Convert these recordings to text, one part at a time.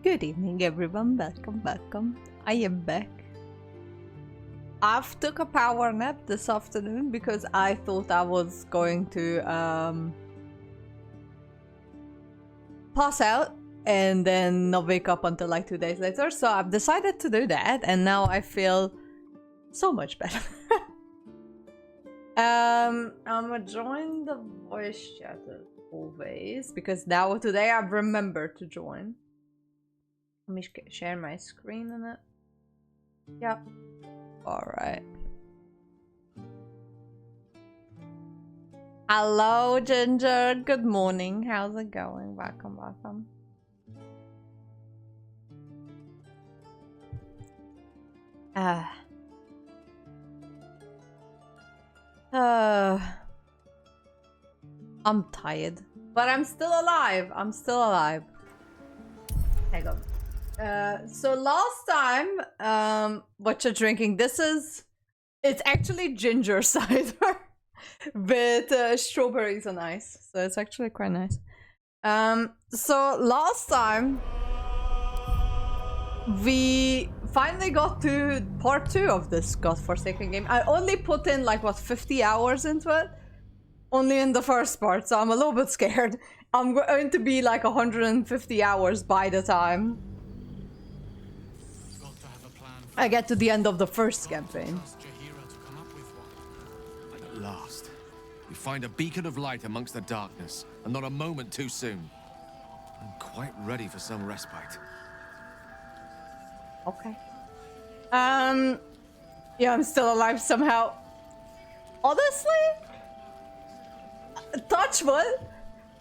Good evening, everyone. Welcome. I am back. I've took a power nap this afternoon because I thought I was going to pass out and then not wake up until like 2 days later. So I've decided to do that, and now I feel so much better. I'm gonna join the voice chat as always because now today I've remembered to join. Let me share my screen in it. Yep. Alright. Hello, Ginger. Good morning. How's it going? Welcome. I'm tired. But I'm still alive. Hang on. So last time, what you're drinking, it's actually ginger cider with strawberries on ice. So it's actually quite nice. So last time, we finally got to part 2 of this godforsaken game. I only put in like, what, 50 hours into it? Only in the first part, so I'm a little bit scared. I'm going to be like 150 hours by the time I get to the end of the first campaign. And at last, we find a beacon of light amongst the darkness, and not a moment too soon. I'm quite ready for some respite. Okay. Yeah, I'm still alive somehow. Honestly, touch wood,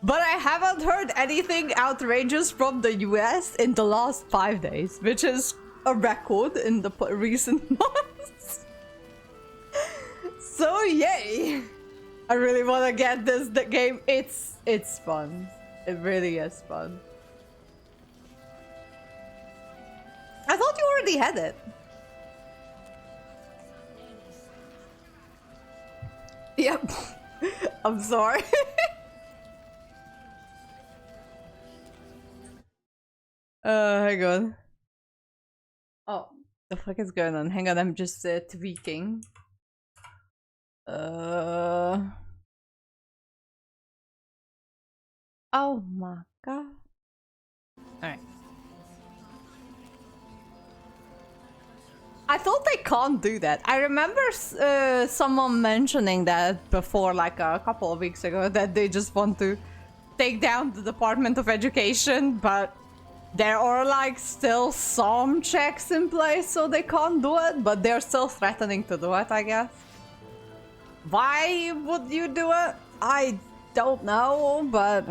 but I haven't heard anything outrageous from the US in the last 5 days, which is a record in the recent months. So yay! I really want to get the game. It's fun. It really is fun. I thought you already had it. Yep. I'm sorry. Hang on. Oh, the fuck is going on? Hang on, I'm just tweaking. Oh my god. Alright. I thought they can't do that. I remember someone mentioning that before, like a couple of weeks ago, that they just want to take down the Department of Education, but there are like still some checks in place so they can't do it, but they're still threatening to do it, I guess. Why would you do it? I don't know, but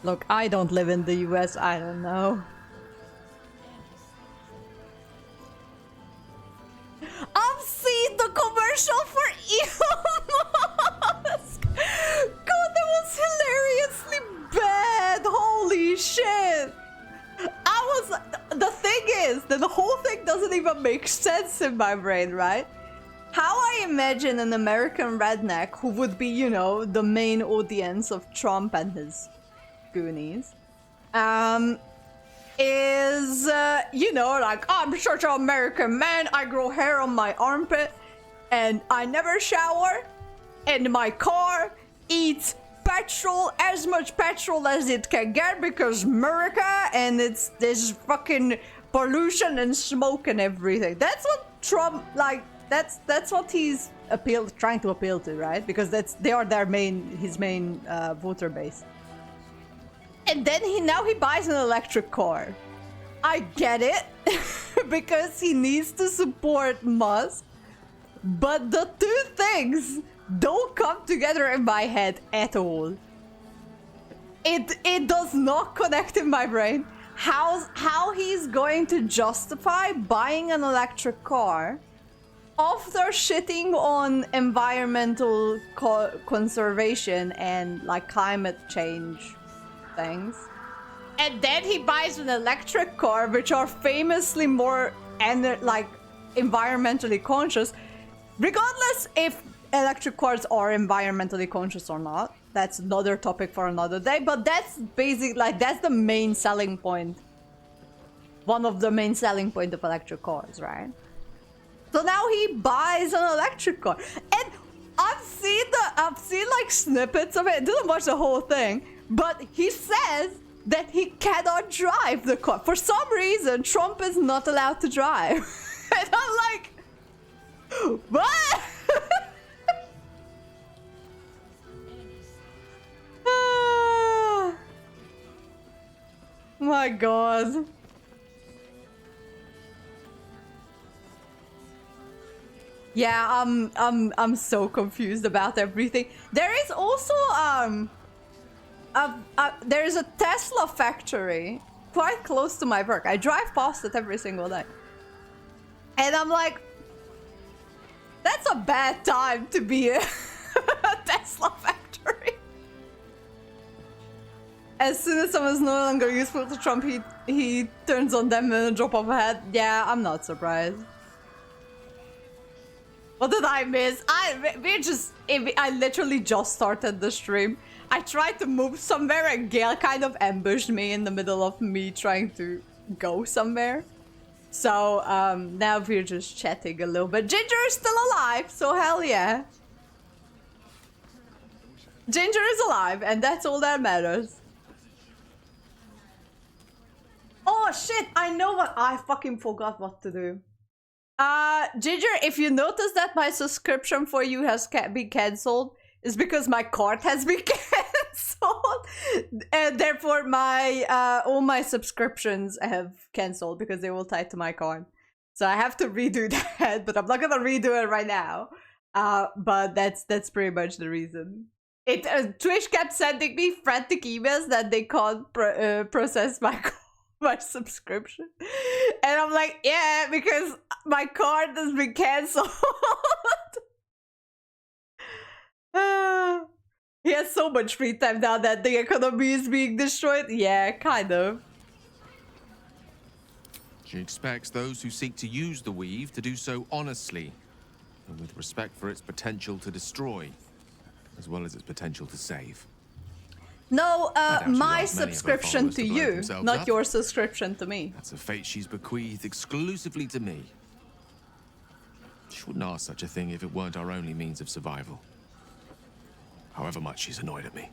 look, I don't live in the US, I don't know. I've seen the commercial for Elon Musk! God, that was hilariously bad! Holy shit! The thing is that the whole thing doesn't even make sense in my brain, right? How I imagine an American redneck who would be, you know, the main audience of Trump and his goonies, is, you know, like, oh, I'm such an American man, I grow hair on my armpit, and I never shower, and my car eats petrol, as much petrol as it can get, because America, and there's fucking pollution and smoke and everything. That's what Trump, like, that's what he's trying to appeal to, right? Because they are his main voter base. And then now he buys an electric car. I get it, because he needs to support Musk, but the two things don't come together in my head at all. It does not connect in my brain. How he's going to justify buying an electric car after shitting on environmental conservation and like climate change things, and then he buys an electric car, which are famously more like environmentally conscious, regardless if electric cars are environmentally conscious or not. that's another topic for another day. But that's basically like that's the main selling point. One of the main selling point of electric cars, right? So now he buys an electric car, and I've seen like snippets of it. I didn't watch the whole thing, but he says that he cannot drive the car. For some reason, Trump is not allowed to drive. And I'm like, what? My God. Yeah, I'm so confused about everything. There is also there is a Tesla factory quite close to my work. I drive past it every single day, and I'm like, that's a bad time to be a Tesla factory. As soon as someone's no longer useful to Trump, he turns on them in a drop of a hat. Yeah, I'm not surprised. What did I miss? I literally just started the stream. I tried to move somewhere and Gail kind of ambushed me in the middle of me trying to go somewhere. So now we're just chatting a little bit. Ginger is still alive, so hell yeah. Ginger is alive, and that's all that matters. Oh shit, I know what I fucking forgot what to do. Ginger, if you notice that my subscription for you has been cancelled, it's because my card has been cancelled, and therefore my all my subscriptions have cancelled because they will tie to my card. So I have to redo that, but I'm not gonna redo it right now. But that's pretty much the reason. Twitch kept sending me frantic emails that they can't process my subscription, and I'm like, yeah, because my card has been cancelled. He has so much free time now that the economy is being destroyed. Yeah, kind of. She expects those who seek to use the weave to do so honestly and with respect for its potential to destroy, as well as its potential to save. No, my subscription to you, not your subscription to me. That's a fate she's bequeathed exclusively to me. She wouldn't ask such a thing if it weren't our only means of survival. However much she's annoyed at me.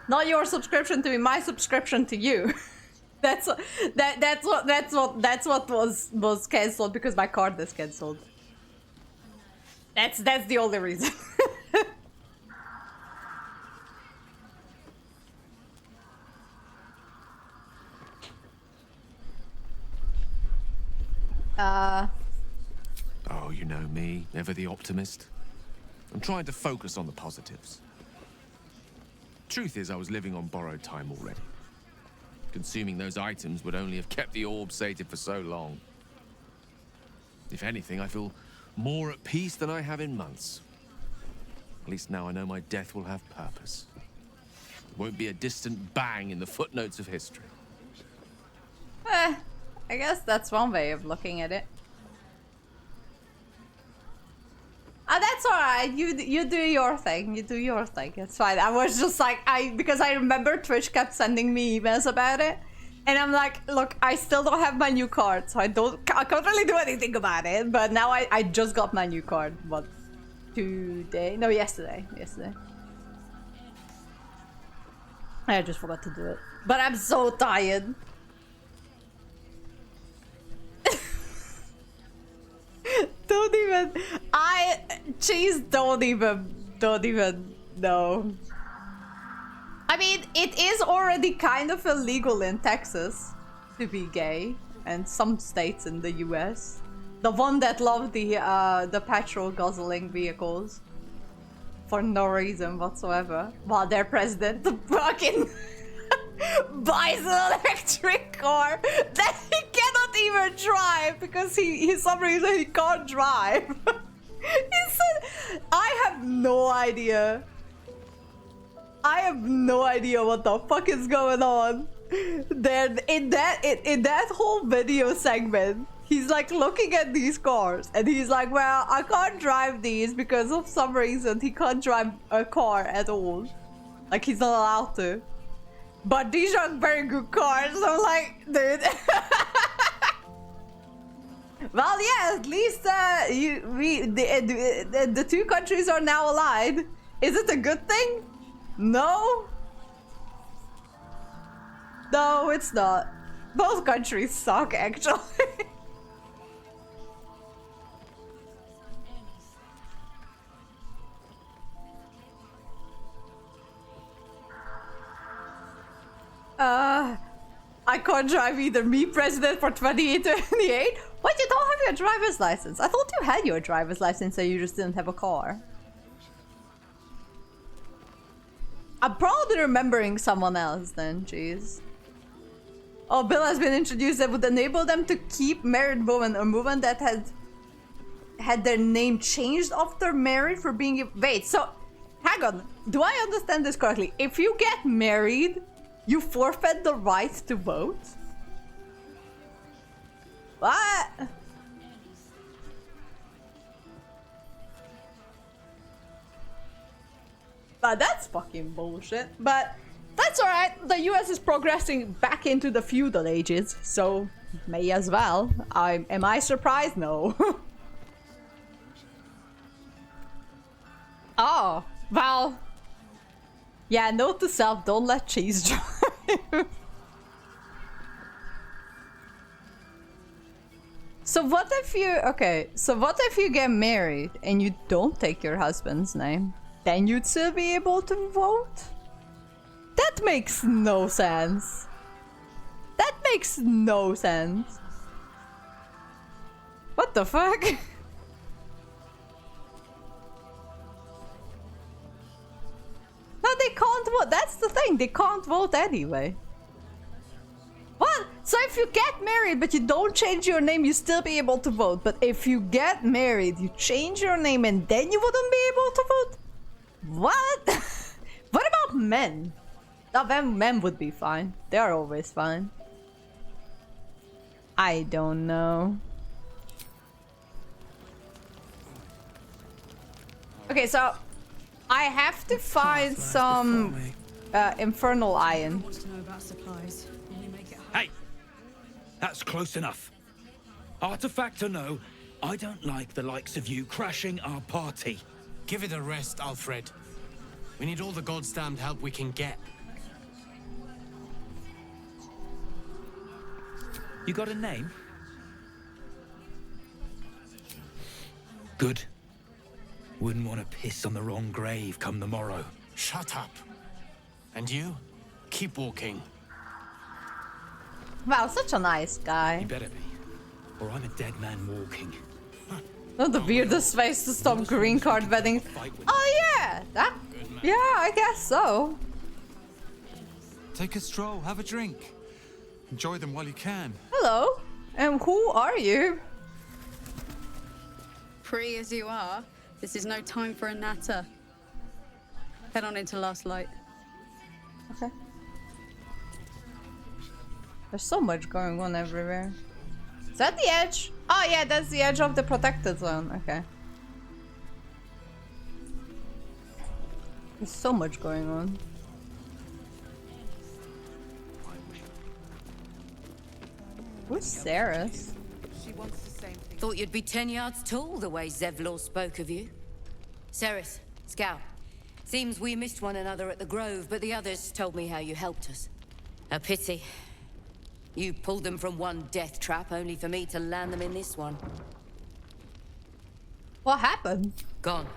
Not your subscription to me, my subscription to you. that's what was cancelled because my card is cancelled. That's the only reason. Oh, you know me, never the optimist. I'm trying to focus on the positives. Truth is, I was living on borrowed time already. Consuming those items would only have kept the orb sated for so long. If anything, I feel more at peace than I have in months. At least now I know my death will have purpose. It won't be a distant bang in the footnotes of history. I guess that's one way of looking at it. That's alright. You do your thing. You do your thing. It's fine. I was just like, because I remember Twitch kept sending me emails about it, and I'm like, look, I still don't have my new card, so I can't really do anything about it. But now I just got my new card. What? Today? No, yesterday. Yesterday. I just forgot to do it. But I'm so tired. Don't even don't even know. I mean, it is already kind of illegal in Texas to be gay, and some states in the US. The one that love the petrol guzzling vehicles for no reason whatsoever, while their president fucking buys an electric car that he cannot even drive because he some reason he can't drive. He said, I have no idea. I have no idea what the fuck is going on. Then in that whole video segment, He's like looking at these cars and he's like, well, I can't drive these because of some reason he can't drive a car at all. Like he's not allowed to. But these are very good cars. I'm like, dude. Well, yeah, at least the two countries are now allied. Is it a good thing? No. No, it's not. Both countries suck, actually. I can't drive either. Me, president for 2028? What, you don't have your driver's license? I thought you had your driver's license, so you just didn't have a car. I'm probably remembering someone else then, jeez. Oh, bill has been introduced that would enable them to keep married women or women that had their name changed after marriage for being... Wait, so, hang on. Do I understand this correctly? If you get married, you forfeit the right to vote? What? But that's fucking bullshit. But that's alright. The US is progressing back into the feudal ages, so may as well. Am I surprised? No. Oh, well. Yeah, note to self, don't let cheese drive. So what if you... Okay, so what if you get married and you don't take your husband's name? Then you'd still be able to vote? That makes no sense. That makes no sense. What the fuck? No, they can't vote. That's the thing. They can't vote anyway. What? So if you get married but you don't change your name, you still be able to vote. But if you get married, you change your name and then you wouldn't be able to vote? What? What about men? No, men would be fine. They are always fine. I don't know. Okay, so I have to find some infernal iron. Hey! That's close enough. Artifact or no, I don't like the likes of you crashing our party. Give it a rest, Alfred. We need all the goddamned help we can get. You got a name? Good. Wouldn't want to piss on the wrong grave come the morrow. Shut up. And you? Keep walking. Wow, such a nice guy. You better be, or I'm a dead man walking. Not the weirdest ways to stop green card weddings. Oh yeah! Yeah, I guess so. Take a stroll, have a drink. Enjoy them while you can. Hello. And who are you? Free as you are, this is no time for a natter. Head on into Last Light. Okay. There's so much going on everywhere. Is that the edge? Oh yeah, that's the edge of the protected zone. Okay. There's so much going on. Who's Saris? Thought you'd be 10 yards tall the way Zevlor spoke of you. Ceres, Scout. Seems we missed one another at the Grove, but the others told me how you helped us. A pity. You pulled them from one death trap, only for me to land them in this one. What happened? Gone.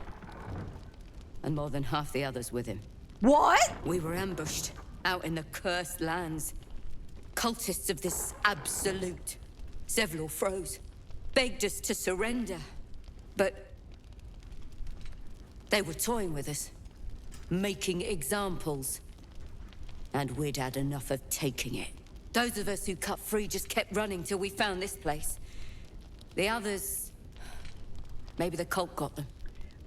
And more than half the others with him. What? We were ambushed, out in the cursed lands. Cultists of this absolute. Zevlor froze, begged us to surrender. But they were toying with us, making examples. And we'd had enough of taking it. Those of us who cut free just kept running till we found this place. The others... maybe the cult got them.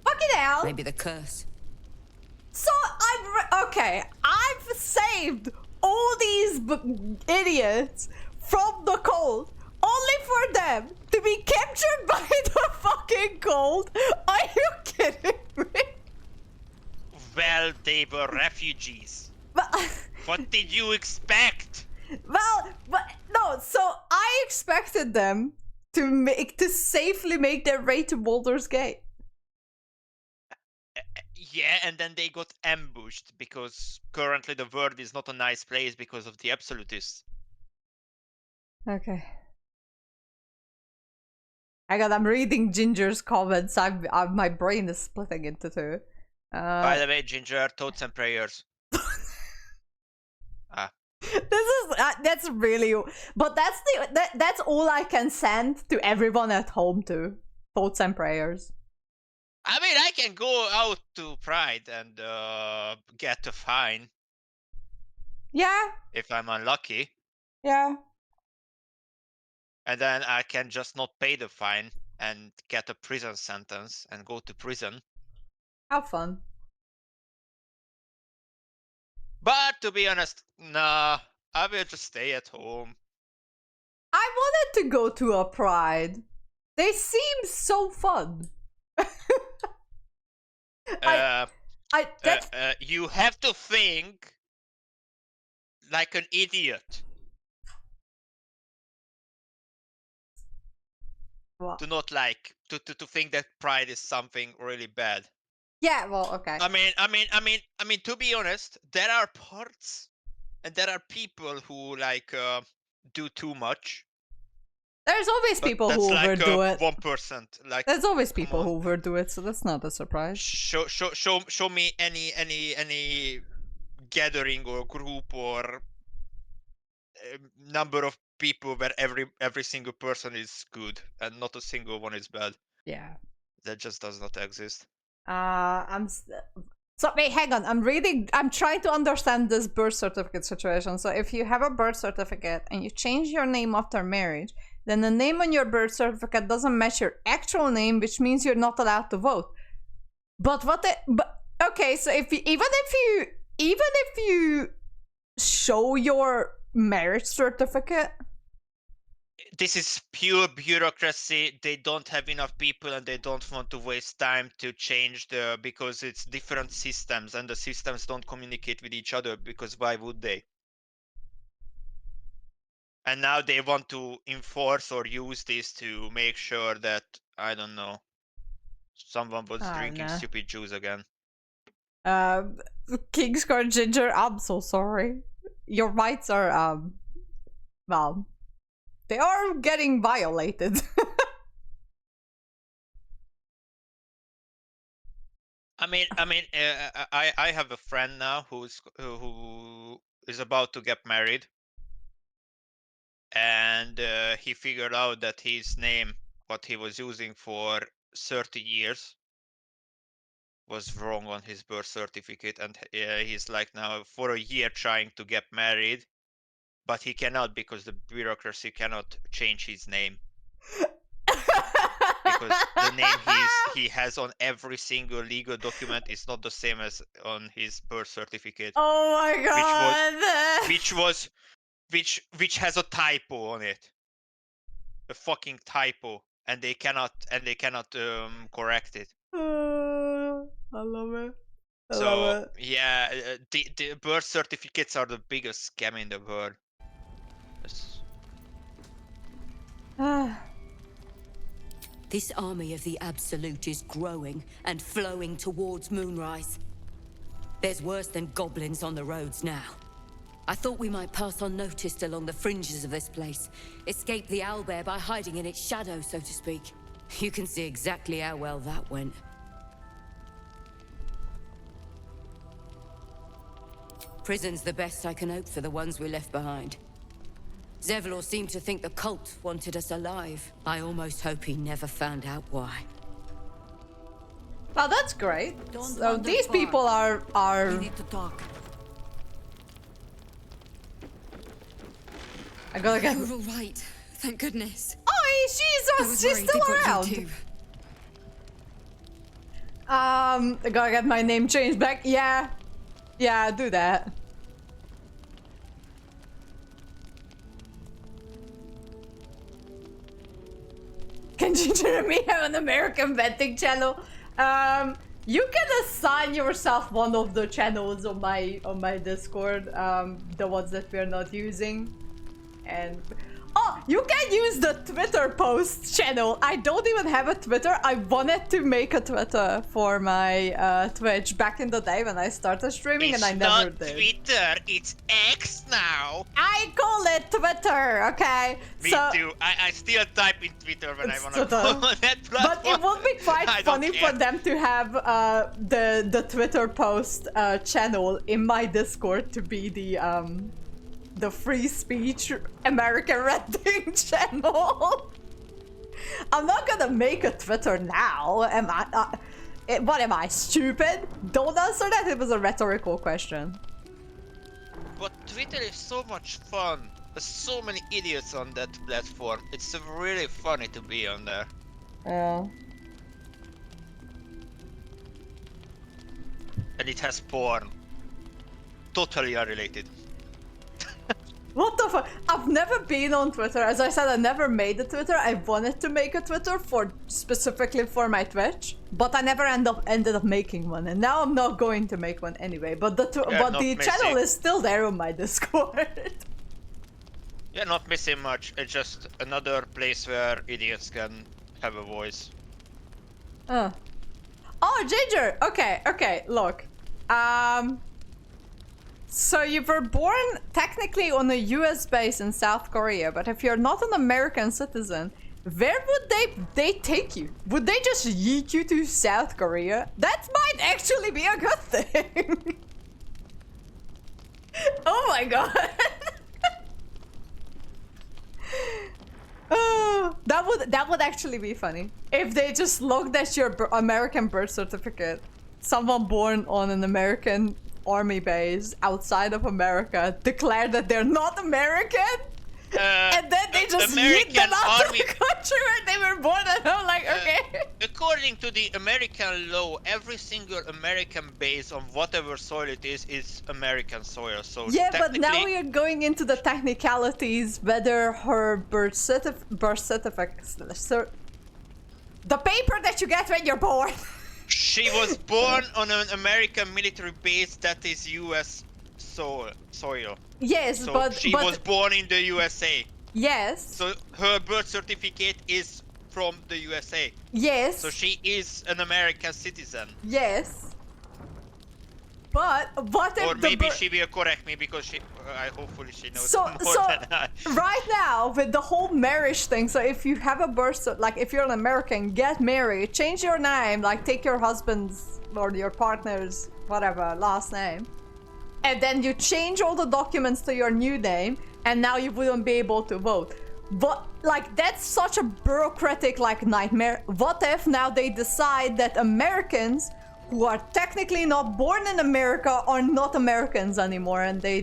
Fucking hell! Maybe the curse. So okay, I've saved all these idiots from the cult, only for them to be captured by the fucking cold? Are you kidding me? Well, they were refugees. But, What did you expect? well, but no. So I expected them to safely make their way to Baldur's Gate. Yeah, and then they got ambushed because currently the world is not a nice place because of the absolutists. Okay. I'm reading Ginger's comments. My brain is splitting into two. By the way, Ginger, thoughts and prayers. That's really, but that's all I can send to everyone at home too. Thoughts and prayers. I mean, I can go out to Pride and get a fine. Yeah. If I'm unlucky. Yeah. And then I can just not pay the fine and get a prison sentence and go to prison. Have fun. But to be honest, nah, I will just stay at home. I wanted to go to a Pride. They seem so fun. You have to think like an idiot. What? To not like to think that Pride is something really bad. Yeah, well, okay. I mean, to be honest, there are parts and there are people who like do too much. There's always people that's who like, overdo it. 1%. Like there's always people who overdo it, so that's not a surprise. Show me any gathering or group or number of people where every single person is good and not a single one is bad. Yeah. That just does not exist. So wait, hang on. I'm trying to understand this birth certificate situation. So if you have a birth certificate and you change your name after marriage, then the name on your birth certificate doesn't match your actual name, which means you're not allowed to vote. But okay, so even if you show your marriage certificate, this is pure bureaucracy. They don't have enough people and they don't want to waste time to change because it's different systems and the systems don't communicate with each other, because why would they? And now they want to enforce or use this to make sure that, I don't know, someone was drinking stupid juice again. Kingscourt Ginger, I'm so sorry. Your rights are, well, they are getting violated. I have a friend now who is about to get married, and he figured out that his name, what he was using for 30 years, was wrong on his birth certificate, and he's like now for a year trying to get married, but he cannot because the bureaucracy cannot change his name. Because the name he has on every single legal document is not the same as on his birth certificate. Oh my god! Which has a typo on it. A fucking typo, and they cannot correct it. I love it. Yeah, the birth certificates are the biggest scam in the world. This army of the Absolute is growing and flowing towards Moonrise. There's worse than goblins on the roads now. I thought we might pass unnoticed along the fringes of this place, escape the owlbear by hiding in its shadow, so to speak. You can see exactly how well that went. Prison's the best I can hope for the ones we left behind. Zevlor seemed to think the cult wanted us alive. I almost hope he never found out why. Well, that's great. So these people are... We need to talk. I gotta get... You're all right. Thank goodness. Oh, she's still around. I gotta get my name changed back. Yeah. Yeah, do that. Can Ginger and me have an American betting channel? You can assign yourself one of the channels on my Discord, the ones that we're not using, and you can use the Twitter post channel. I don't even have a Twitter. I wanted to make a Twitter for my Twitch back in the day when I started streaming, and I never did. It's not Twitter, it's X now. I call it Twitter, okay? Me too. I still type in Twitter when I want to go on that platform. But it would be quite funny for them to have the Twitter post channel in my Discord to be the free speech American Redding channel. I'm not gonna make a Twitter now, am I? What am I, stupid? Don't answer that, it was a rhetorical question. But Twitter is so much fun. There's so many idiots on that platform. It's really funny to be on there. Yeah. And it has porn. Totally unrelated. What the fuck? I've never been on Twitter. As I said, I never made a Twitter. I wanted to make a Twitter specifically for my Twitch, but I never ended up making one. And now I'm not going to make one anyway. But the channel is still there on my Discord. You're not missing much. It's just another place where idiots can have a voice. Oh, Ginger. Okay. Look. So you were born technically on a US base in South Korea, but if you're not an American citizen, where would they take you? Would they just yeet you to South Korea? That might actually be a good thing. Oh my god. Oh, that would actually be funny. If they just looked at your American birth certificate, someone born on an American army base outside of America declared that they're not American, and then they just yeet them out of the country where they were born, and I'm like, okay. According to the American law, every single American base on whatever soil it is American soil. So yeah, but now we are going into the technicalities, whether her birth certificate, the paper that you get when you're born. She was born on an American military base that is US soil. Yes, so but she was born in the USA. Yes. So her birth certificate is from the USA. Yes. So she is an American citizen. Yes. But what if or maybe she will correct me because hopefully she knows more than I. Right now with the whole marriage thing, so if you have a birth, like if you're an American, get married, change your name, like take your husband's or your partner's whatever last name, and then you change all the documents to your new name, and now you wouldn't be able to vote. But like that's such a bureaucratic like nightmare. What if now they decide that Americans who are technically not born in America are not Americans anymore, and they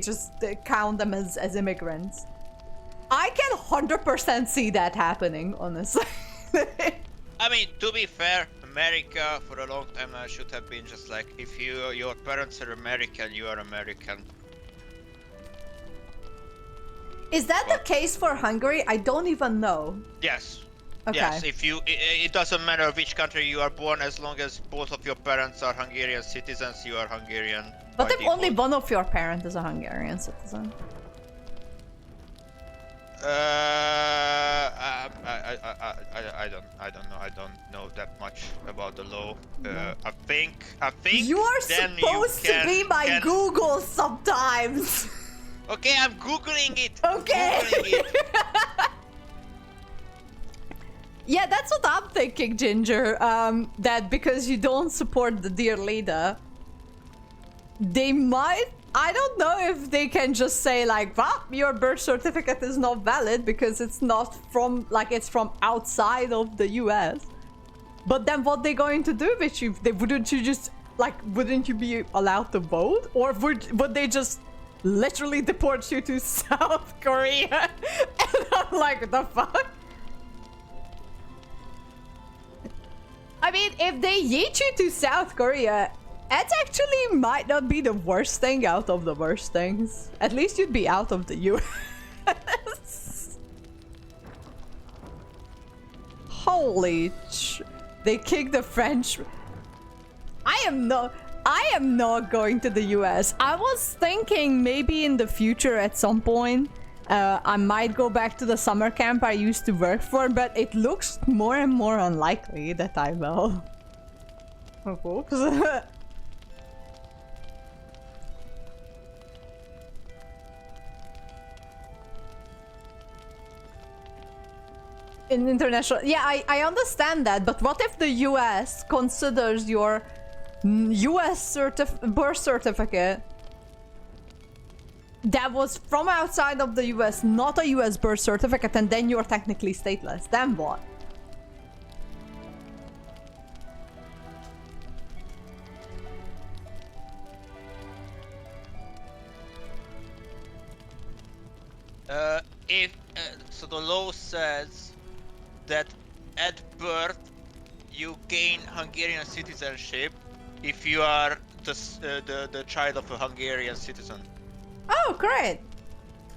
count them as immigrants? I can 100% see that happening, honestly. I mean, to be fair, America for a long time now should have been just like, if your parents are American, you are American. Is that the case for Hungary? I don't even know. Yes. Okay. Yes, it doesn't matter which country you are born, as long as both of your parents are Hungarian citizens, you are Hungarian. But if only one of your parents is a Hungarian citizen? I don't know. I don't know that much about the law. I think. You are supposed to be my Google sometimes. Okay, I'm googling it. Okay. Googling it. Yeah, that's what I'm thinking, Ginger. That because you don't support the dear leader, they might. I don't know if they can just say like, well, your birth certificate is not valid because it's not from, like, it's from outside of the US. But then what they going to do with you? Wouldn't you be allowed to vote? Or would they just literally deport you to South Korea? And I'm like, what the fuck? I mean, if they yeet you to South Korea, that actually might not be the worst thing out of the worst things. At least you'd be out of the US. Holy they kicked the French. I am not going to the US. I was thinking maybe in the future at some point I might go back to the summer camp I used to work for, but it looks more and more unlikely that I will. Oh, folks. In international, yeah, I understand that, but what if the US considers your US birth certificate that was from outside of the US not a US birth certificate, and then you're technically stateless? Then what? So the law says that at birth you gain Hungarian citizenship if you are the child of a Hungarian citizen. Oh, great!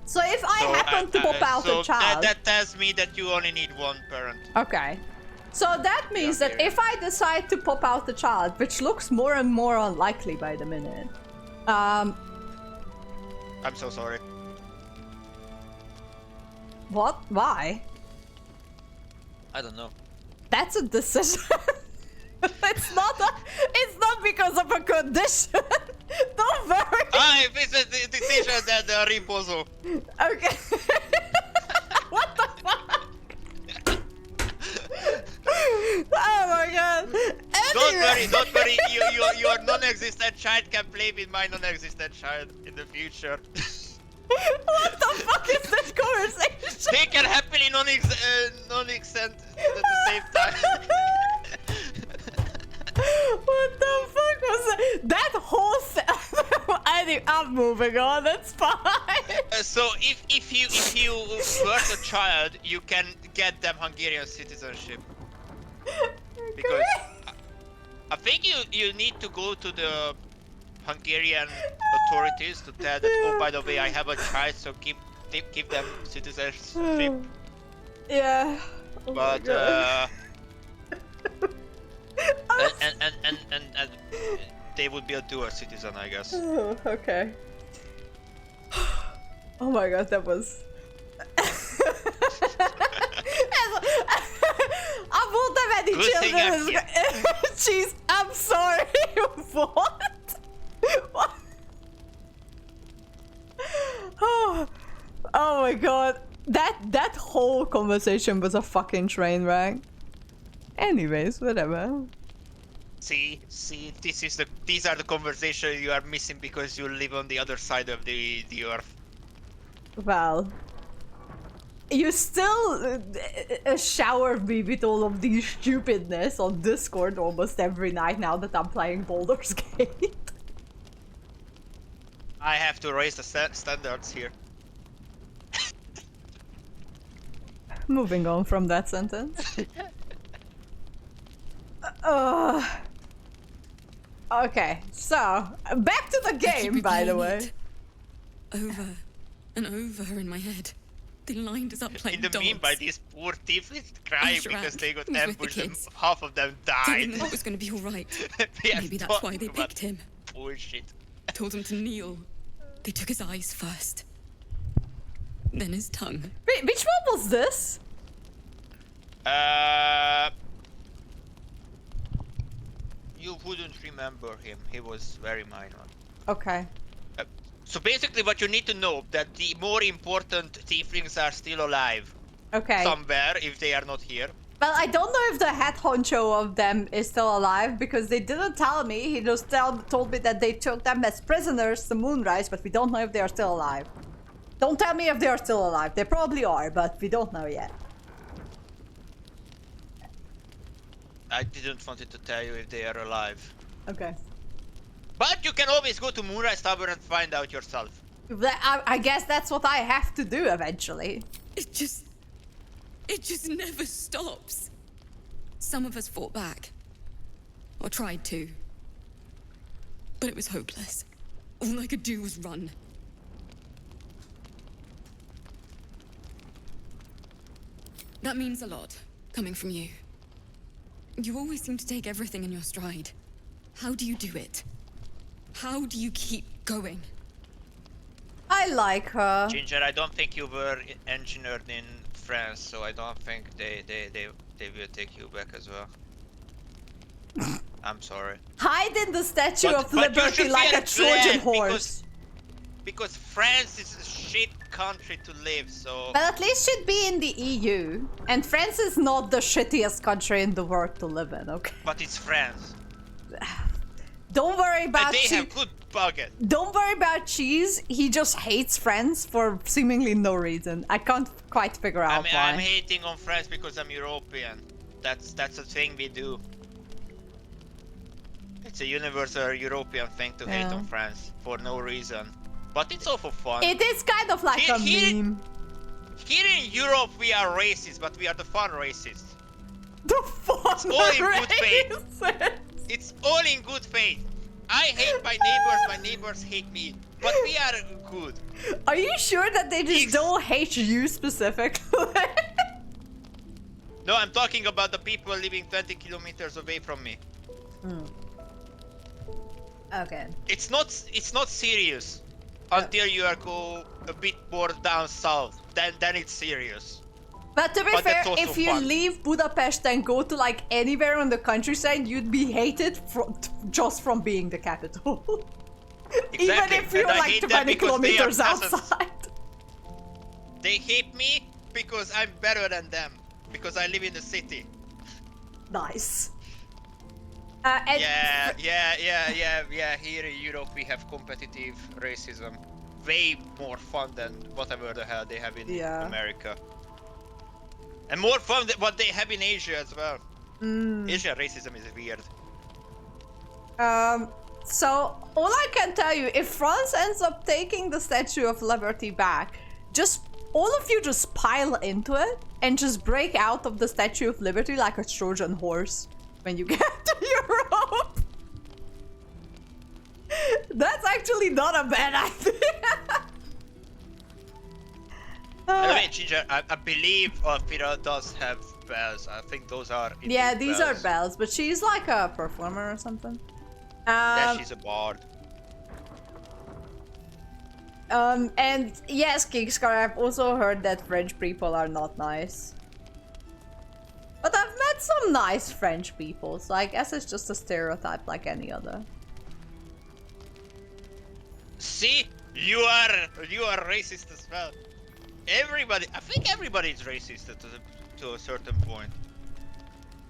So if I happen to pop out a child, that tells me that you only need one parent. okay. So that means that if I decide to pop out a child, which looks more and more unlikely by the minute, I'm so sorry. What? Why? I don't know. That's a decision. It's not because of a condition. Don't worry. If it's a decision, then riposo. Okay. What the fuck? Oh my god. Anyway. Don't worry. Your non-existent child can play with my non-existent child in the future. What the fuck is this conversation? They can happily non-exist at the same time. What the fuck was that? That whole I'm moving on, that's fine. So if you birth a child, you can get them Hungarian citizenship. Because I think you need to go to the Hungarian authorities to tell that, oh, by the way, I have a child, so give them citizenship. Yeah. Oh but and they would be a dual citizen, I guess. Oh, okay. Oh my god, that was. I won't have any Good children. Jeez, I'm sorry. What? What? Oh my god. That whole conversation was a fucking train wreck. Anyways, whatever. See, these are the conversations you are missing because you live on the other side of the earth. Well, you still shower me with all of these stupidness on Discord almost every night now that I'm playing Baldur's Gate. I have to raise the standards here. Moving on from that sentence. Okay, so back to the game, by the way. Over and over in my head. They lined us up like In the dogs. meanwhile, these poor thieves crying Ashrak because they got was with the ambushed and kids. half of them Telling died. them it was going to be all right. We are Maybe that's why they talking about picked him. Bullshit. Told him to kneel. They took his eyes first. Then his tongue. Wait, which one was this? You wouldn't remember him. He was very minor. Okay. So basically, what you need to know that the more important tieflings are still alive Okay. somewhere if they are not here. Well, I don't know if the head honcho of them is still alive because they didn't tell me. He just told me that they took them as prisoners to Moonrise, but we don't know if they are still alive. Don't tell me if they are still alive. They probably are, but we don't know yet. I didn't want to tell you if they are alive. Okay. But you can always go to Moonrise Tavern and find out yourself. I guess that's what I have to do eventually. It just never stops. Some of us fought back. Or tried to. But it was hopeless. All I could do was run. That means a lot, coming from you. You always seem to take everything in your stride. How do you do it? How do you keep going? I like her. Ginger, I don't think you were engineered in France, so I don't think they will take you back as well. I'm sorry. Hide in the Statue But- of but you Liberty should like be a Trojan glad horse. Because France is a shit country to live, so... But at least she'd be in the EU. And France is not the shittiest country in the world to live in, okay? But it's France. Don't worry And about they cheese. have good baguette. Don't worry about cheese. He just hates France for seemingly no reason. I can't quite figure out why. I'm hating on France because I'm European. That's a thing we do. It's a universal European thing to hate on France for no reason. But it's all for fun. It is kind of like a meme. Here in Europe we are racist, but we are the fun racists. The fun It's all in good faith. racists. It's all in good faith. I hate my neighbors hate me. But we are good. Are you sure that they just don't hate you specifically? No, I'm talking about the people living 20 kilometers away from me. Okay. It's not serious until you are go a bit more down south. Then it's serious. But to be But fair, that's also if you fun. leave Budapest and go to like anywhere on the countryside, you'd be hated just from being the capital. Even Exactly, if you're and I like hate them 20 because they are kilometers peasants. outside. They hate me because I'm better than them. Because I live in the city. Nice. And Yeah. Here in Europe we have competitive racism. Way more fun than whatever the hell they have in America. And more fun than what they have in Asia as well. Asian racism is weird. So all I can tell you, if France ends up taking the Statue of Liberty back, just all of you just pile into it and just break out of the Statue of Liberty like a Trojan horse when you get to Europe. That's actually not a bad idea. By the way, Ginger, I believe Alfira does have bells. I think those are. Yeah, indeed these are bells, but she's like a performer or something. Yeah, she's a bard. And yes, Kickstar, I've also heard that French people are not nice. But I've met some nice French people, so I guess it's just a stereotype like any other. See, you are racist as well. Everybody, I think everybody is racist to a certain point.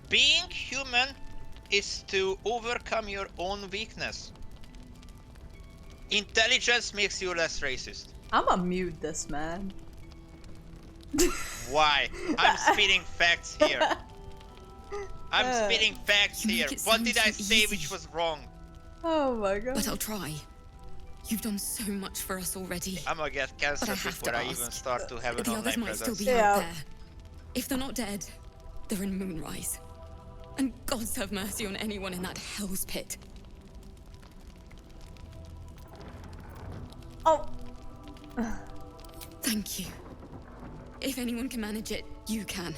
Being human is to overcome your own weakness. Intelligence makes you less racist. I'ma mute this man. Why? I'm spitting facts here. I'm spitting facts You here. make it What sound did I so say easy. which was wrong? Oh my god. But I'll try. You've done so much for us already. I'm gonna get But I cancer have before to I ask. even start to have it The on my others might still presence. be Yeah. out there. If they're not dead, they're in Moonrise. And gods have mercy on anyone in that hell's pit. Oh. Thank you. If anyone can manage it, you can.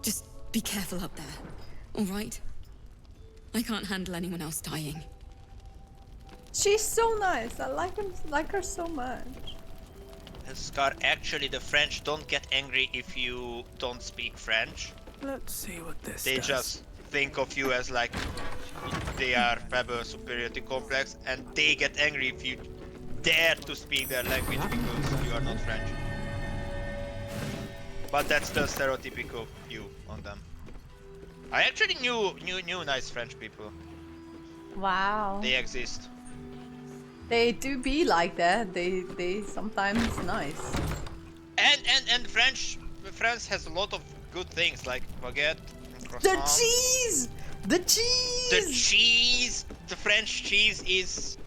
Just be careful up there, all right? I can't handle anyone else dying. She's so nice. I like her so much. And Scar, actually the French don't get angry if you don't speak French. Let's see what this They does. just think of you as like they have a superiority complex, and they get angry if you dare to speak their language because you are not French. But that's the stereotypical view on them. I actually knew nice French people. Wow. They exist. They do be like that. They sometimes nice. And France has a lot of good things like baguette and The croissant. cheese! The cheese! The cheese! The French cheese is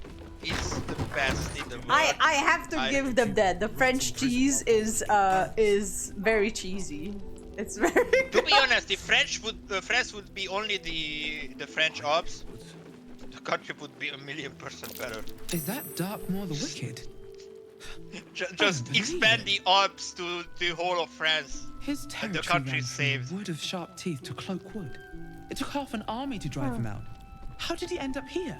the best in the world. I have to give them that. The French cheese is very cheesy. It's very To be honest, if France would be only the French Alps, the country would be 1,000,000% better. Is that Darkmoor the Wicked? Just expand the Alps to the whole of France. His And the territory country ran is saved. from wood of sharp teeth to cloak wood. It took half an army to drive him out. How did he end up here?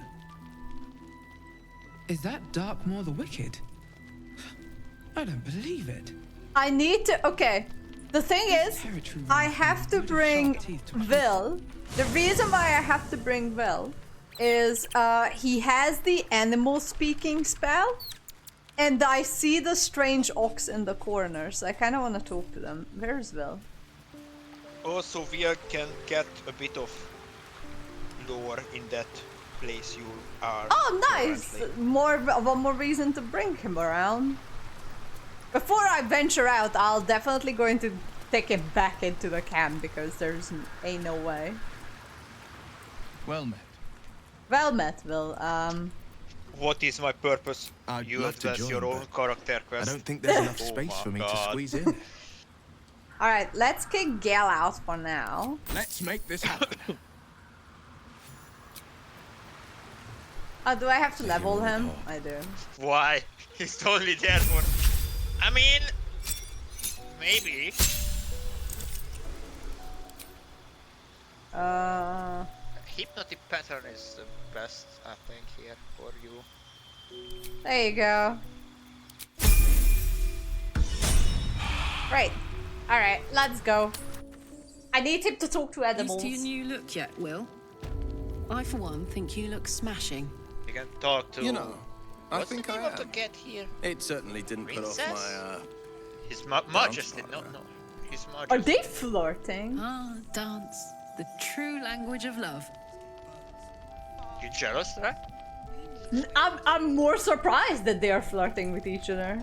Is that Darkmoor the Wicked? I don't believe it. I need to. Okay. The thing is, I have to bring Will. The reason why I have to bring Will is he has the animal speaking spell, and I see the strange ox in the corner, so I kind of want to talk to them. Where's Will? Also, we can get a bit of lore in that place you are. Oh, nice! currently. One more reason to bring him around. Before I venture out, I'll definitely going to take him back into the camp because there's ain't no way. Well met. Well met, Will. What is my purpose? I'd You love to advance join, your own but character I quest. don't think there's enough Oh space my for me to God. squeeze in. Alright, let's kick Gale out for now. Let's make this happen. Do I have to level him? I do. Why? He's only there for. I mean, maybe. Hypnotic pattern is the best, I think, here for you. There you go. Right. Alright, let's go. I need him to talk to animals. Used to your new look yet, Will? I, for one, think you look smashing. You can talk to. You know, I What's think the name I of the am. cat here? It certainly didn't put off Princess? my, His Majesty, no. His Majesty. Are they flirting? Ah, dance. The true language of love. You jealous, right? I'm more surprised that they are flirting with each other.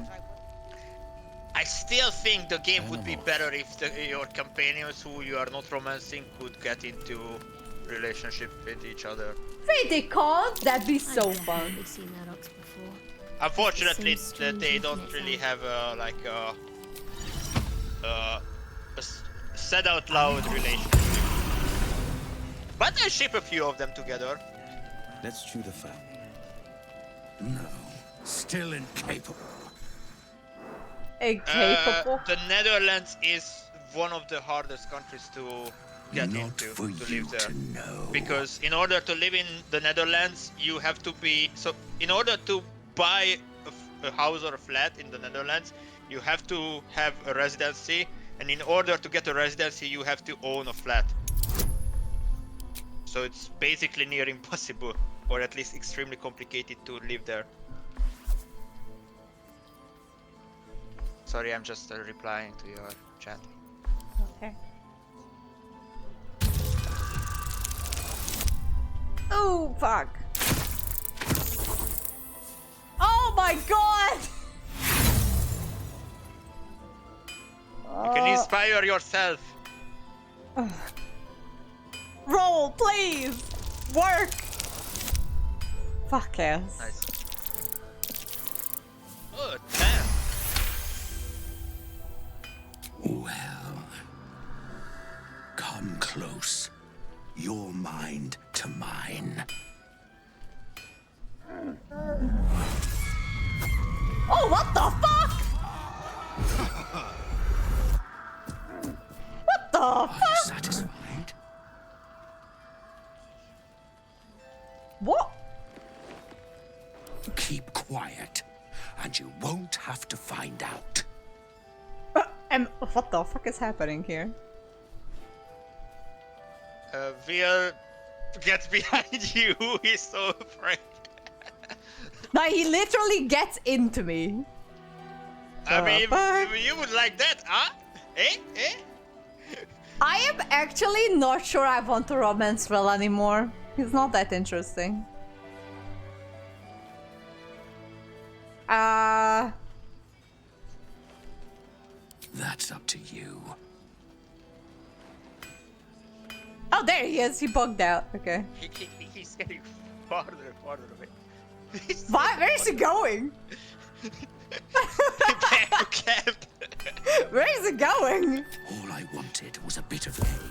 I still think the game would be better if your companions who you are not romancing could get into relationship with each other. Wait, they can't? That'd be so fun. Seen that ox before. Unfortunately, Seems strange they looking don't at really them. have a said out loud relationship. But I ship a few of them together. Let's chew the fat. No, still incapable. Incapable? The Netherlands is one of the hardest countries to get into, to live there. Because in order to live in the Netherlands, you have to be... So, in order to buy a house or a flat in the Netherlands, you have to have a residency. And in order to get a residency, you have to own a flat. So it's basically near impossible, or at least extremely complicated to live there. Sorry, I'm just replying to your chat. Okay. Oh, fuck. Oh my god! You can inspire yourself. Roll, please! Work! Fuck yes. Nice. Oh, damn. Well, come close. Your mind to mine. Oh, what the fuck? What the Are fuck? you satisfied? What? Keep quiet, and you won't have to find out. What the fuck is happening here? Will gets behind you. He's so afraid. No, he literally gets into me. I mean, fuck? you would like that, huh? Eh? Eh? I am actually not sure I want to romance Will anymore. He's not that interesting. That's up to you. Oh, there he is. He bugged out. Okay. He's getting farther and farther away. Why? Where is he going? Back to camp. Where is he going? All I wanted was a bit of hay,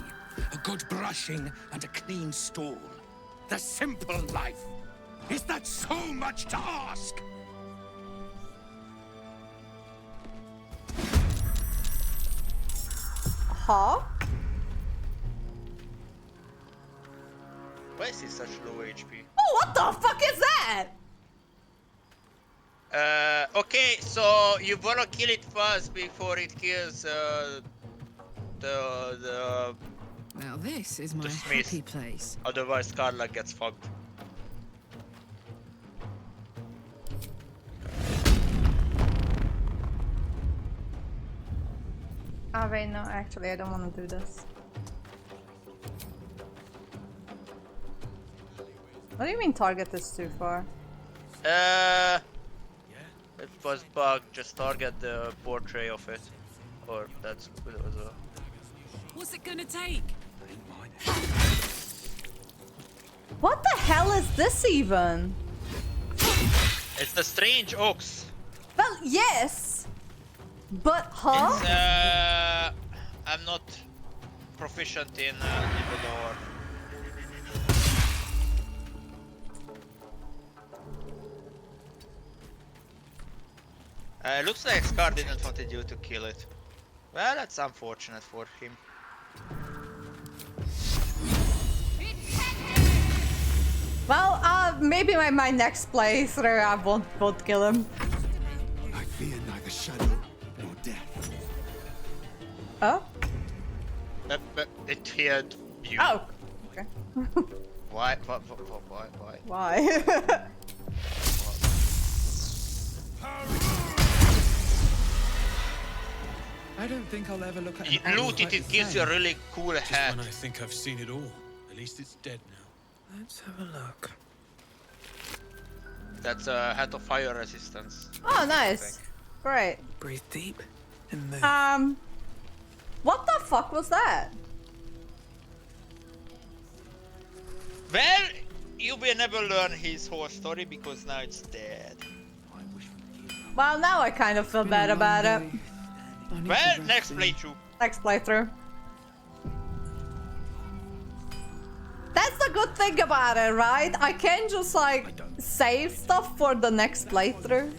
a good brushing, and a clean stall. The simple life. Is that so much to ask? Huh? Why is he such low HP? Oh, what the fuck is that? Okay, so you wanna kill it first before it kills the Now this is my smith. happy place. Otherwise Carla gets fucked. Oh wait, no, actually I don't want to do this. What do you mean target is too far? It was bugged, just target the portrait of it. Or that's it was a... What's it gonna take? What the hell is this even? It's the strange ox. Well, yes, but huh? It's, I'm not proficient in the lore. Looks like Scar didn't want you to kill it. Well, that's unfortunate for him. Well, maybe my next playthrough I won't kill him. I fear neither shadow nor death. Oh? But it healed you. Oh. Okay. Why? Why? I don't think I'll ever look at You loot it, it gives you a really cool hat. When I think I've seen it all. At least it's dead now. Let's have a look. That's a hat of fire resistance. Oh, nice. Great. Breathe deep and move. What the fuck was that? Well, you will never learn his whole story because now it's dead. Well, now I kind of feel bad about it. Well, next playthrough. Next playthrough. That's the good thing about it, right? I can just like save stuff for the next playthrough.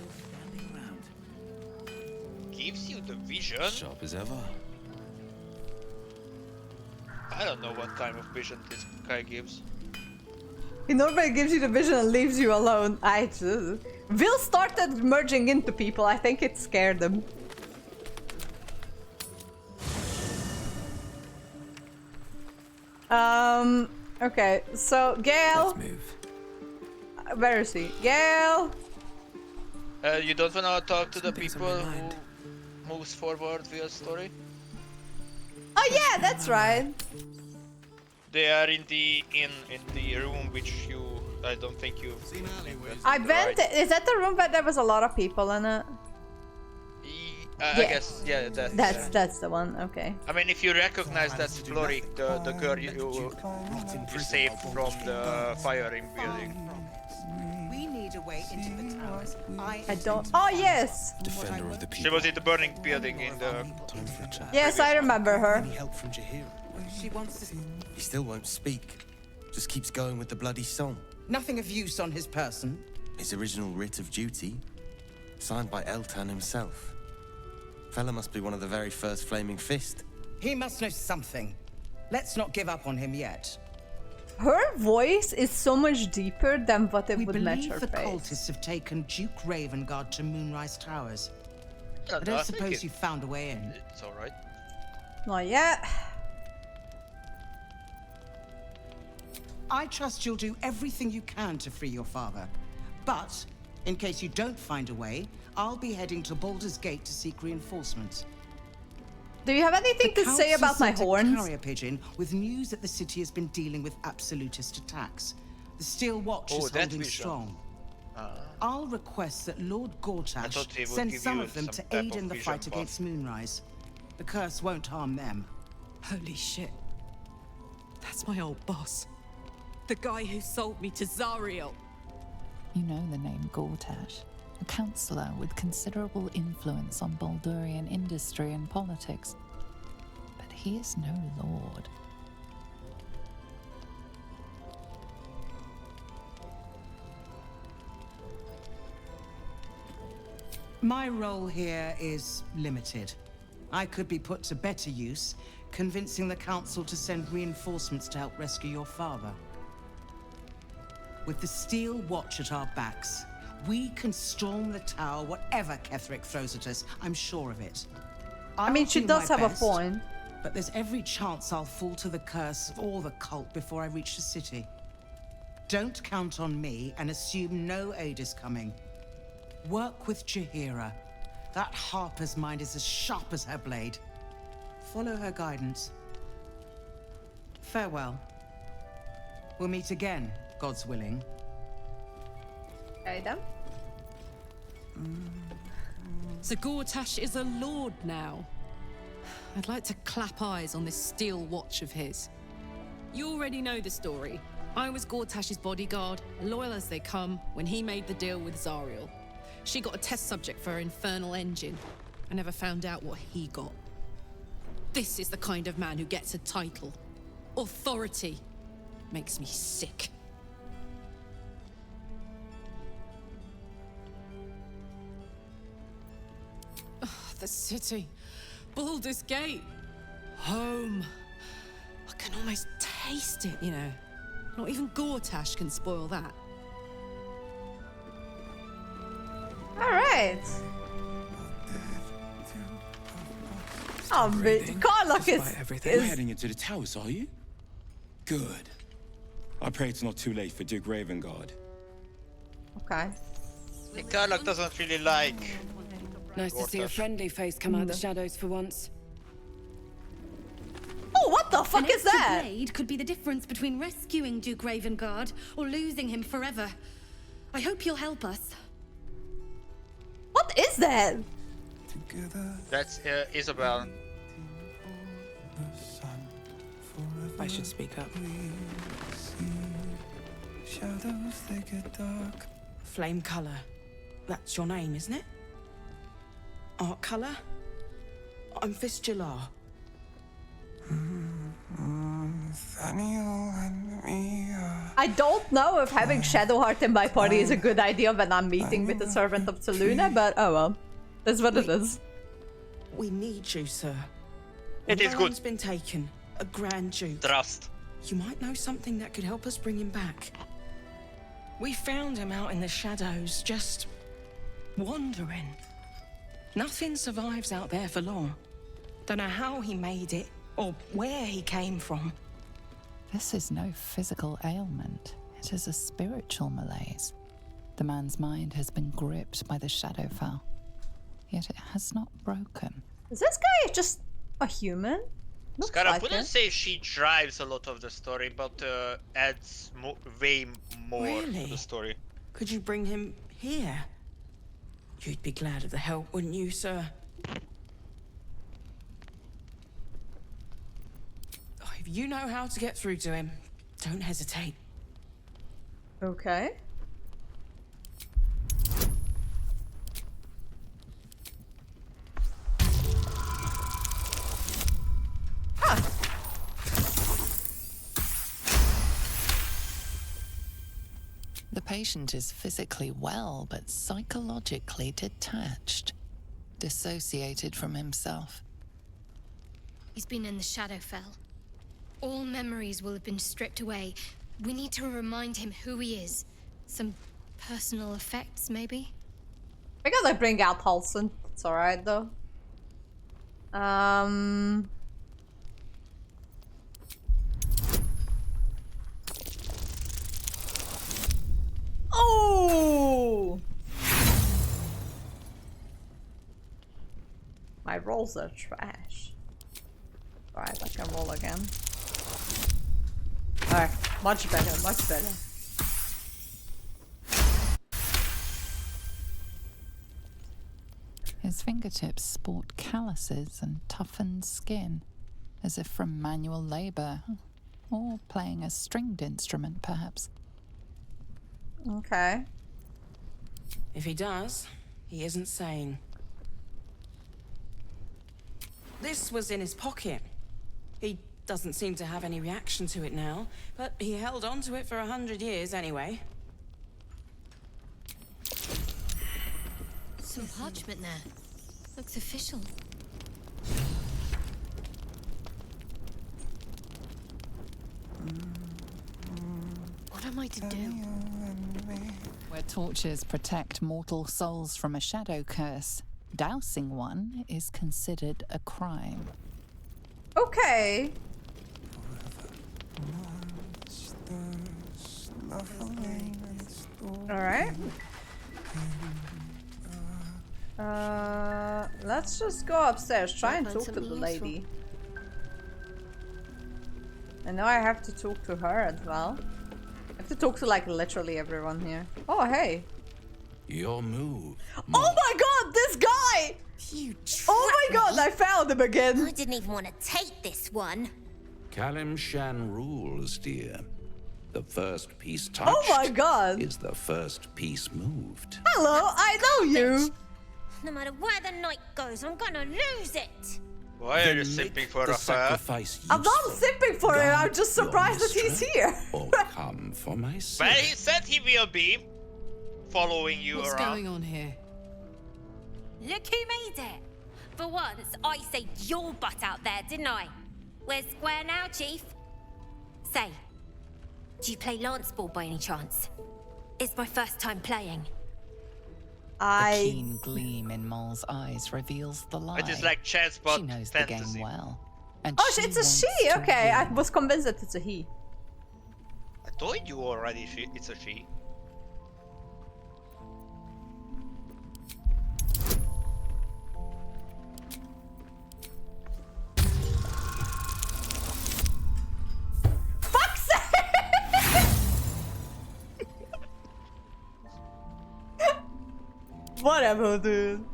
Gives you the vision. Sharp as ever. I don't know what kind of vision this guy gives. He normally gives you the vision and leaves you alone. Will started merging into people. I think it scared him. Okay, so Gale. Let's move. Where is he? Gale. You don't wanna talk to the Something's on people my who mind. moves forward via story? Oh yeah, that's right. They are in the room which I don't think you. I went. Is that the room where there was a lot of people in it? I guess yeah. That's the one. Okay. I mean, if you recognize that's Florik, the girl you saved from the firing building. We need a way into the towers. I don't. Oh yes. Defender of the people. She was in the burning building in the. Time for a chat. Yes, I remember her. Any help from Jahira? She wants to... He still won't speak. Just keeps going with the bloody song. Nothing of use on his person. His original writ of duty, signed by Eltan himself. Fella must be one of the very first Flaming Fist. He must know something. Let's not give up on him yet. Her voice is so much deeper than what it We would match believe her the face. cultists have taken Duke Ravengard to Moonrise Towers. I I don't think suppose you found a way in. It's alright. Not yet. I trust you'll do everything you can to free your father. But, in case you don't find a way, I'll be heading to Baldur's Gate to seek reinforcements. Do you have anything to say about my horns? A carrier pigeon with news that the city has been dealing with absolutist attacks. The Steel Watch is that holding vision. strong. I'll request that Lord thought Gortash he would send give some you of them some to type aid of in the vision fight buff. against Moonrise. The curse won't harm them. Holy shit. That's my old boss. The guy who sold me to Zariel. You know the name Gortash, a councillor with considerable influence on Baldurian industry and politics. But he is no lord. My role here is limited. I could be put to better use, convincing the council to send reinforcements to help rescue your father. With the steel watch at our backs, we can storm the tower whatever Ketherick throws at us. I'm sure of it. I mean, she does have a point. But there's every chance I'll fall to the curse or the cult before I reach the city. Don't count on me and assume no aid is coming. Work with Jaheira. That harper's mind is as sharp as her blade. Follow her guidance. Farewell. We'll meet again, God's willing. Okay then. So Gortash is a lord now. I'd like to clap eyes on this steel watch of his. You already know the story. I was Gortash's bodyguard, loyal as they come, when he made the deal with Zariel. She got a test subject for her infernal engine. I never found out what he got. This is the kind of man who gets a title. Authority. Makes me sick. The city. Baldur's Gate. Home. I can almost taste it, you know. Not even Gortash can spoil that. Alright. Oh, but Karlach You're heading into the towers, are you? Good. I pray it's not too late for Duke Ravengard. Okay. Karlach doesn't really like... Nice to see a friendly face come out of the shadows for once. Oh, what the fuck is that? An blade could be the difference between rescuing Duke Ravengard or losing him forever. I hope you'll help us. What is that? That's Isabel. I should speak up. Shadows, they get dark. Flame color. That's your name, isn't it? Art color? I'm Fistula. I don't know if having Shadowheart in my party is a good idea when I'm meeting with the Servant of Selûne, but oh well. That's what it is. We need you, sir. It is good. Has been taken. A Grand Duke. Trust. You might know something that could help us bring him back. We found him out in the shadows, just wandering. Nothing survives out there for long. Don't know how he made it, or where he came from. This is no physical ailment. It is a spiritual malaise. The man's mind has been gripped by the Shadowfell, yet it has not broken. Is this guy just a human? Scar, I wouldn't say she drives a lot of the story, but adds way more to the story. Could you bring him here? You'd be glad of the help, wouldn't you, sir? If you know how to get through to him, don't hesitate. Okay. The patient is physically well, but psychologically detached, dissociated from himself. He's been in the Shadowfell. All memories will have been stripped away. We need to remind him who he is. Some personal effects, maybe? I gotta bring out Halson. It's alright though. Oh! My rolls are trash. Alright, I can roll again. Alright, much better, much better. His fingertips sport calluses and toughened skin, as if from manual labor, or playing a stringed instrument, perhaps. Okay. If he does, he isn't sane. This was in his pocket. He doesn't seem to have any reaction to it now, but he held on to it for 100 years anyway. Some parchment there. Looks official. What a am I to do? Where torches protect mortal souls from a shadow curse, dousing one is considered a crime. Okay. Alright. Let's just go upstairs. Try and talk to the lady. I know I have to talk to her as well. I have to talk to like literally everyone here. Oh, hey. Your move. Oh my god, this guy! You oh my god, I found him again. I didn't even want to take this one. Kalim Shan rules, dear. The first piece touched Oh my god. is the first piece moved. Hello, I know you. No matter where the night goes, I'm gonna lose it. Why are you simping for Rafael? I'm not simping for him, I'm just surprised that he's here. Or come for my But he said he will be following you What's around. going on here? Look who made it. For once, I saved your butt out there, didn't I? We're square now, Chief. Say, do you play lance ball by any chance? It's my first time playing. The keen gleam in Moll's eyes reveals the lie. I just like chess, but She knows fantasy. the game well. And Oh, she it's a wants she. to Okay, I win. was convinced that it's a he. I told you already. It's a she. Fuck's sake! Whatever, dude.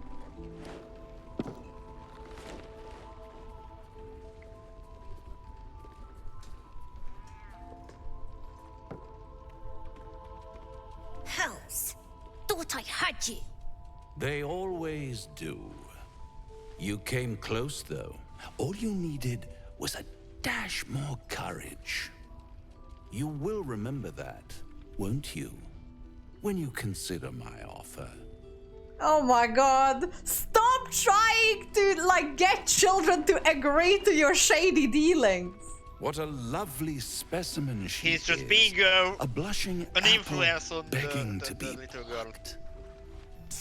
Hells. Thought I had you. They always do. You came close, though. All you needed was a dash more courage. You will remember that, won't you? When you consider my offer. Oh my god. Stop trying to, like, get children to agree to your shady dealings. What a lovely specimen she He's just is. being a blushing an apple influence on begging the to be little girl.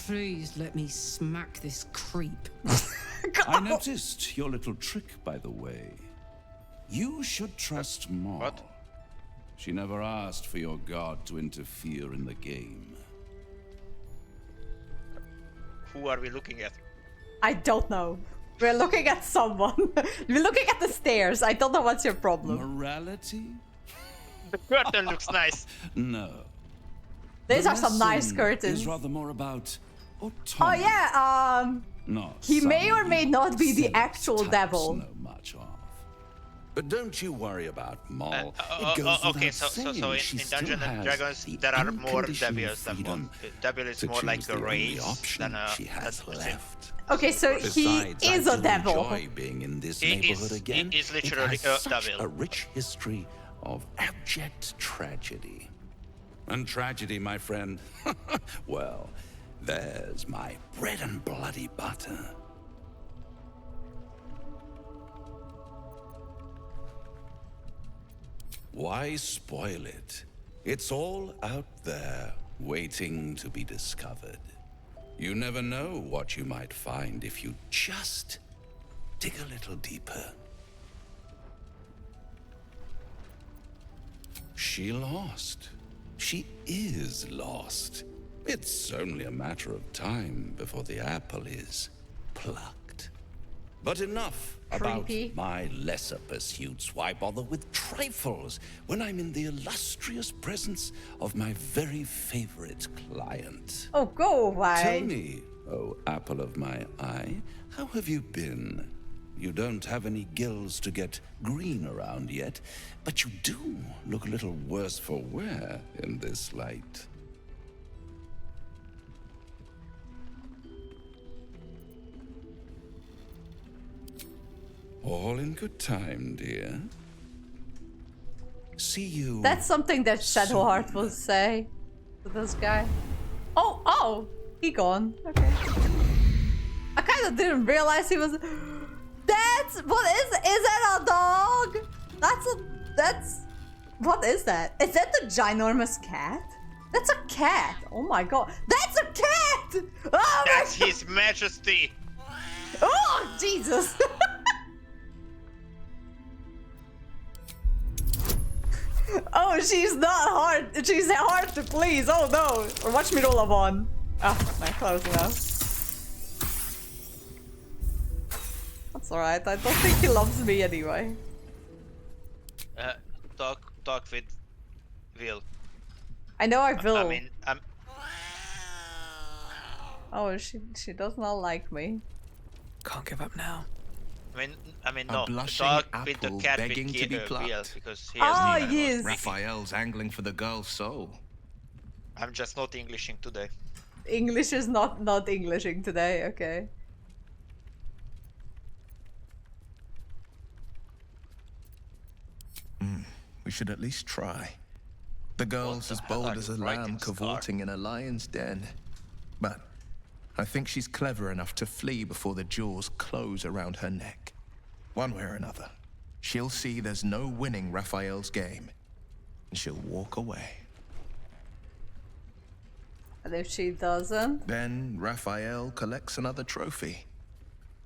Please let me smack this creep. I noticed your little trick, by the way. You should trust Moll. What? She never asked for your god to interfere in the game. Who are we looking at? I don't know. We're looking at someone. We're looking at the stairs. I don't know what's your problem. Morality? The curtain looks nice. No. These The are some nice lesson curtains. Is rather more about Oh autonomy. yeah, Not he may or some may not be the sense actual types devil. know much of. But don't you worry about Moll. It Okay, goes so without so saying she in still Dungeons and has Dragons the there are more unconditional devils than freedom one. Devil is to more like choose a the only race option than a. she has left. Okay, so he Besides, is I a do devil. enjoy being in this He neighborhood is- again. he is literally it has a such devil. a rich history of abject tragedy. And tragedy, my friend, well, there's my bread and bloody butter. Why spoil it? It's all out there, waiting to be discovered. You never know what you might find if you just dig a little deeper. She lost. She is lost. It's only a matter of time before the apple is plucked. But enough Creepy. about my lesser pursuits. Why bother with trifles when I'm in the illustrious presence of my very favorite client? Oh, go away. Tell me, oh apple of my eye, how have you been? You don't have any gills to get green around yet, but you do look a little worse for wear in this light. All in good time, dear. See you. That's something that Shadowheart will say to this guy. Oh, he gone. Okay. I kind of didn't realize he was. That's what is that a dog? That's What is that? Is that the ginormous cat? That's a cat. Oh my god. That's a cat! Oh That's His Majesty. Oh, Jesus. Oh, she's not hard. She's hard to please. Oh no. Or watch me roll a one. Ah, not close enough. That's alright. I don't think he loves me anyway. Talk with Will. I know I will. I mean, Oh, she does not like me. Can't give up now. I mean, A no. blushing Talk apple with the cat begging with to be Will, plucked. because he has yes. Raphael's angling for the girl's soul. I'm just not Englishing today. English is not Englishing today. Okay. We should at least try. The girl's as bold as a lamb cavorting in a lion's den. But I think she's clever enough to flee before the jaws close around her neck. One way or another, she'll see there's no winning Raphael's game, and she'll walk away. And if she doesn't? Then Raphael collects another trophy,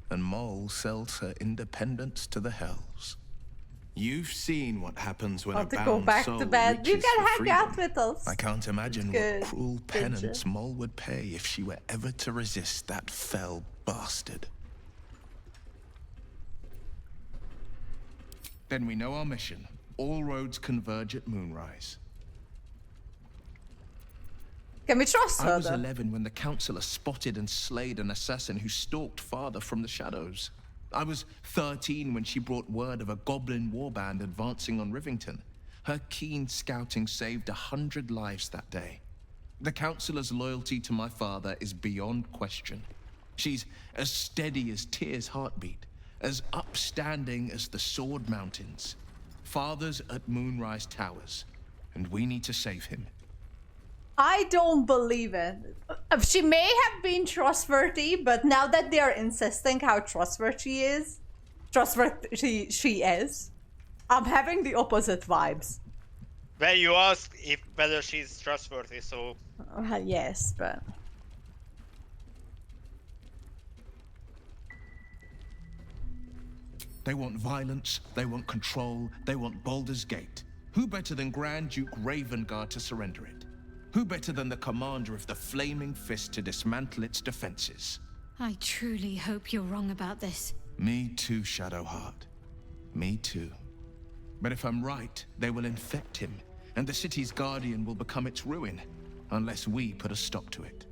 and Mole sells her independence to the hells. You've seen what happens when a bound go back soul to bed. You reaches can for hang freedom. out with us. I can't imagine Good. what cruel Good penance job. Mole would pay if she were ever to resist that fell bastard. Then we know our mission. All roads converge at moonrise. Can we trust her I was then? 11 when the Councillor spotted and slayed an assassin who stalked father from the shadows. I was 13 when she brought word of a goblin warband advancing on Rivington. Her keen scouting saved 100 lives that day. The Councillor's loyalty to my father is beyond question. She's as steady as Tyr's heartbeat, as upstanding as the Sword Mountains. Father's at Moonrise Towers, and we need to save him. I don't believe it. She may have been trustworthy, but now that they are insisting how trustworthy she is, I'm having the opposite vibes. Well, you asked whether she's trustworthy, so... Yes, but... They want violence, they want control, they want Baldur's Gate. Who better than Grand Duke Ravengard to surrender it? Who better than the commander of the Flaming Fist to dismantle its defenses? I truly hope you're wrong about this. Me too, Shadowheart. Me too. But if I'm right, they will infect him, and the city's guardian will become its ruin, unless we put a stop to it.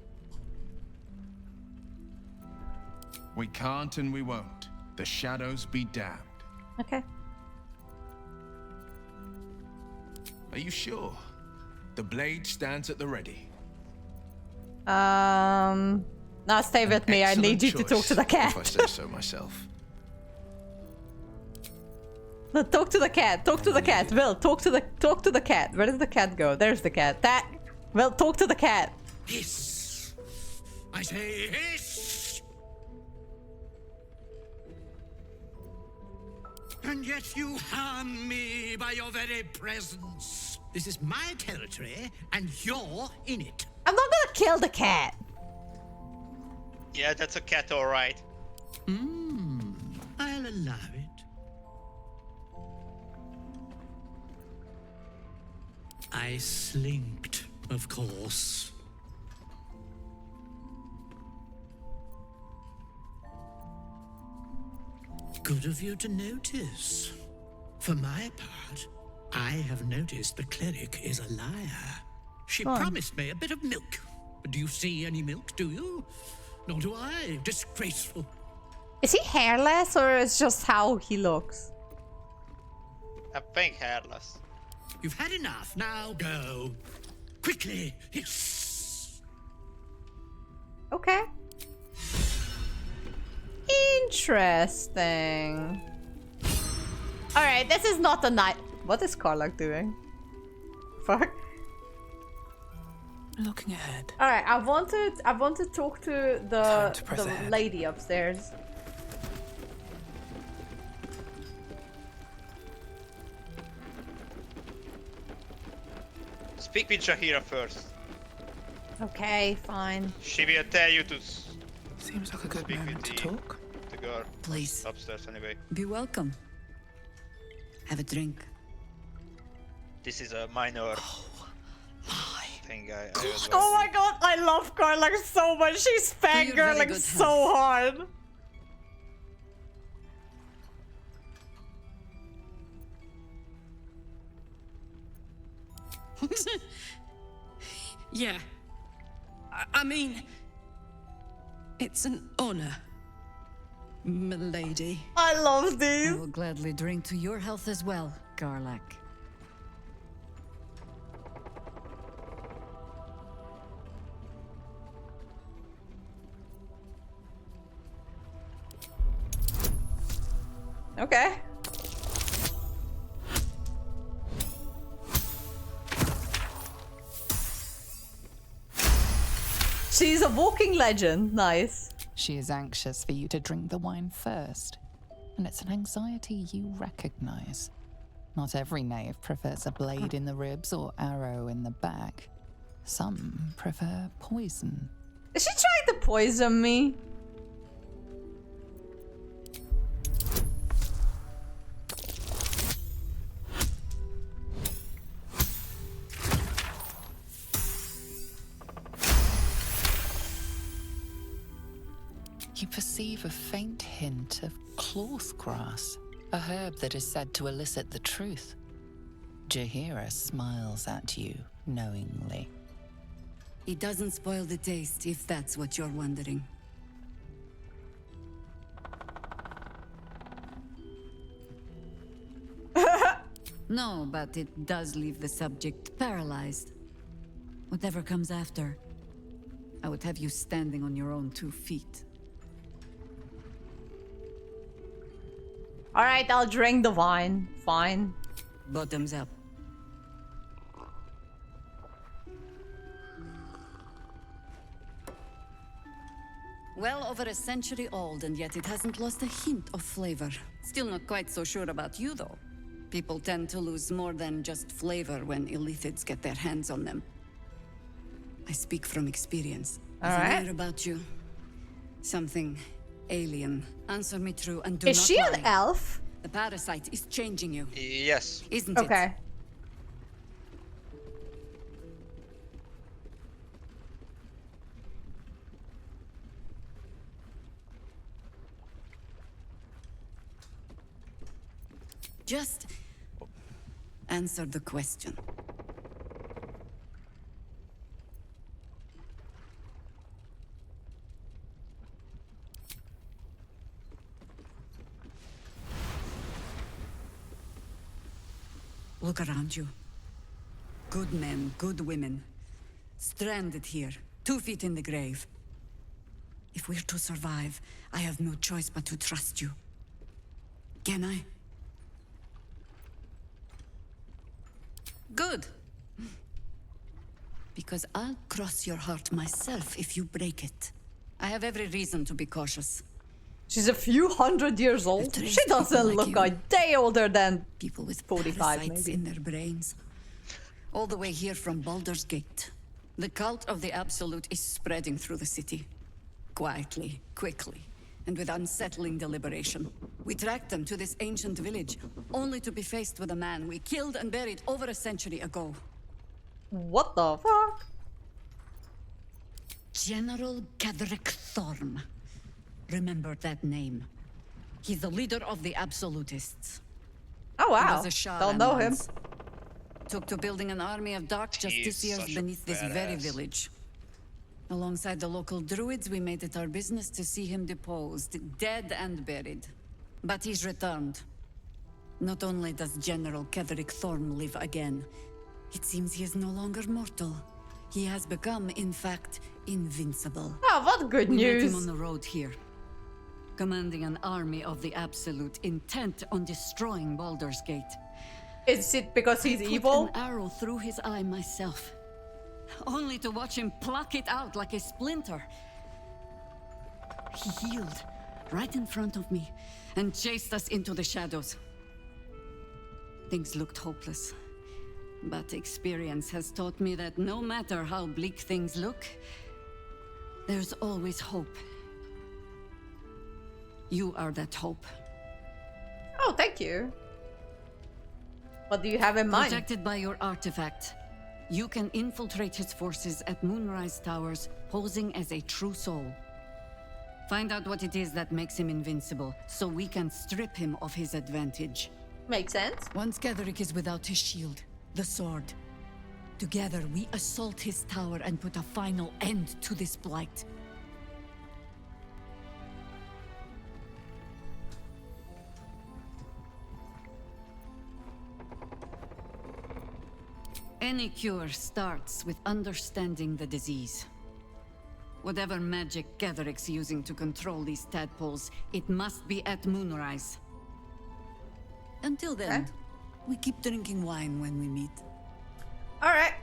We can't and we won't. The shadows be damned. Okay. Are you sure? The blade stands at the ready. Now stay with me. I need you to talk to the cat. If I say so myself. No, talk to the cat. Talk to the cat. Will, talk to the cat. Where did the cat go? There's the cat. Will, talk to the cat. Hiss! I say hiss! And yet you harm me by your very presence. This is my territory, and you're in it. I'm not gonna kill the cat. Yeah, that's a cat, alright. I'll allow it. I slinked, of course. Good of you to notice. For my part, I have noticed the cleric is a liar. She promised me a bit of milk. Do you see any milk, do you? Nor do I. Disgraceful. Is he hairless or is just how he looks? I think hairless. You've had enough. Now go. Quickly. Yes. Okay. Interesting. Alright, this is not a night. What is Karlach doing? Fuck. Looking ahead. Alright, I want to talk to the lady upstairs. Speak with Jahira first. Okay, fine. She will tell you to. Seems like a good speak moment with to talk. The girl. Please. Upstairs anyway. Be welcome. Have a drink. This is a minor thing I was Oh my god, I love Garlic so much. She's fangirling so hard. Yeah. I mean, it's an honor, milady. I love these. I will gladly drink to your health as well, Garlac. Okay. She's a walking legend. Nice. She is anxious for you to drink the wine first, and it's an anxiety you recognize. Not every knave prefers a blade in the ribs or arrow in the back. Some prefer poison. Is she trying to poison me? You perceive a faint hint of cloth grass, a herb that is said to elicit the truth. Jahira smiles at you knowingly. It doesn't spoil the taste, if that's what you're wondering. No, but it does leave the subject paralyzed. Whatever comes after, I would have you standing on your own 2 feet. Alright, I'll drink the wine. Fine. Bottoms up. Well over a century old, and yet it hasn't lost a hint of flavor. Still not quite so sure about you, though. People tend to lose more than just flavor when illithids get their hands on them. I speak from experience. All If I right. hear about you, something alien. Answer me true and do Is not she lie. an elf? The parasite is changing you, Yes. isn't it? Okay. Just answer the question. Look around you. Good men, good women. Stranded here, 2 feet in the grave. If we're to survive, I have no choice but to trust you. Can I? Good. Because I'll cross your heart myself if you break it. I have every reason to be cautious. She's a few hundred years old. If She doesn't like look you- a day older than people with 45, parasites maybe. in their brains. All the way here from Baldur's Gate. The cult of the Absolute is spreading through the city. Quietly, quickly, and with unsettling deliberation. We tracked them to this ancient village, only to be faced with a man we killed and buried over a century ago. What the fuck? General Gadrick Thorm. Remember that name. He's the leader of the Absolutists. Oh He wow. was a Sharan Don't know him. once. Took to building an army of dark justiciars such a beneath this very badass. village. Alongside the local druids, we made it our business to see him deposed, dead and buried. But he's returned. Not only does General Ketherick Thorm live again, it seems he is no longer mortal. He has become, in fact, invincible. Oh, what good We met news. him on the road here, commanding an army of the Absolute, intent on destroying Baldur's Gate. Is it because he's I put evil? an arrow through his eye myself, only to watch him pluck it out like a splinter. He healed right in front of me and chased us into the shadows. Things looked hopeless. But experience has taught me that no matter how bleak things look, there's always hope. You are that hope. Oh, thank you. What do you have in mind? Protected by your artifact, you can infiltrate his forces at Moonrise Towers, posing as a true soul. Find out what it is that makes him invincible, so we can strip him of his advantage. Makes sense. Once Ketheric is without his shield, the sword, together we assault his tower and put a final end to this blight. Any cure starts with understanding the disease. Whatever magic Ketheric's using to control these tadpoles, it must be at Moonrise. Until then, we keep drinking wine when we meet. Alright,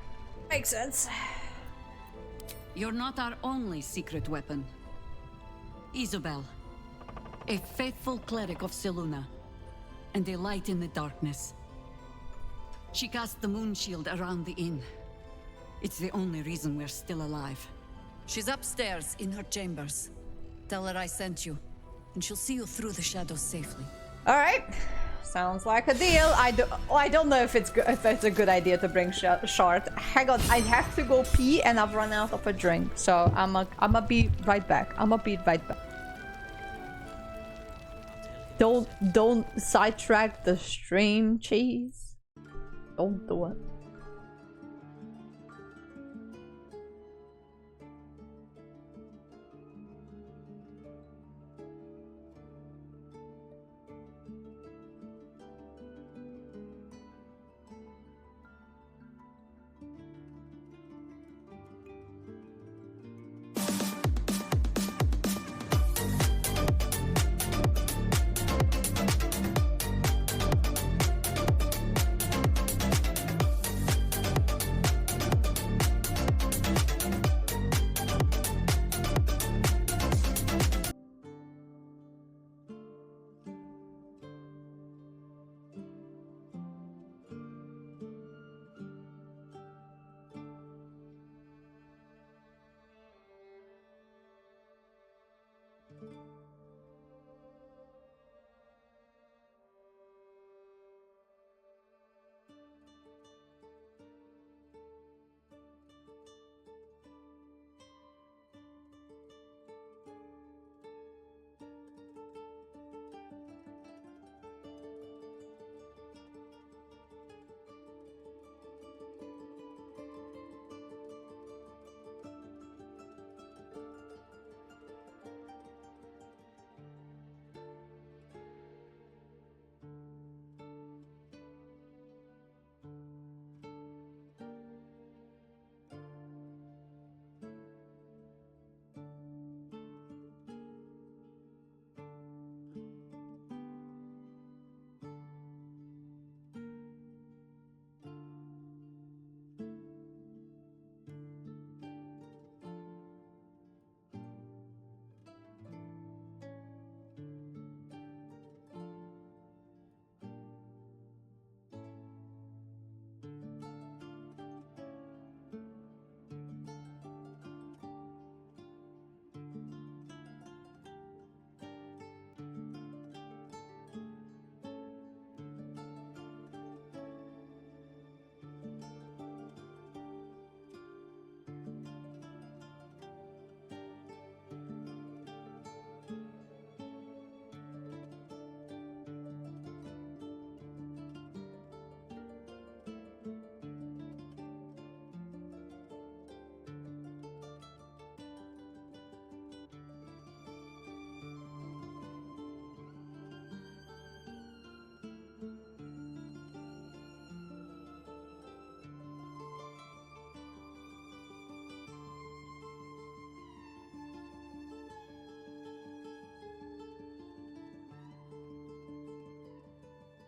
makes sense. You're not our only secret weapon. Isobel, a faithful cleric of Selûne, and a light in the darkness. She cast the moon shield around the inn. It's the only reason we're still alive. She's upstairs in her chambers. Tell her I sent you, and she'll see you through the shadows safely. Alright, sounds like a deal. I don't know if it's a good idea to bring Shard. Hang on, I have to go pee and I've run out of a drink. So I'ma be right back. Don't sidetrack the stream, cheese. Don't do it.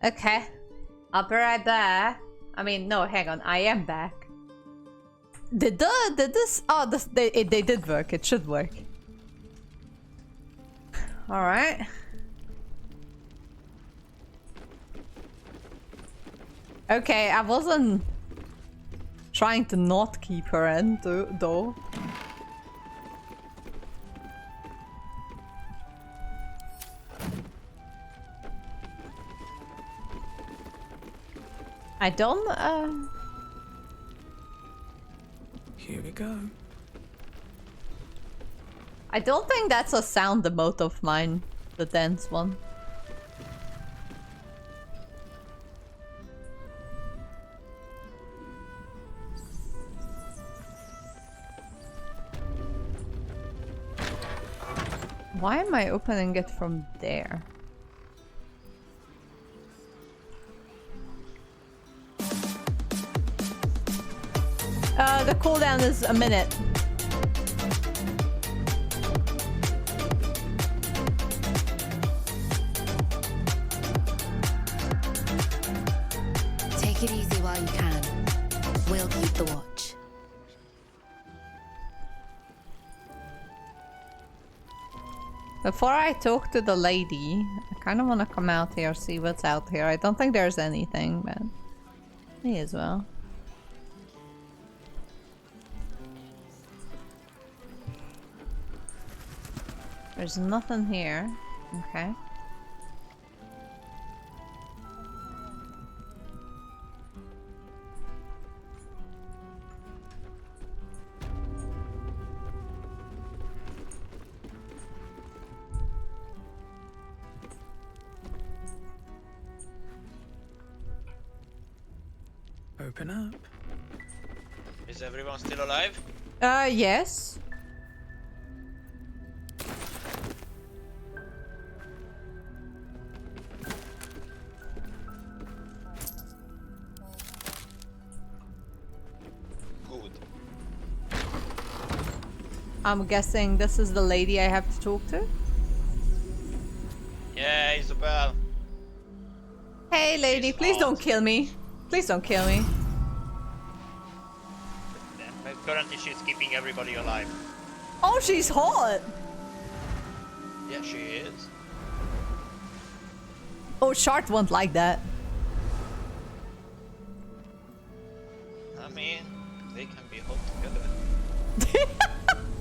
Okay, I'll be right back. I mean, no, hang on, I am back. Did this? Oh, they did work. It should work. All right. Okay, I wasn't trying to not keep her in, though. I don't, Here we go. I don't think that's a sound emote of mine, the dance one. Why am I opening it from there? The cooldown is a minute. Take it easy while you can. We'll keep the watch. Before I talk to the lady, I kind of want to come out here, see what's out here. I don't think there's anything, but may as well. There's nothing here. Okay. Open up. Is everyone still alive? Yes. Good. I'm guessing this is the lady I have to talk to. Yeah, Isabel. Hey lady, please don't kill me. Please don't kill me. But currently she's keeping everybody alive. Oh, she's hot. Yeah, she is. Oh, Shart won't like that. I mean, they can be hot together.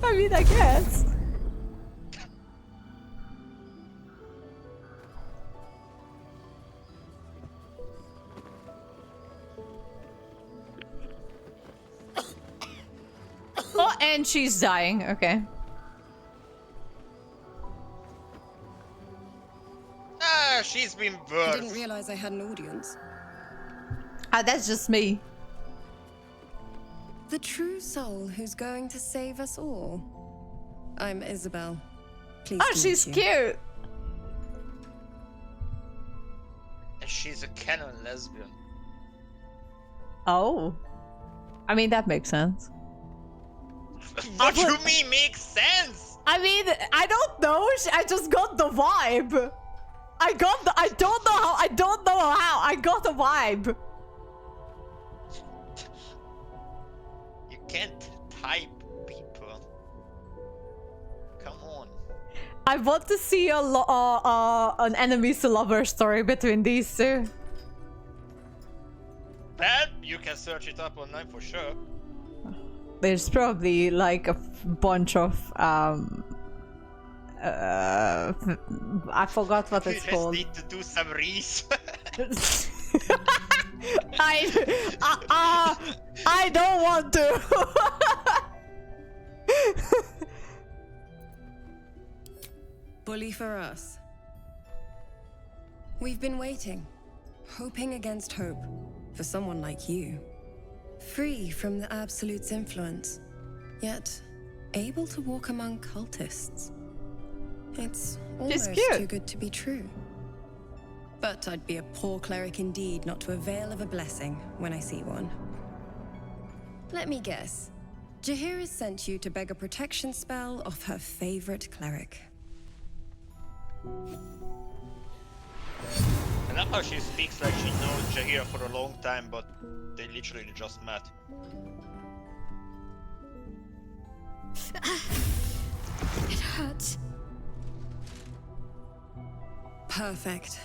I mean, I guess. Oh, and she's dying. Okay. Ah, she's been I worse. didn't realize I had an audience. Ah, that's just me. The true soul who's going to save us all. I'm Isabel. Please. Oh, she's cute. And she's a canon lesbian. Oh. I mean, that makes sense. What do you mean makes sense? I mean, I don't know. I just got the vibe. I don't know how. I got the vibe. You can't type people. Come on. I want to see an enemies to lover story between these two. That you can search it up online for sure. There's probably like a bunch of I forgot what it's called. You just need to do some research. I don't want to. Bully for us. We've been waiting, hoping against hope, for someone like you. Free from the Absolute's influence, yet able to walk among cultists. It's almost too good to be true. But I'd be a poor cleric indeed not to avail of a blessing when I see one. Let me guess. Jaheira sent you to beg a protection spell off her favorite cleric. I love how she speaks like she knows Jaheira for a long time, but they literally just met. It hurts. Perfect.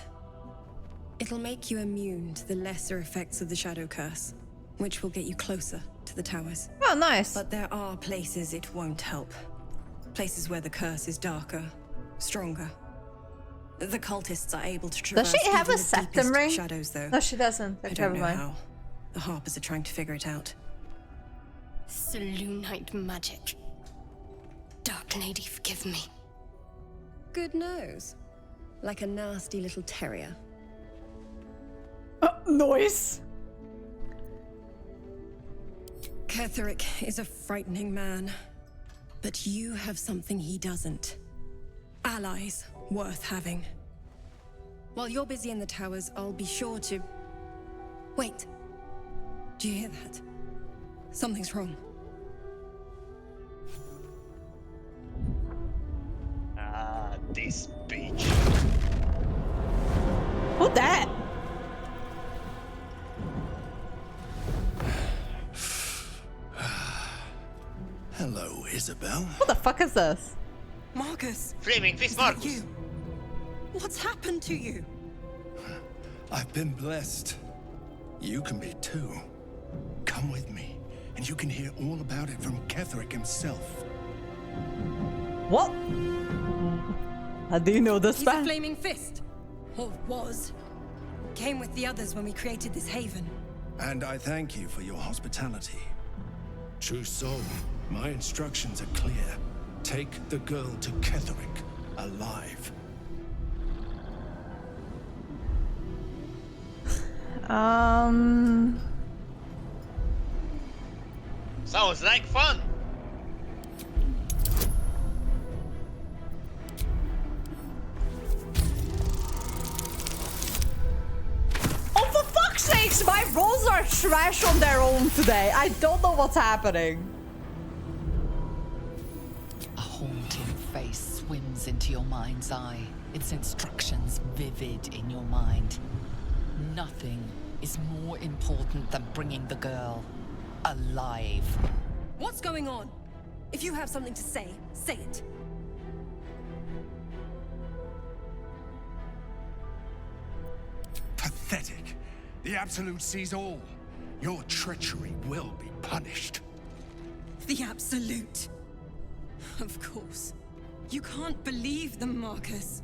It'll make you immune to the lesser effects of the Shadow Curse, which will get you closer to to the towers. Oh, nice. But there are places it won't help. Places where the curse is darker, stronger. The cultists are able to traverse Does she have even a the septum deepest ring? shadows, though. No, she doesn't. I Okay, don't never know mind. how. The Harpers are trying to figure it out. Selûnite magic. Dark Lady, forgive me. Good nose. Like a nasty little terrier. Noise. Ketherick is a frightening man. But you have something he doesn't. Allies worth having. While you're busy in the towers, I'll be sure to... Wait. Do you hear that? Something's wrong. Ah, this bitch. Who that? Hello, Isabel. Who the fuck is this? Marcus! Flaming Fist Marcus! What's happened to you? I've been blessed. You can be too. Come with me, and you can hear all about it from Ketherick himself. What? How do you know this He's a man? flaming fist. Or was. Came with the others when we created this haven. And I thank you for your hospitality. True soul, my instructions are clear. Take the girl to Ketherick, alive. Sounds like fun! Oh, for fuck's sakes, my rolls are trash on their own today. I don't know what's happening. A haunting face swims into your mind's eye, its instructions vivid in your mind. Nothing is more important than bringing the girl alive. What's going on? If you have something to say, say it. Pathetic. The Absolute sees all. Your treachery will be punished. The Absolute. Of course. You can't believe them, Marcus.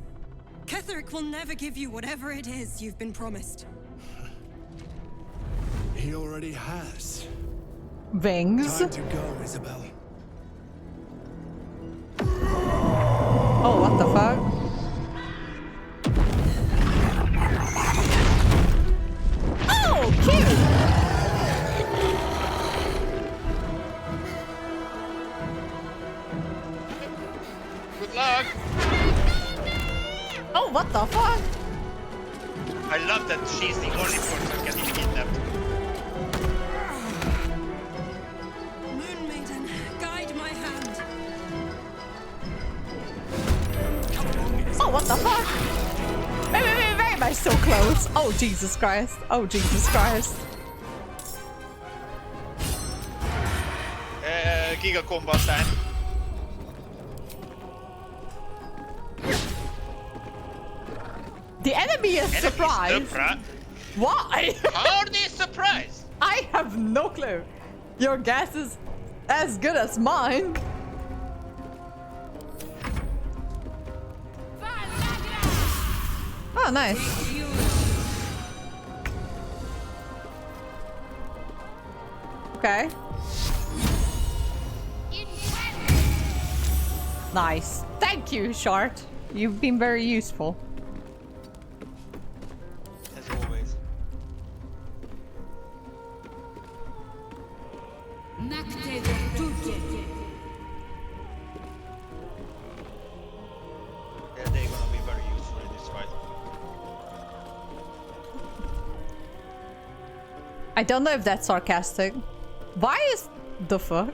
Ketherick will never give you whatever it is you've been promised. He already has. Wings. Time to go, Isabel. Oh, what the fuck? Oh, cute! Good luck! Oh, what the fuck? I love that she's the only person getting kidnapped. Moon Maiden, guide my hand. Oh, what the fuck? Wait, why am I so close? Oh, Jesus Christ. Oh, Jesus Christ. Giga combat time. The enemy is surprised. Why? How are they surprised? I have no clue. Your guess is as good as mine. Oh, nice. Okay. Nice. Thank you, Shart. You've been very useful. As always. Yeah, they're gonna be very useful in this fight. I don't know if that's sarcastic. Why is the fuck?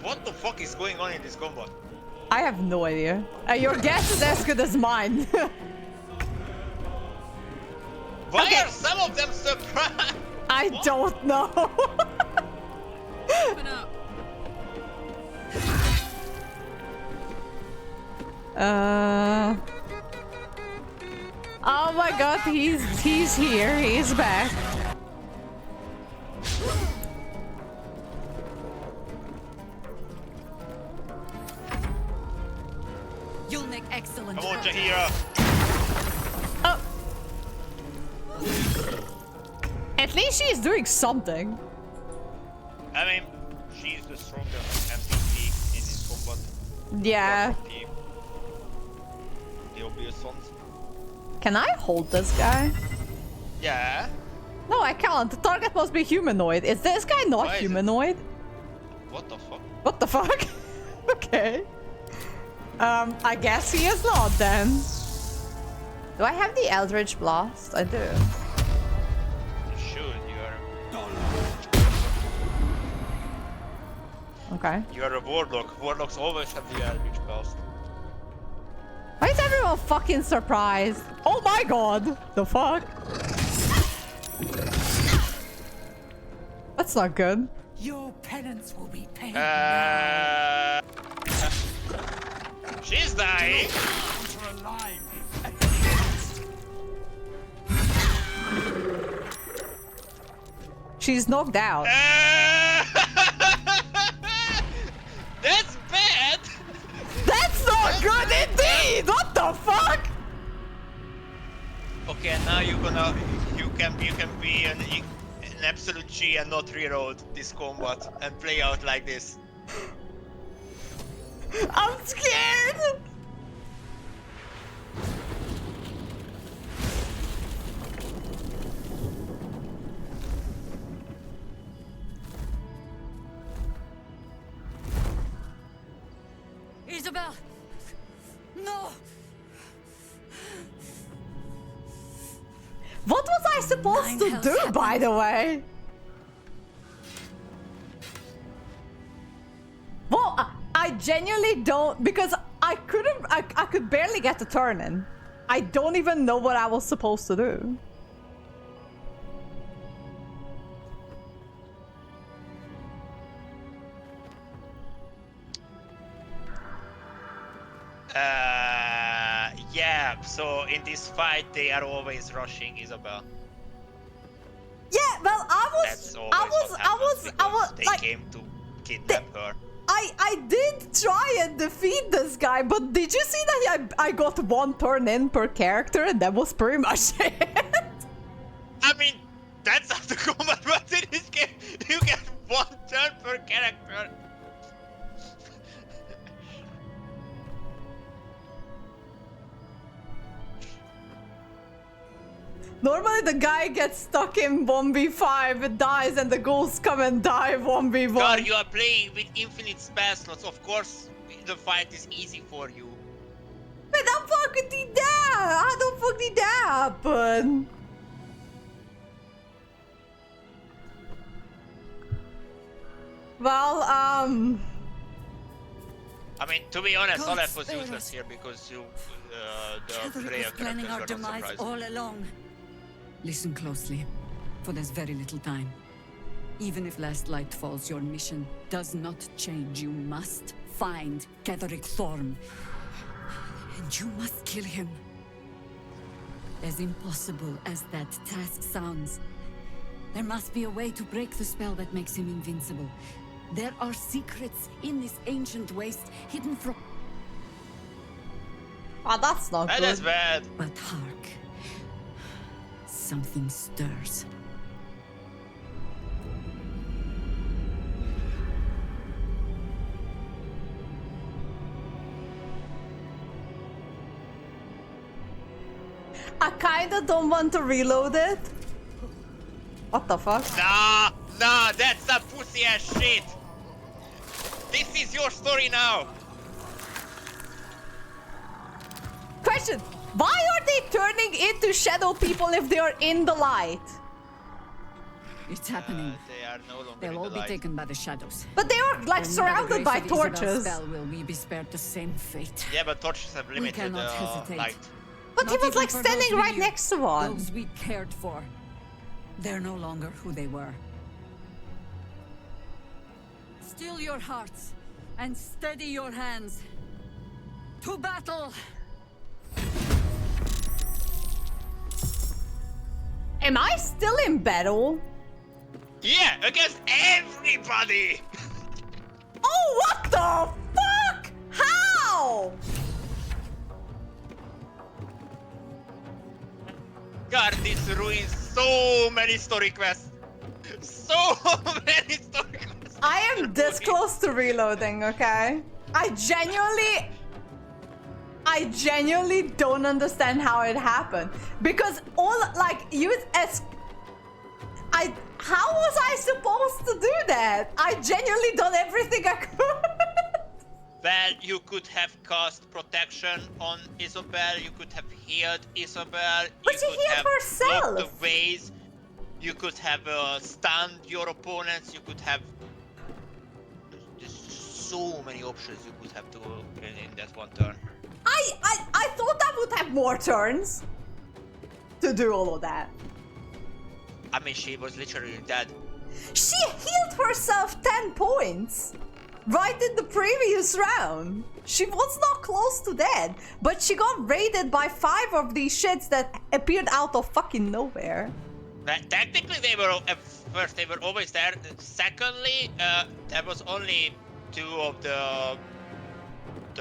What the fuck is going on in this combat? I have no idea. Your guess is as good as mine. Why are some of them surprised? I don't know. Open up. Oh my god, he's here. He's back. Excellent. Come on, Jahira. Oh. At least she's doing something. I mean, she's the strongest NPC in this combat. Yeah. The obvious ones. Can I hold this guy? Yeah. No, I can't. The target must be humanoid. Is this guy not Why is it? humanoid? What the fuck? What the fuck? Okay. I guess he is not then. Do I have the Eldritch Blast? I do. You should. Okay. You are a warlock. Warlocks always have the Eldritch Blast. Why is everyone fucking surprised? Oh my god! The fuck? That's not good. Your penance will be paid. She's dying. She's knocked out. That's bad. That's not good indeed. What the fuck? Okay, now you can be an absolute G and not reload this combat and play out like this. I'm scared. Isabel! No! What was I supposed to do, by the way? Well, I genuinely don't, because I could barely get the turn in. I don't even know what I was supposed to do. Yeah, so in this fight they are always rushing Isabel. Yeah, well, That's always what happens because they came to kidnap her. I did try and defeat this guy, but did you see that I got one turn in per character and that was pretty much it? I mean, that's how the combat works in this game. You get one turn per character. Normally the guy gets stuck in 1v5, it dies, and the ghosts come and die 1v1. God, you are playing with infinite spell slots. Of course, the fight is easy for you. But how fucking did that? How the fuck did that happen? Well, I mean, to be honest, Olaf was useless here because you, the Freya planning our characters were not demise surprising. all along. Listen closely, for there's very little time. Even if last light falls, your mission does not change. You must find Ketheric Thorm. And you must kill him. As impossible as that task sounds, there must be a way to break the spell that makes him invincible. There are secrets in this ancient waste hidden from... Oh, that's not good. That's bad. But hark. Something stirs. I kinda don't want to reload it. What the fuck? Nah, that's some pussy ass shit. This is your story now. Question: why are they turning into shadow people if they are in the light? It's happening. They are no longer They'll in all the be light. taken by the shadows. But they are like Only surrounded by the grace of Isabel's torches. spell will we be spared the same fate. Yeah, but torches have limited cannot hesitate. light. But he Not was even like for standing those we right knew, next to one. Those we cared for. They're no longer who they were. Still your hearts and steady your hands. To battle! Am I still in battle? Yeah, against everybody. Oh, what the fuck? How? God, this ruins so many story quests. So many story quests. I am this close to reloading, okay? I genuinely don't understand how it happened. Because how was I supposed to do that? I genuinely done everything I could. Well, you could have cast protection on Isobel, you could have healed Isobel, But you she could healed have herself. blocked the ways, you could have stunned your opponents, you could have... There's so many options you could have to in that one turn. I thought I would have more turns to do all of that. I mean, she was literally dead. She healed herself 10 points right in the previous round. She was not close to dead, but she got raided by 5 of these shits that appeared out of fucking nowhere. Technically, they were at first they were always there. Secondly, there was only 2 of the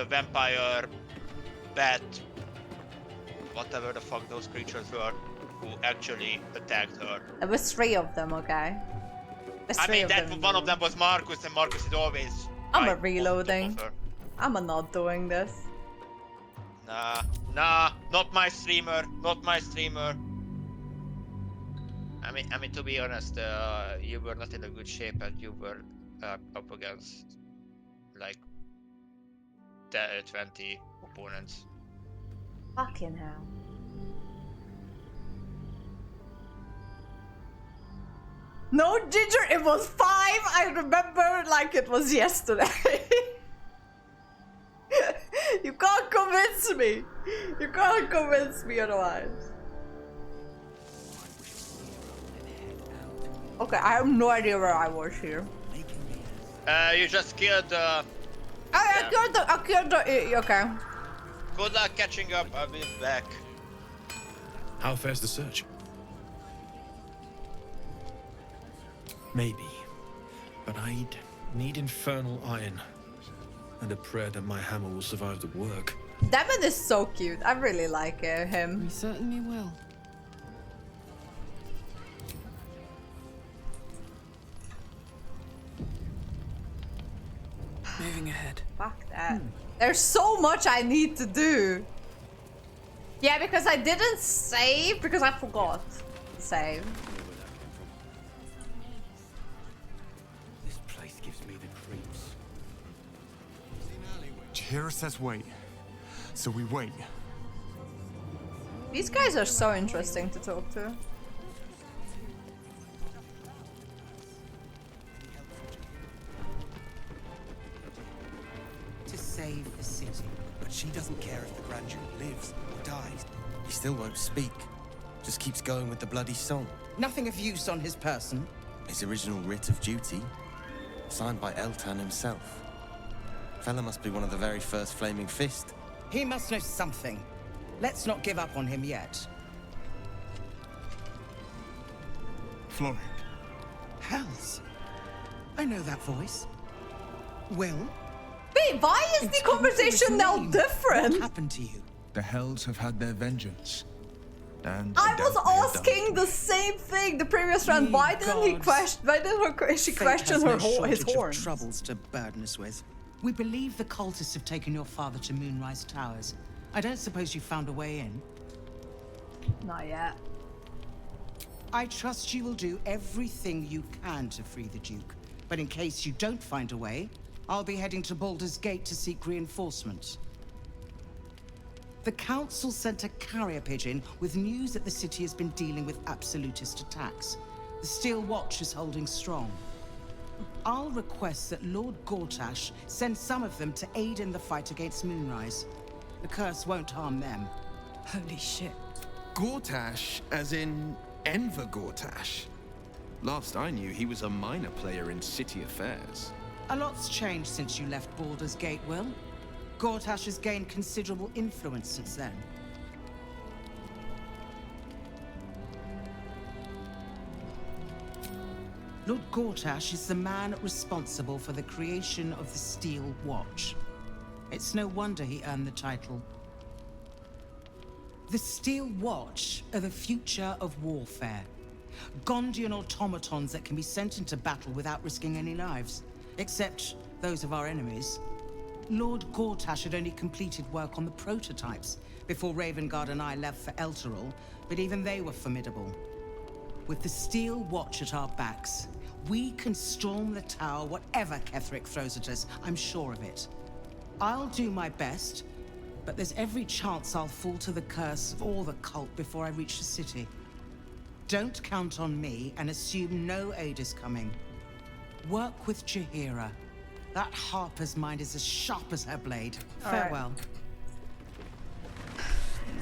vampire bat, whatever the fuck those creatures were, who actually attacked her. There was 3 of them, okay? I mean, one of them was Marcus, and Marcus is always... I'm a reloading. I'm a not doing this. Nah, not my streamer, not my streamer. I mean, to be honest, you were not in a good shape, and you were up against like 20 opponents. Fucking hell. No, Ginger, it was 5. I remember like it was yesterday. You can't convince me. You can't convince me otherwise. Okay, I have no idea where I was here. You just killed I killed the... Okay. Good luck catching up, I'll be back. How fares the search? Maybe. But I'd need infernal iron. And a prayer that my hammer will survive the work. Damon is so cute. I really like him. We certainly will. Moving ahead. Fuck that. There's so much I need to do. Yeah, because I didn't save because I forgot to save. This place gives me the creeps. Chihira says wait. So we wait. These guys are so interesting to talk to. To save the city. But she doesn't care if the Grand Duke lives or dies. He still won't speak. Just keeps going with the bloody song. Nothing of use on his person. His original writ of duty, signed by Eltan himself. Fella must be one of the very first Flaming Fist. He must know something. Let's not give up on him yet. Floric. Hells. I know that voice. Will? Wait, why is the conversation now different? What happened to you? The Hells have had their vengeance. And I was asking the same thing the previous round. Why didn't he question? Why didn't she question his horns? Troubles to burden us with. We believe the cultists have taken your father to Moonrise Towers. I don't suppose you found a way in. Not yet. I trust you will do everything you can to free the Duke. But in case you don't find a way, I'll be heading to Baldur's Gate to seek reinforcements. The Council sent a carrier pigeon with news that the city has been dealing with absolutist attacks. The Steel Watch is holding strong. I'll request that Lord Gortash send some of them to aid in the fight against Moonrise. The curse won't harm them. Holy shit. Gortash, as in Enver Gortash. Last I knew, he was a minor player in city affairs. A lot's changed since you left Baldur's Gate, Will. Gortash has gained considerable influence since then. Lord Gortash is the man responsible for the creation of the Steel Watch. It's no wonder he earned the title. The Steel Watch are the future of warfare. Gondian automatons that can be sent into battle without risking any lives, except those of our enemies. Lord Gortash had only completed work on the prototypes before Ravengard and I left for Elturel, but even they were formidable. With the Steel Watch at our backs, we can storm the tower whatever Ketheric throws at us, I'm sure of it. I'll do my best, but there's every chance I'll fall to the curse or the cult before I reach the city. Don't count on me and assume no aid is coming. Work with Jaheira. That Harper's mind is as sharp as her blade. Farewell.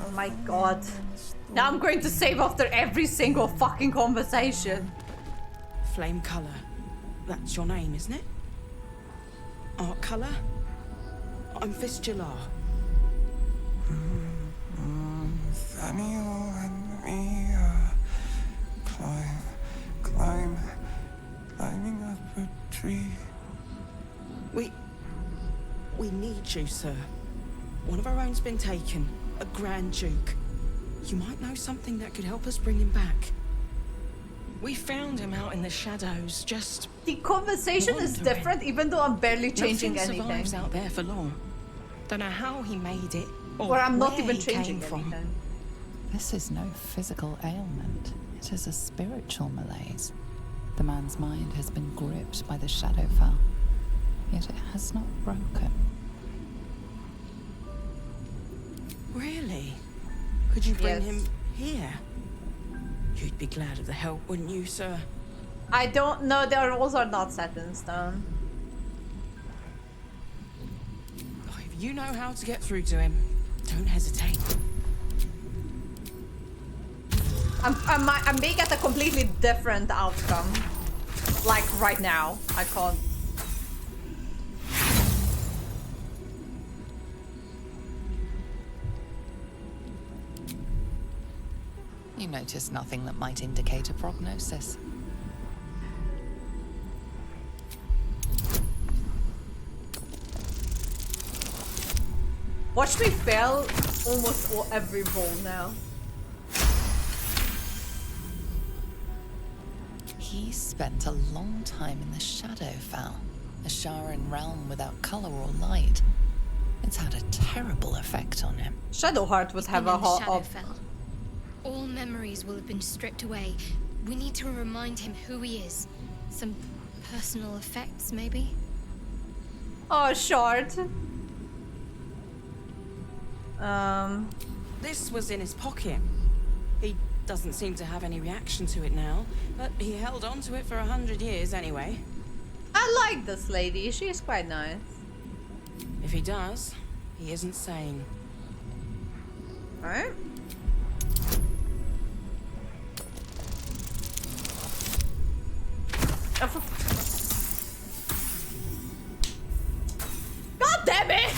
Oh my god. Now I'm going to save after every single fucking conversation. Flame color. That's your name, isn't it? Art color? I'm Fistula. Nathaniel and me climbing up a tree. We need you, sir. One of our own's been taken, a Grand Duke. You might know something that could help us bring him back. We found him out in the shadows, just... The conversation is different, even though I'm barely changing Nothing anything. survives out there for long. Don't know how he made it, or I'm not where even he changing came from. anything. This is no physical ailment. It is a spiritual malaise. The man's mind has been gripped by the Shadowfell, yet it has not broken. Really? Could you bring Yes. him here? You'd be glad of the help, wouldn't you, sir? I don't know, the rules are not set in stone. If you know how to get through to him, don't hesitate. I may get a completely different outcome. Like right now. I can't. You notice nothing that might indicate a prognosis. Watch me fail almost every roll now. He spent a long time in the Shadowfell, a Sharan realm without color or light. It's had a terrible effect on him. Shadowheart would have a hot up. All memories will have been stripped away. We need to remind him who he is. Some personal effects, maybe? Oh, short. This was in his pocket. He doesn't seem to have any reaction to it now, but he held on to it for 100 years anyway. I like this lady. She's quite nice. If he does, he isn't sane. Alright. God damn it!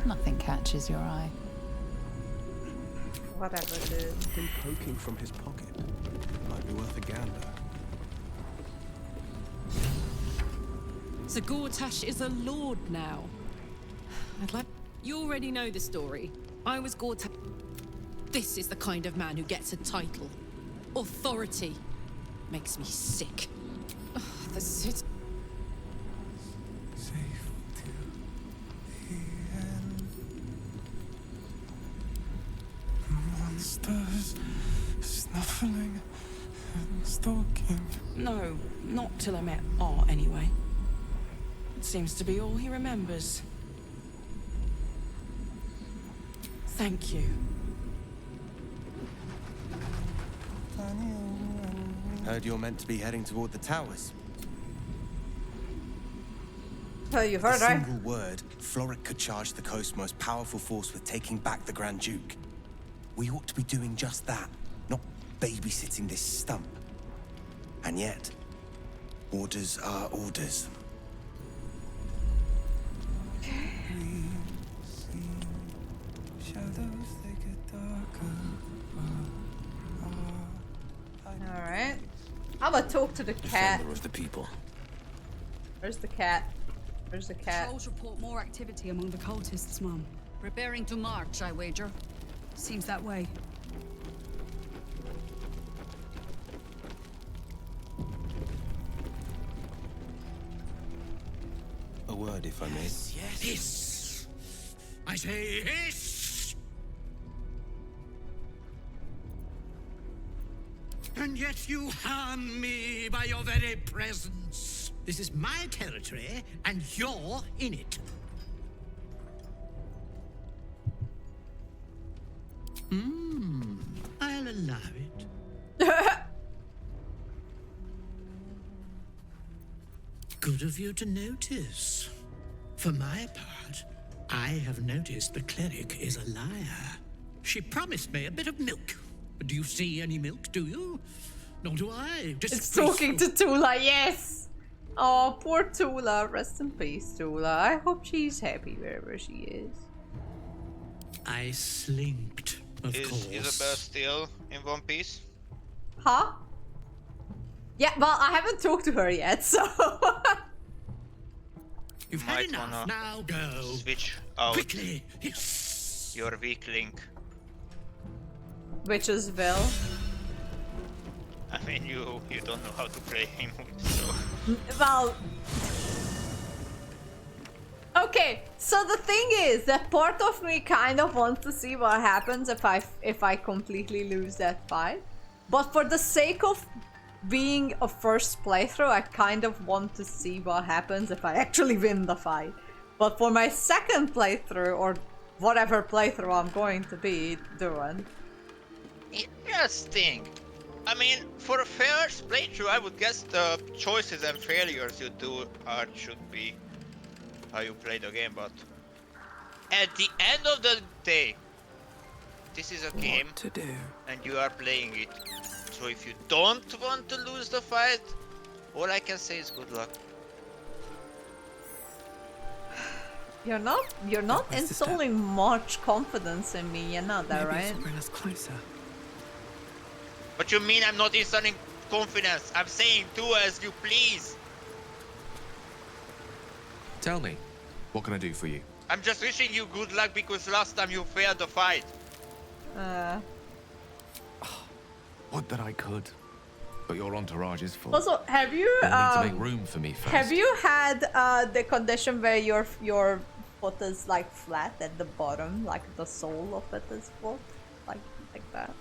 Nothing catches your eye. Whatever, dude. Something poking from his pocket. Might be worth a gander. So Gortash is a lord now. You already know the story. I was Gortash. This is the kind of man who gets a title. Authority. Makes me sick. Ugh, the city. Monsters snuffling and stalking. No, not till I met Art anyway. It seems to be all he remembers. Thank you. Heard you're meant to be heading toward the towers. Oh, you've heard, a right? single word, Floric could charge the coast's most powerful force with taking back the Grand Duke. We ought to be doing just that, not babysitting this stump. And yet, orders are orders. Alright. I'm gonna talk to the cat. Defender of the people. Where's the cat? There's a cat. Patrols report more activity among the cultists, Mum. Preparing to march, I wager. Seems that way. A word, if I may. Yes. Hiss! I say hiss! And yet you harm me by your very presence. This is my territory, and you're in it. I'll allow it. Good of you to notice. For my part, I have noticed the cleric is a liar. She promised me a bit of milk. Do you see any milk, do you? Nor do I. It's talking to Tula, yes! Oh, poor Tula. Rest in peace, Tula. I hope she's happy wherever she is. I slinked, of course. Is Isabel still in One Piece? Huh? Yeah, well, I haven't talked to her yet, so... You've had enough, now go. Switch out. Quickly! Your weak link. Which is Vil. I mean, you don't know how to play him, so... Well... Okay, so the thing is that part of me kind of wants to see what happens if I completely lose that fight. But for the sake of being a first playthrough, I kind of want to see what happens if I actually win the fight. But for my second playthrough, or whatever playthrough I'm going to be doing... Just think. I mean, for a first playthrough, I would guess the choices and failures you do should be how you play the game, but at the end of the day, this is a game to do, and you are playing it. So if you don't want to lose the fight, all I can say is good luck. You're not installing much confidence in me, you know that, right? Maybe bring us closer. What you mean I'm not installing confidence? I'm saying do as you please. Tell me, what can I do for you? I'm just wishing you good luck because last time you failed the fight. Would that I could, but your entourage is full. Also, have you You'll need to make room for me first. have you had the condition where your foot is like flat at the bottom, like the sole of it is flat, like that?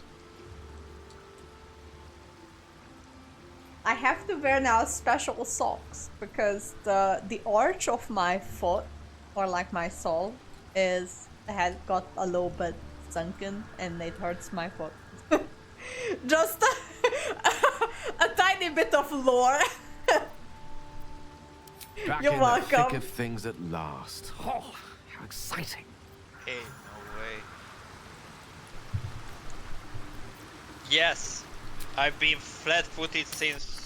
I have to wear now special socks because the arch of my foot, or like my sole, had got a little bit sunken and it hurts my foot. Just a tiny bit of lore. Back You're in welcome. the thick of things at last. Oh, how exciting! Hey, no way. Yes, I've been flat-footed since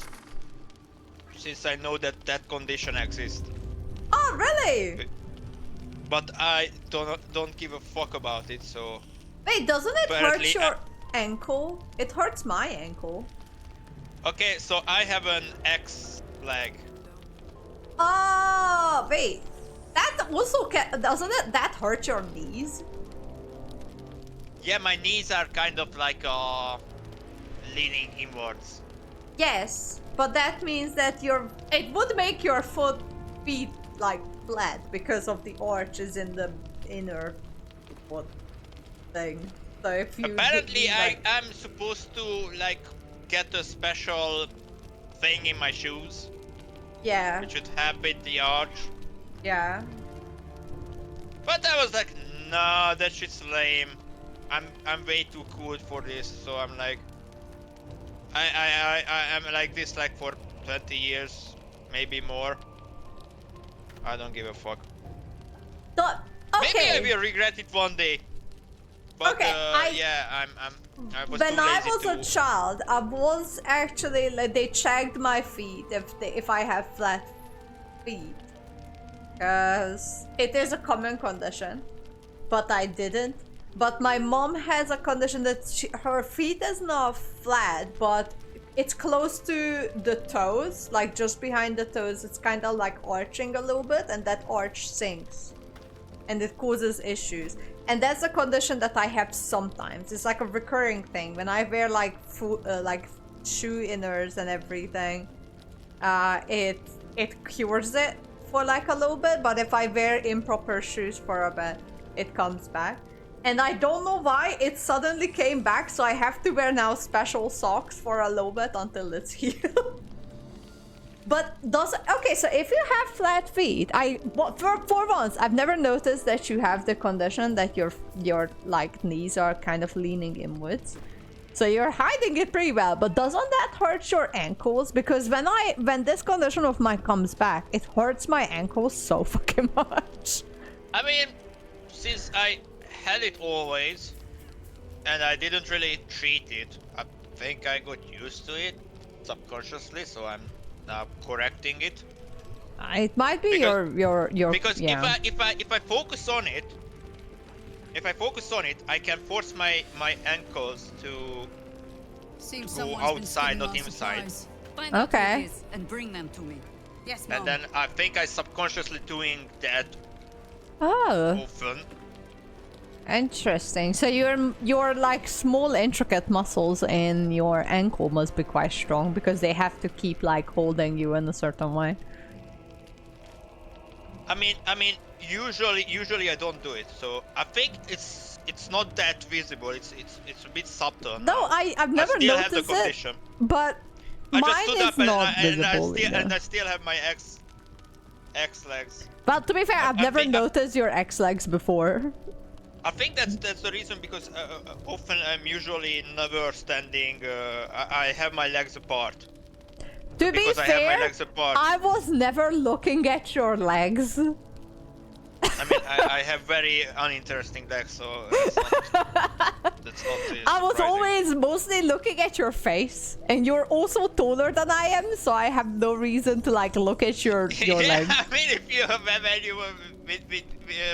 I know that condition exists. Oh, really? But I don't give a fuck about it, so... Wait, doesn't it hurt Apparently, your ankle? It hurts my ankle. Okay, so I have an X leg. Oh, wait. That also doesn't it? That hurt your knees? Yeah, my knees are kind of like leaning inwards. Yes, but that means that it would make your feet like flat because of the arches in the inner foot thing. So if you Apparently, I'm supposed to like get a special thing in my shoes. Yeah. Which would happen the arch. Yeah. But I was like, nah, that shit's lame. I'm way too cool for this, so I'm like, I'm like this like for 20 years, maybe more. I don't give a fuck. Okay. Maybe I will regret it one day. But Okay, yeah, I was when too I lazy was to... a child, I was actually like they checked my feet if I have flat feet, because it is a common condition, but I didn't. But my mom has a condition that her feet is not flat, but it's close to the toes, like just behind the toes. It's kind of like arching a little bit, and that arch sinks. And it causes issues. And that's a condition that I have sometimes. It's like a recurring thing. When I wear like shoe inners and everything, it cures it for like a little bit, but if I wear improper shoes for a bit, it comes back. And I don't know why it suddenly came back, so I have to wear now special socks for a little bit until it's healed. But okay, so if you have flat feet, for once, I've never noticed that you have the condition that your like knees are kind of leaning inwards. So you're hiding it pretty well, but doesn't that hurt your ankles? Because when this condition of mine comes back, it hurts my ankles so fucking much. I mean, since I had it always, and I didn't really treat it, I think I got used to it subconsciously, so I'm now correcting it. It might be your because yeah. if I focus on it, I can force my ankles to go outside, not inside. Okay. And bring them to me. Yes, Mom. And then I think I subconsciously doing that Oh. often. Interesting. So your like small intricate muscles in your ankle must be quite strong because they have to keep like holding you in a certain way. I mean, usually I don't do it. So I think it's not that visible. It's a bit subtle. No, I've never I still have noticed the condition. it, but I just mine stood is up not visible. and I still have my X legs. But to be fair, I've never noticed your X legs before. I think that's the reason, because often I'm usually never standing. I have my legs apart. To be I have fair, my legs apart. I was never looking at your legs. I mean, I have very uninteresting legs, so that's not I was surprising. always mostly looking at your face, and you're also taller than I am, so I have no reason to like look at your legs. I mean,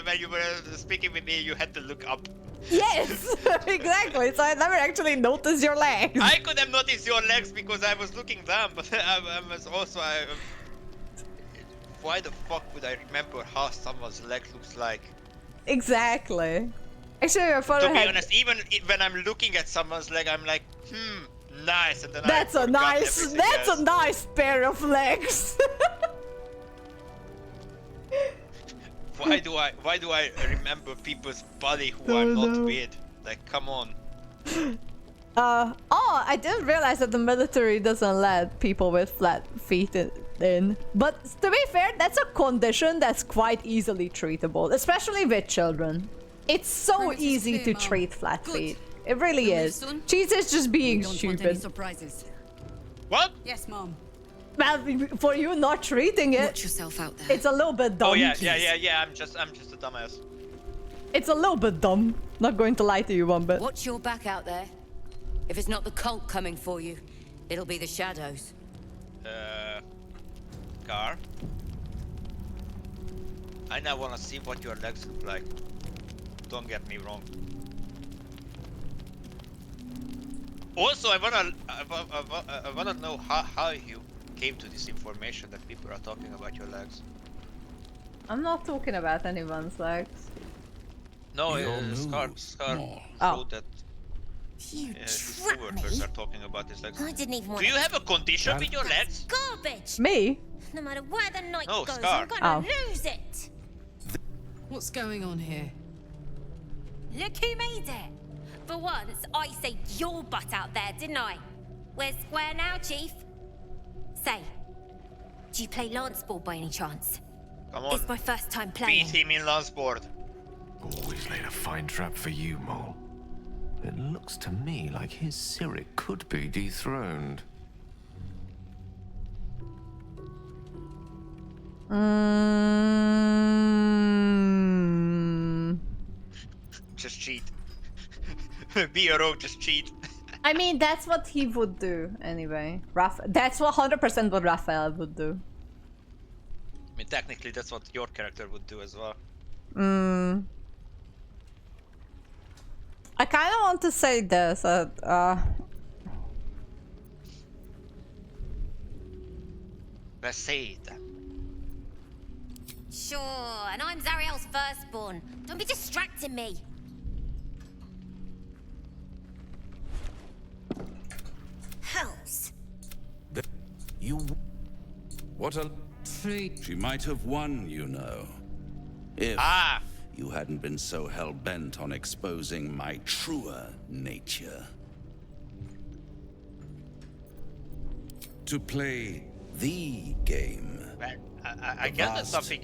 when you were speaking with me, you had to look up. Yes, exactly. So I never actually noticed your legs. I could have noticed your legs because I was looking down, but I was also. Why the fuck would I remember how someone's leg looks like? Exactly. Actually, my father To be had... honest, even when I'm looking at someone's leg, I'm like, nice, and then That's a nice pair of legs. Why do I remember people's body who I'm not with? Like, come on. I didn't realize that the military doesn't let people with flat feet in. But to be fair, that's a condition that's quite easily treatable, especially with children. It's so easy to treat flat feet. It really is. Cheese is just being stupid. Surprises. What? Yes, Mom. Well, for you not treating it, Watch yourself out there. it's a little bit dumb. Oh yeah. I'm just a dumbass. It's a little bit dumb. Not going to lie to you one bit. Watch your back out there. If it's not the cult coming for you, it'll be the shadows. Car. I now wanna see what your legs look like. Don't get me wrong. Also, I wanna know how you came to this information that people are talking about your legs. I'm not talking about anyone's legs. No, Scar showed that his coworkers are talking about his legs. I didn't even want Do you have a condition with your legs? Garbage! Me? No matter where the night No, goes, Scar. I'm gonna lose it! What's going on here? Look who made it! For once, I saved your butt out there, didn't I? We're square now, Chief. Say, do you play lance ball by any chance? Come on. It's my first time playing. Beat him in lance board. Always laid a fine trap for you, Mole. It looks to me like his Cyric could be dethroned. Just cheat. Be a rogue, just cheat. I mean, that's what he would do anyway. That's 100% what Raphael would do. I mean, technically, that's what your character would do as well. I kind of want to say this. Let's say it. Sure, and I'm Zariel's firstborn. Don't be distracting me. Hells. What a... She might have won, you know. If you hadn't been so hell-bent on exposing my truer nature. To play the game. Well, I guess that's something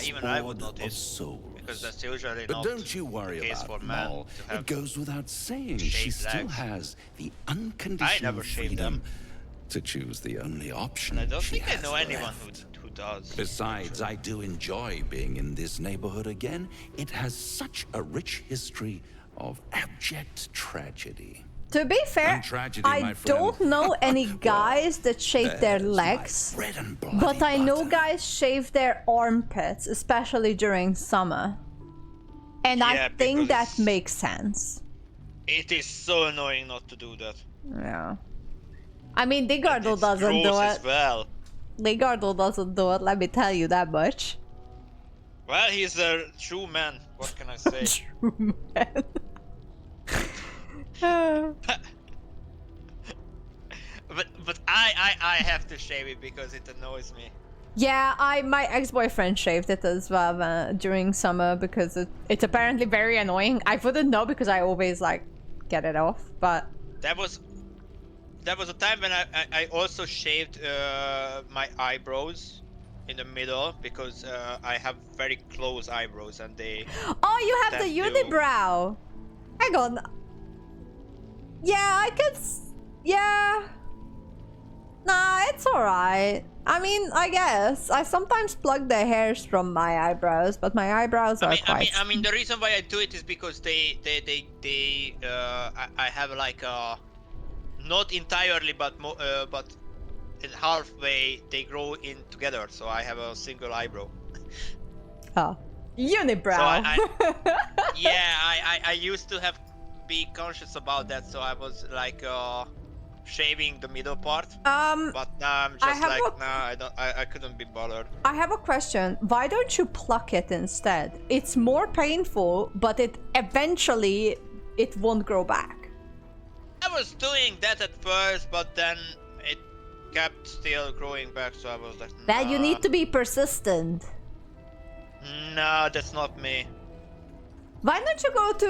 even I would notice. Because that's usually But not don't you worry the case about for man Moll. to have It goes without saying she shaved still legs. has the I unconditional never shaved freedom to choose the only option And I don't she think I has know anyone left. who does. Besides, I do enjoy being in this neighborhood again. It has such a rich history of abject tragedy. To be fair, And tragedy, my I friend. don't know any guys that shave their there's my legs, bread and but I know guys shave their armpits, especially during summer. And I Yeah, think that because makes sense. It is so annoying not to do that. Yeah. I mean, Digardo doesn't Gross do as it. well. Ligardo doesn't do it, let me tell you that much. Well, he's a true man. What can I say? True man. But I have to shave it because it annoys me. Yeah, my ex-boyfriend shaved it as well during summer because it's apparently very annoying. I wouldn't know because I always like get it off, but That was a time when I also shaved my eyebrows in the middle because I have very close eyebrows and they. oh, you have the tend to- unibrow. Hang on. Yeah, I could. Yeah. Nah, it's alright. I mean, I guess I sometimes plug the hairs from my eyebrows, but my eyebrows are quite. I mean, the reason why I do it is because I have like not entirely, but in halfway they grow in together, so I have a single eyebrow. Oh, unibrow. So I used to have be conscious about that, so I was like shaving the middle part. But now I'm just like, nah, I couldn't be bothered. I have a question. Why don't you pluck it instead? It's more painful, but it eventually won't grow back. I was doing that at first, but then it kept still growing back, so I was like, That you need to be persistent. no, that's not me. Why don't you go to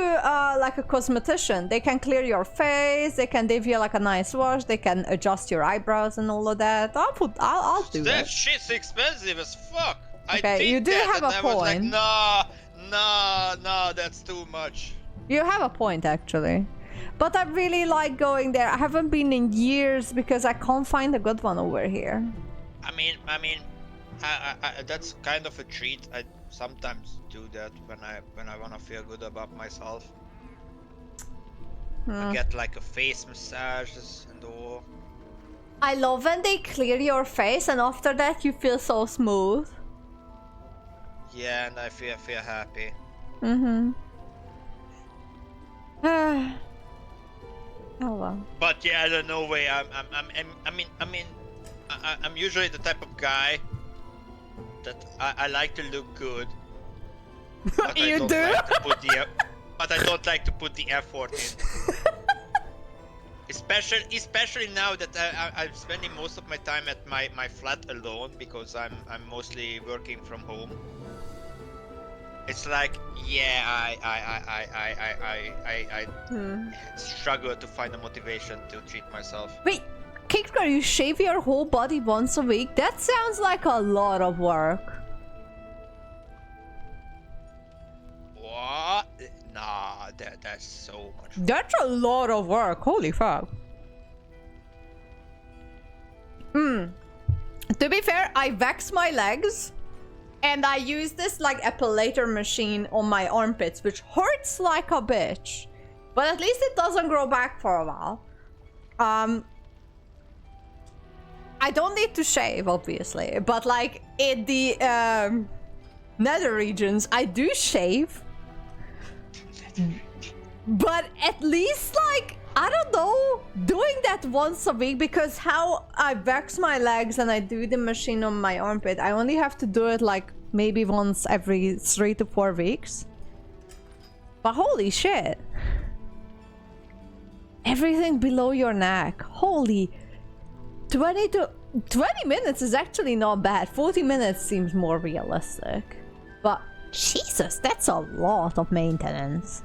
like a cosmetician? They can clear your face, they can give you like a nice wash, they can adjust your eyebrows and all of that. I'll do That it. shit's expensive as fuck. Okay, I did you do that have and a I was like, point. no, that's too much. You have a point actually. But I really like going there. I haven't been in years because I can't find a good one over here. I mean, that's kind of a treat. I sometimes do that when I want to feel good about myself. I get like a face massages and all. I love when they clear your face and after that you feel so smooth. Yeah, and I feel happy. Mm-hmm. Oh well. But yeah, there's no way. I'm usually the type of guy that I like to look good. But You do? But I don't like to put the effort in. Especially now that I'm spending most of my time at my flat alone because I'm mostly working from home. It's like, yeah, I struggle to find the motivation to treat myself. Wait, Kickler, you shave your whole body once a week? That sounds like a lot of work. What? Nah, that's so much. That's a lot of work. Holy fuck. To be fair, I wax my legs. And I use this like epilator machine on my armpits, which hurts like a bitch. But at least it doesn't grow back for a while. I don't need to shave, obviously. But like in the nether regions, I do shave. But at least like I don't know. Doing that once a week, because how I wax my legs and I do the machine on my armpit, I only have to do it like maybe once every 3 to 4 weeks. But holy shit. Everything below your neck. Holy. 20 minutes is actually not bad. 40 minutes seems more realistic. But Jesus, that's a lot of maintenance.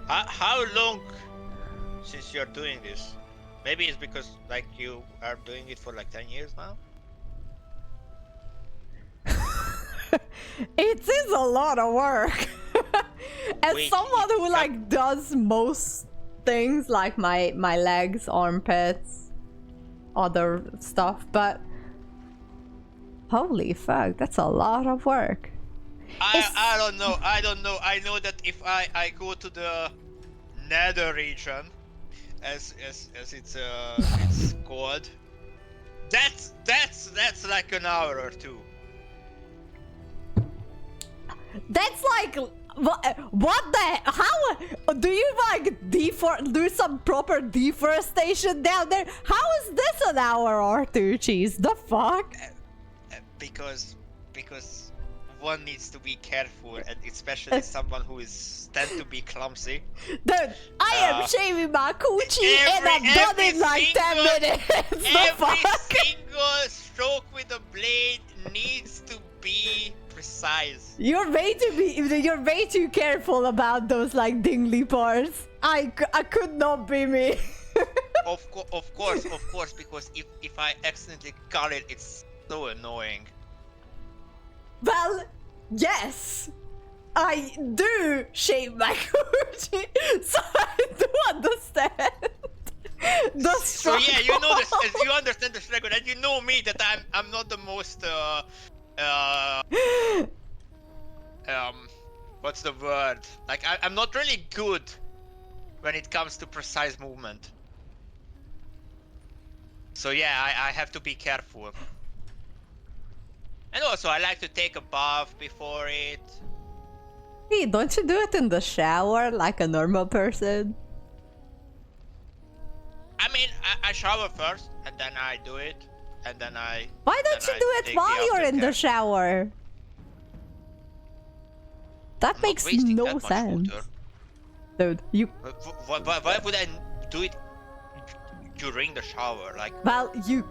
How long since you're doing this? Maybe it's because like you are doing it for like 10 years now? It is a lot of work. As Wait, someone who like does most things like my legs, armpits, other stuff, but holy fuck, that's a lot of work. I don't know. I know that if I go to the nether region, as it's called, that's like an hour or two. That's like what the how do you like do some proper deforestation down there? How is this an hour or two? Cheese, the fuck? Because one needs to be careful, and especially someone who is tend to be clumsy. Dude, I am shaving my coochie and I'm done in like 10 minutes. Every single stroke with the blade needs to be precise. You're way too careful about those like dingly parts. I could not be me. Of course, because if I accidentally cut it, it's so annoying. Well, yes, I do shave my coochie, so I do understand the struggle. So yeah, you know this, you understand the struggle, and you know me that I'm not the most what's the word? Like I'm not really good when it comes to precise movement. So yeah, I have to be careful. And also, I like to take a bath before it. Hey, don't you do it in the shower like a normal person? I mean, I shower first, and then I do it, and then I... Why don't you do it while you're in the shower? That makes no sense. Dude, you... Why would I do it during the shower? Like... Well, you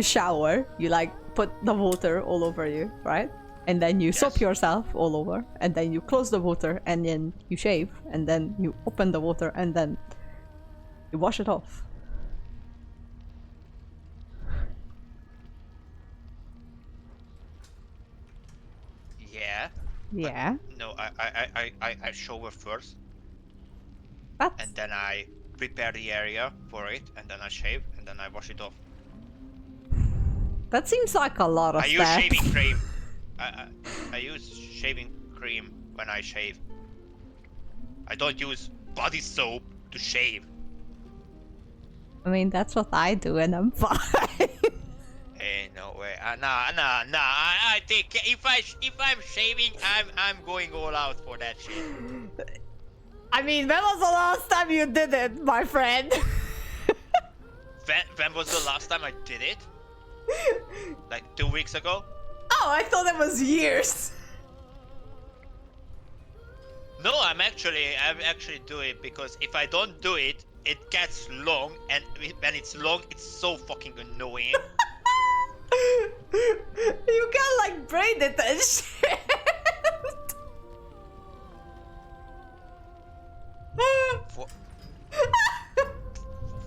shower, you like put the water all over you, right? And then you soap yourself all over, and then you close the water, and then you shave, and then you open the water, and then you wash it off. Yeah. Yeah. No, I shower first. What? And then I prepare the area for it, and then I shave, and then I wash it off. That seems like a lot of I use shaving cream. I use shaving cream when I shave. I don't use body soap to shave. I mean, that's what I do, and I'm fine. Hey, no way. Nah. I think if I'm shaving, I'm going all out for that shit. I mean, when was the last time you did it, my friend? When was the last time I did it? Like 2 weeks ago? Oh, I thought it was years. No, I'm actually doing it because if I don't do it, it gets long, and when it's long, it's so fucking annoying. You can like braid it and shit. What?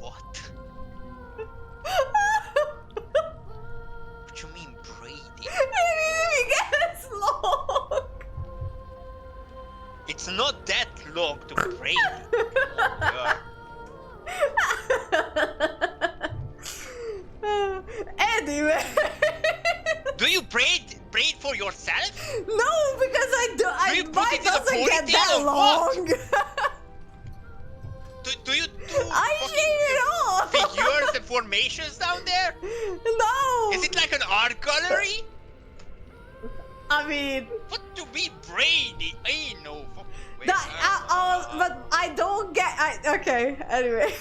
What? What you mean braiding? It gets long. It's not that long to braid. Anyway. Do you braid for yourself? No, because mine doesn't get that long. Do you I shave it off. figures and formations down there? No. Is it like an art gallery? I mean, what do we braid? I know. But I don't get. Okay, anyway.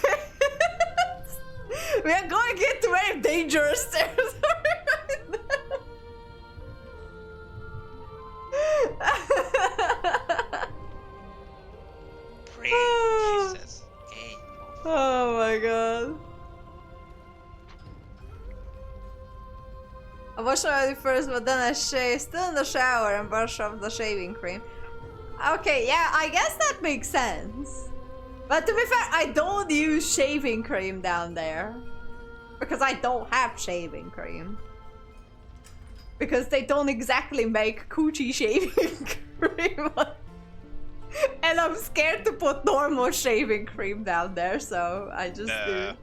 We are going into very dangerous territory right now. Pray, Jesus. Okay. Oh my god. I washed already first, but then I shaved. Still in the shower and brush off the shaving cream. Okay, yeah, I guess that makes sense. But to be fair, I don't use shaving cream down there. Because I don't have shaving cream. Because they don't exactly make coochie shaving cream. And I'm scared to put normal shaving cream down there, so I just do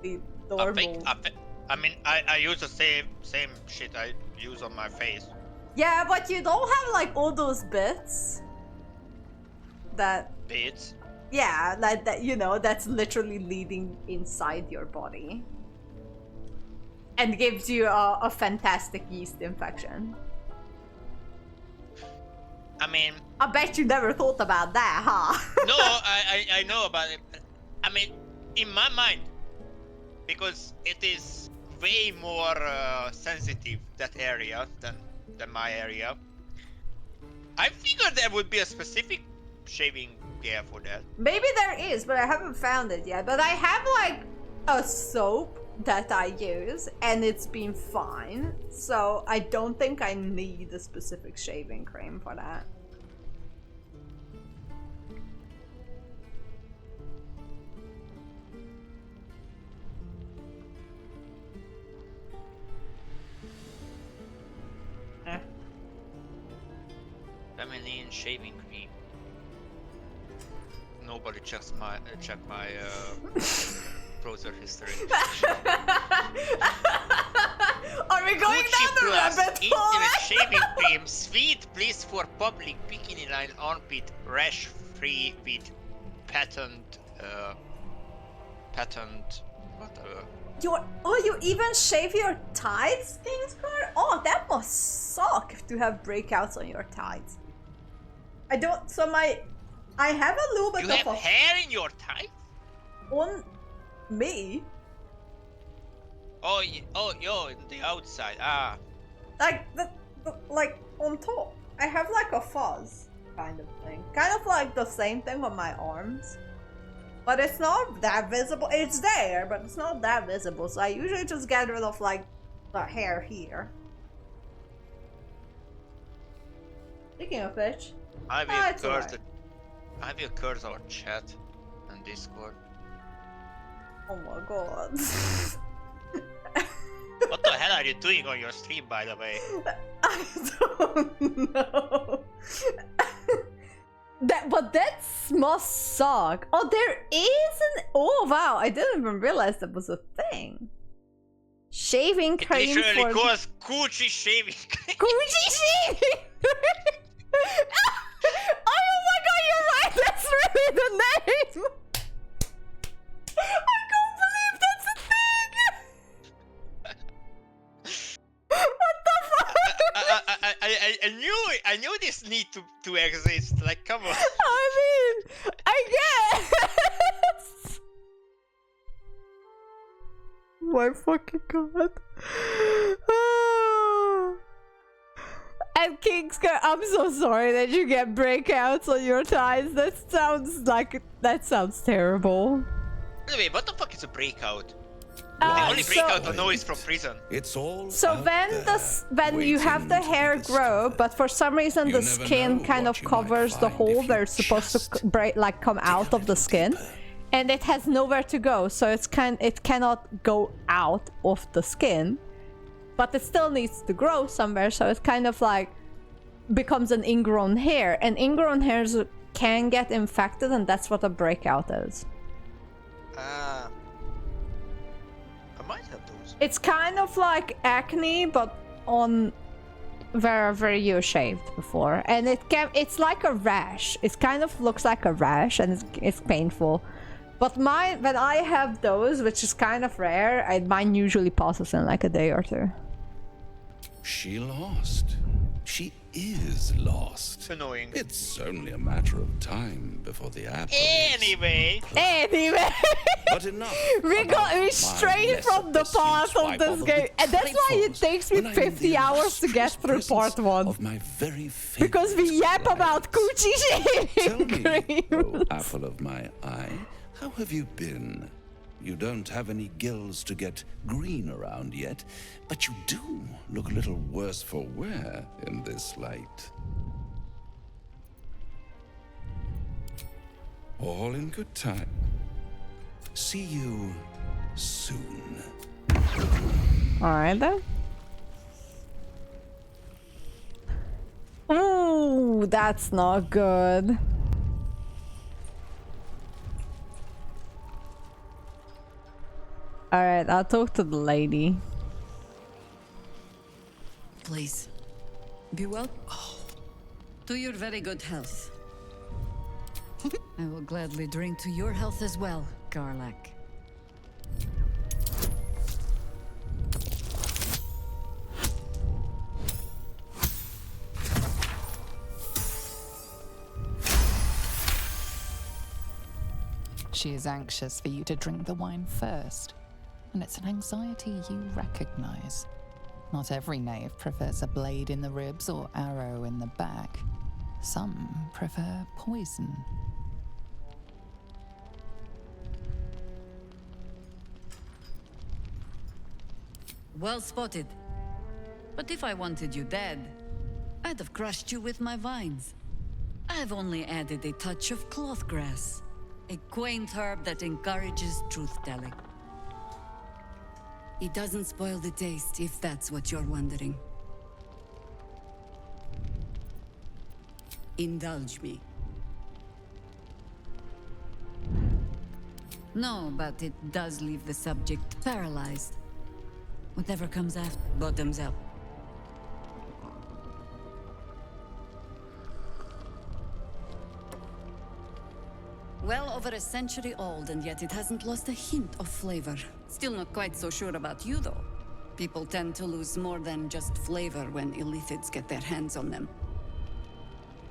the normal. I mean, I use the same shit I use on my face. Yeah, but you don't have like all those bits. Bits? Yeah, like that, you know, that's literally leading inside your body. And gives you a fantastic yeast infection. I mean... I bet you never thought about that, huh? No, I know about it. I mean, in my mind, because it is way more sensitive, that area, than my area. I figured there would be a specific shaving gear for that. Maybe there is, but I haven't found it yet. But I have like a soap that I use and it's been fine. So I don't think I need a specific shaving cream for that. Feminine shaving cream. Nobody checks my browser history. Are we going down the rabbit hole? Intimate shaving cream, sweet bliss for public bikini line armpit, rash free with patent, whatever. You even shave your tights, Kingsguard? Oh, that must suck to have breakouts on your tights. I have a little bit You have hair in your tights? On me? Oh, yo, the outside. Ah. Like on top. I have like a fuzz kind of thing. Kind of like the same thing on my arms. But it's not that visible. It's there, but it's not that visible. So I usually just get rid of like the hair here. Speaking of which, I will curse our chat and Discord. Oh my god. What the hell are you doing on your stream, by the way? I don't know. That must suck. Oh, there is an. Oh wow! I didn't even realize that was a thing. Shaving cream. It literally goes coochie shaving cream. Coochie shaving. Oh my god! You're right. That's really the name. I can't believe that's a thing. What the fuck? I knew this need to exist. Like, come on. I mean, I guess. My fucking god. And Kingsguard, I'm so sorry that you get breakouts on your thighs. That sounds terrible. Anyway, what the fuck is a breakout? The only breakout I know is from prison. It's all so when you have the hair grow, but for some reason the skin kind of covers the hole where it's supposed to come out of the skin, and it has nowhere to go, so it cannot go out of the skin, but it still needs to grow somewhere, so it kind of like becomes an ingrown hair, and ingrown hairs can get infected, and that's what a breakout is. I might have those. It's kind of like acne, but on wherever you shaved before, and it's like a rash. It kind of looks like a rash, and it's painful. But when I have those, which is kind of rare, mine usually passes in like a day or two. She lost. She is lost. Annoying. It's only a matter of time before the apple. Anyway. But enough. We straight from the past of this game, and that's why it takes me 50 hours to get through part 1. Of my very because we yap about coochie Tell me, shit. oh apple of my eye, how have you been? You don't have any gills to get green around yet, but you do look a little worse for wear in this light. All in good time. See you soon. Alright then. Ooh, that's not good. Alright, I'll talk to the lady. Please, be well. To your very good health. I will gladly drink to your health as well, Garlac. She is anxious for you to drink the wine first, and it's an anxiety you recognize. Not every knave prefers a blade in the ribs or arrow in the back. Some prefer poison. Well spotted. But if I wanted you dead, I'd have crushed you with my vines. I've only added a touch of cloth grass, a quaint herb that encourages truth-telling. It doesn't spoil the taste, if that's what you're wondering. Indulge me. No, but it does leave the subject paralyzed. Whatever comes after, bottoms up. Well over a century old, and yet it hasn't lost a hint of flavor. Still not quite so sure about you, though. People tend to lose more than just flavor when illithids get their hands on them.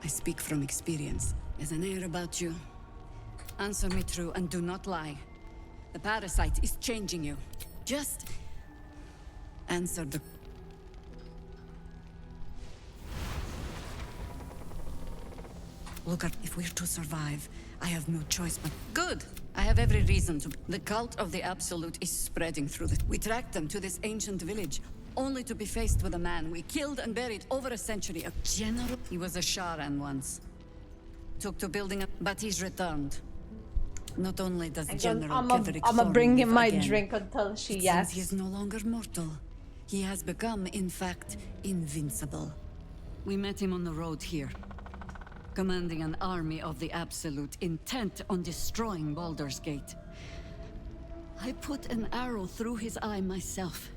I speak from experience. There's an air about you. Answer me true and do not lie. The parasite is changing you. Just answer the... Look, if we're to survive, I have no choice but... Good! I have every reason to... The cult of the Absolute is spreading through the... We tracked them to this ancient village, only to be faced with a man we killed and buried over a century. A general... He was a Sharan once. Took to building up, but he's returned. Not only does General Ketheric I'ma bring him my again, drink until she since yes. he is no longer mortal. He has become, in fact, invincible. We met him on the road here, commanding an army of the Absolute, intent on destroying Baldur's Gate. I put an arrow through his eye myself,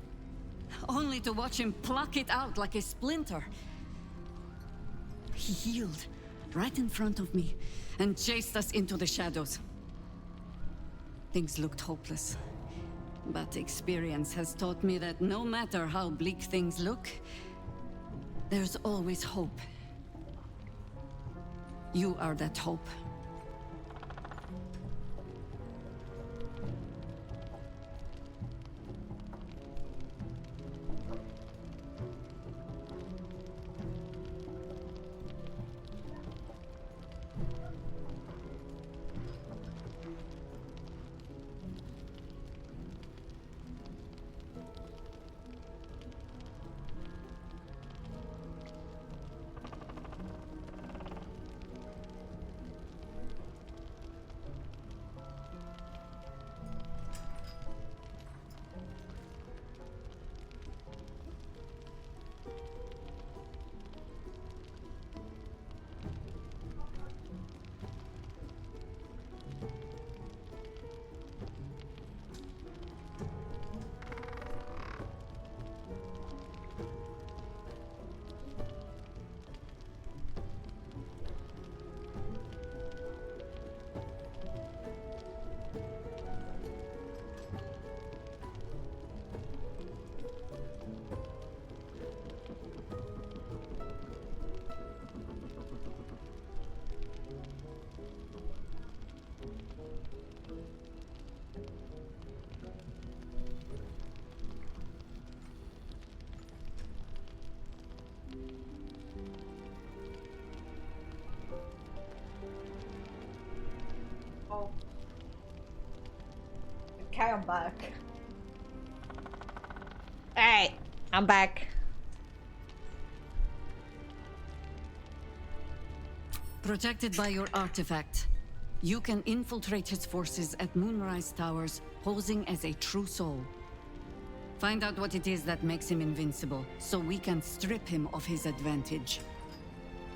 only to watch him pluck it out like a splinter. He healed right in front of me and chased us into the shadows. Things looked hopeless, but experience has taught me that no matter how bleak things look, there's always hope. You are that hope. Okay, I'm back. Hey, I'm back. Protected by your artifact, you can infiltrate his forces at Moonrise Towers, posing as a true soul. Find out what it is that makes him invincible, so we can strip him of his advantage.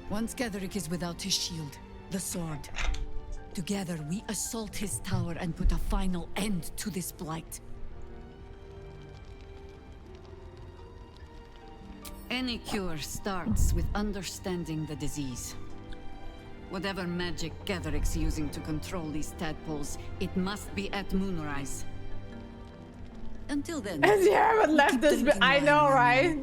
Once Ketheric is without his shield, the sword, together we assault his tower and put a final end to this blight. Any cure starts with understanding the disease. Whatever magic Ketheric's using to control these tadpoles, it must be at Moonrise. Until then, and you haven't left this. I know, right?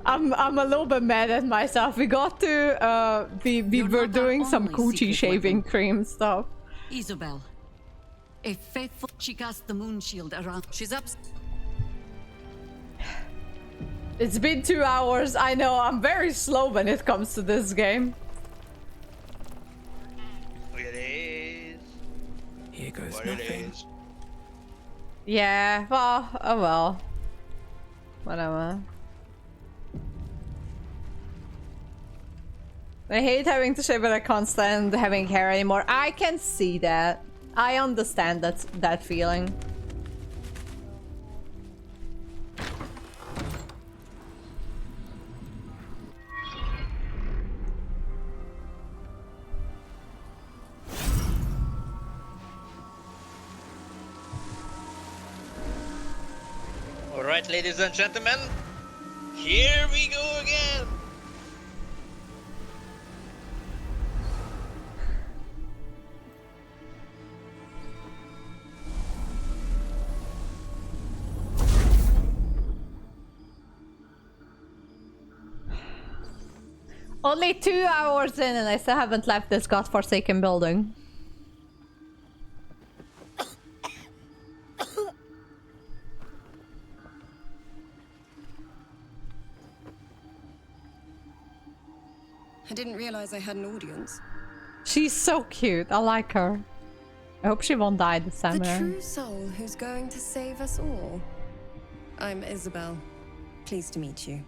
I'm a little bit mad at myself. We got to we were doing some coochie shaving cream stuff. Isabel, a faithful. She cast the moon shield around. She's up. It's been 2 hours. I know I'm very slow when it comes to this game. It is. Here goes What nothing. It is. Yeah, well, oh well. Whatever. I hate having to shave, but I can't stand having hair anymore. I can see that. I understand that feeling. Alright, ladies and gentlemen, here we go again! Only 2 hours in and I still haven't left this godforsaken building. I didn't realize I had an audience. She's so cute. I like her. I hope she won't die this time The around. true soul who's going to save us all. I'm Isabel. Pleased to meet you.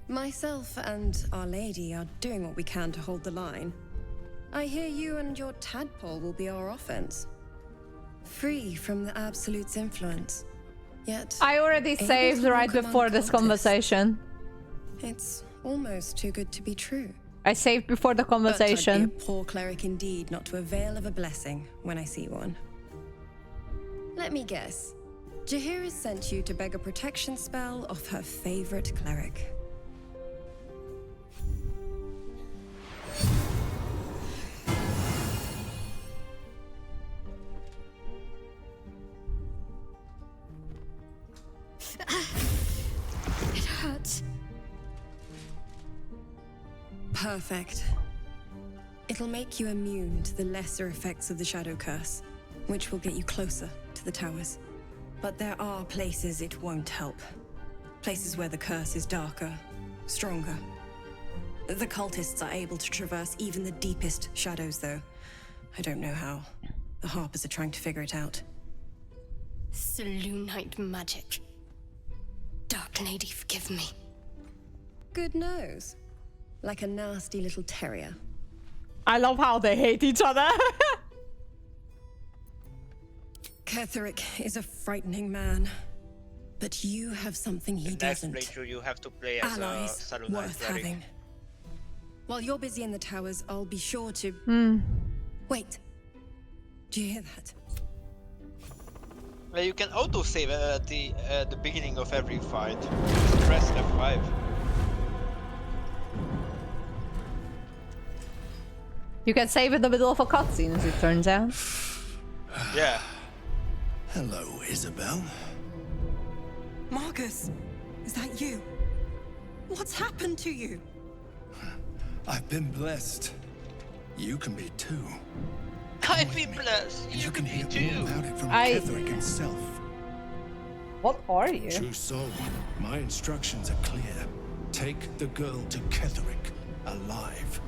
Myself and Our Lady are doing what we can to hold the line. I hear you and your tadpole will be our offense. Free from the Absolute's influence. Yet I already able saved to right walk among before this cultists. conversation. It's almost too good to be true. I saved before the But I'd conversation. be a poor cleric indeed not to avail of a blessing when I see one. Let me guess. Jaheira sent you to beg a protection spell off her favorite cleric. It hurts. Perfect. It'll make you immune to the lesser effects of the Shadow Curse, which will get you closer to the towers. But there are places it won't help. Places where the curse is darker, stronger. The cultists are able to traverse even the deepest shadows, though. I don't know how. The Harpers are trying to figure it out. Selûnite magic. Dark Lady, forgive me. Good nose. Like a nasty little terrier. I love how they hate each other. Ketheric is a frightening man. But you have something he Next doesn't. playthrough you have to play as a Allies Selûnite worth cleric. having. While you're busy in the towers, I'll be sure to... Wait. Do you hear that? Well, you can auto-save at the beginning of every fight. Just press F5. You can save in the middle of a cutscene, as it turns out. Yeah. Hello, Isabel. Marcus, is that you? What's happened to you? I've been blessed. You can be too. I've been blessed. You can be too. About it from I- Ketheric himself. What are you? True soul, my instructions are clear. Take the girl to Ketheric. alive.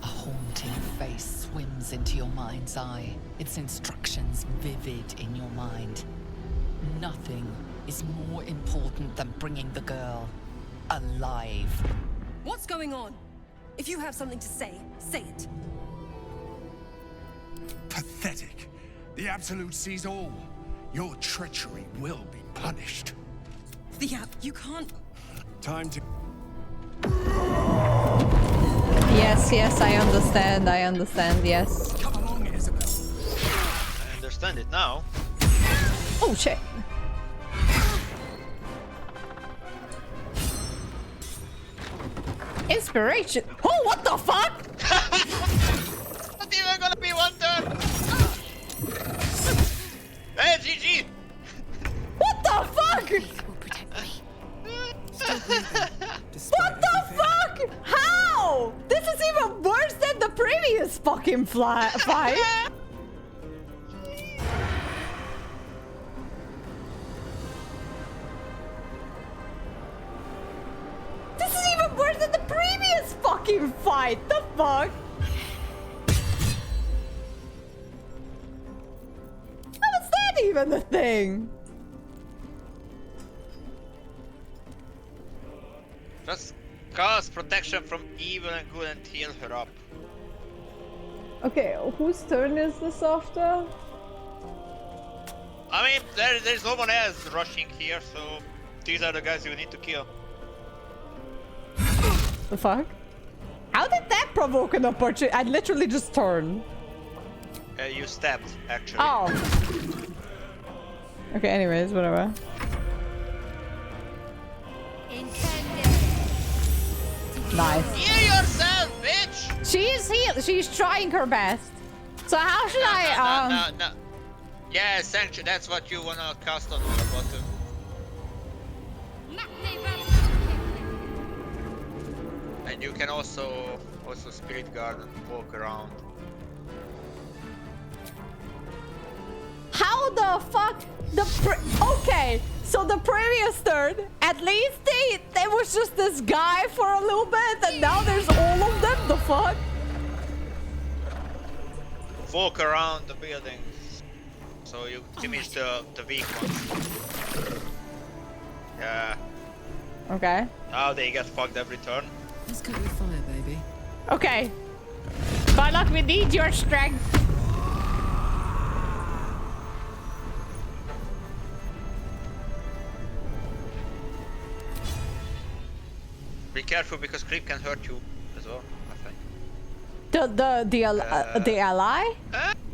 A haunting face swims into your mind's eye, its instructions vivid in your mind. Nothing is more important than bringing the girl alive. What's going on? If you have something to say, say it. Pathetic. The Absolute sees all. Your treachery will be punished. You can't... Time to... Yes, I understand, yes. Come along, Isabel. I understand it now. Oh shit. Inspiration. Oh, what the fuck? Not even gonna be one turn. Hey, GG. What the fuck? What the fuck? How? This is even worse than the previous fucking fight. This is even worse than the previous fucking fight. The fuck? How is that even a thing? Just cast protection from evil and good and heal her up. Okay, whose turn is this after? I mean, there's no one else rushing here, so these are the guys you need to kill. The fuck? How did that provoke an opportunity? I literally just turned. You stabbed, actually. Oh. Okay, anyways, whatever. Nice. Heal yourself, bitch! She's healed. She's trying her best. So how should No. Yeah, essentially, that's what you wanna cast on the bottom. And you can also Spirit Guard and walk around. How the fuck? Okay, so the previous turn, at least there was just this guy for a little bit, and now there's all of them. The fuck? Walk around the buildings, so you finish the weak ones. Yeah. Okay. Now they get fucked every turn. Let's go with fire, baby. Okay. Balak, we need your strength. Be careful because creep can hurt you as well, I think. The ally?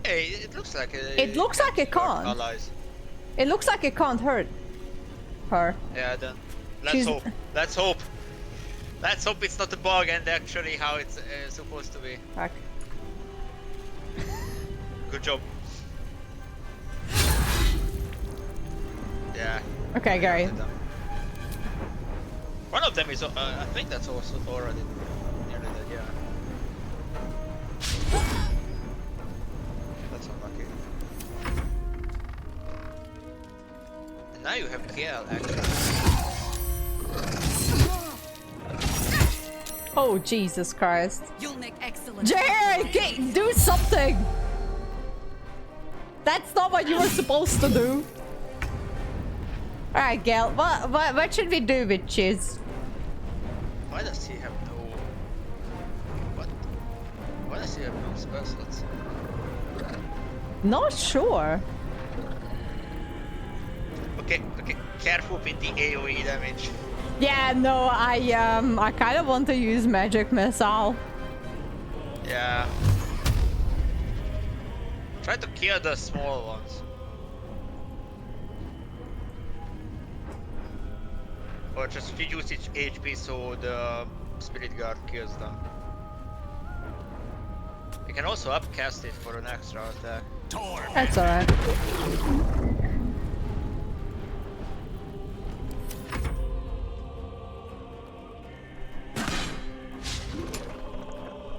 Hey, it looks like It looks like it can't. Allies. It looks like it can't hurt her. Yeah, then let's hope. Let's hope. Let's hope it's not a bug and actually how it's supposed to be. Fuck. Good job. Yeah. Okay, great. One of them is, I think that's also already nearly dead, yeah. That's unlucky. And now you have KL actually. Oh, Jesus Christ. You'll make excellent... Jerry, do something! That's not what you were supposed to do. Alright, Gale, what should we do with Chiz? Why does he have no... What? Why does he have no spell slots? Not sure. Okay, careful with the AoE damage. Yeah, no, I kind of want to use magic missile. Yeah. Try to kill the small ones. Or just reduce its HP so the Spirit Guard kills them. You can also upcast it for an extra attack. That's alright.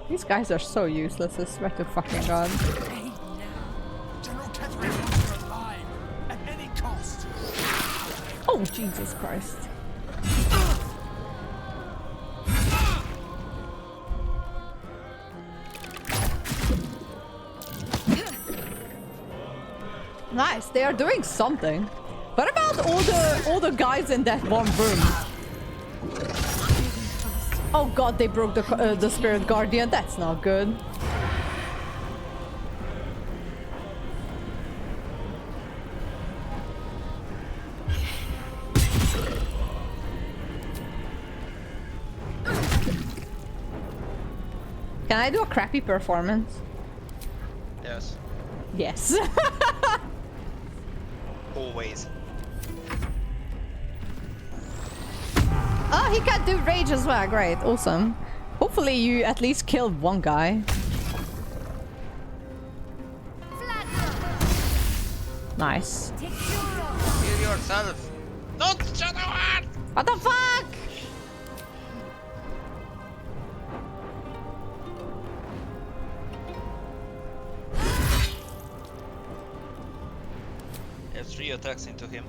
These guys are so useless, I swear to fucking god. General Catherine wants her alive at any cost. Oh, Jesus Christ. Nice, they are doing something. What about all the guys in that one room? Oh god, they broke the spirit guardian. That's not good. Can I do a crappy performance? Yes. Yes. Always. Oh, he can do rage as well. Great. Awesome. Hopefully you at least killed one guy. Nice. Kill yourself. Not Shadowheart! What the fuck? There's 3 attacks into him.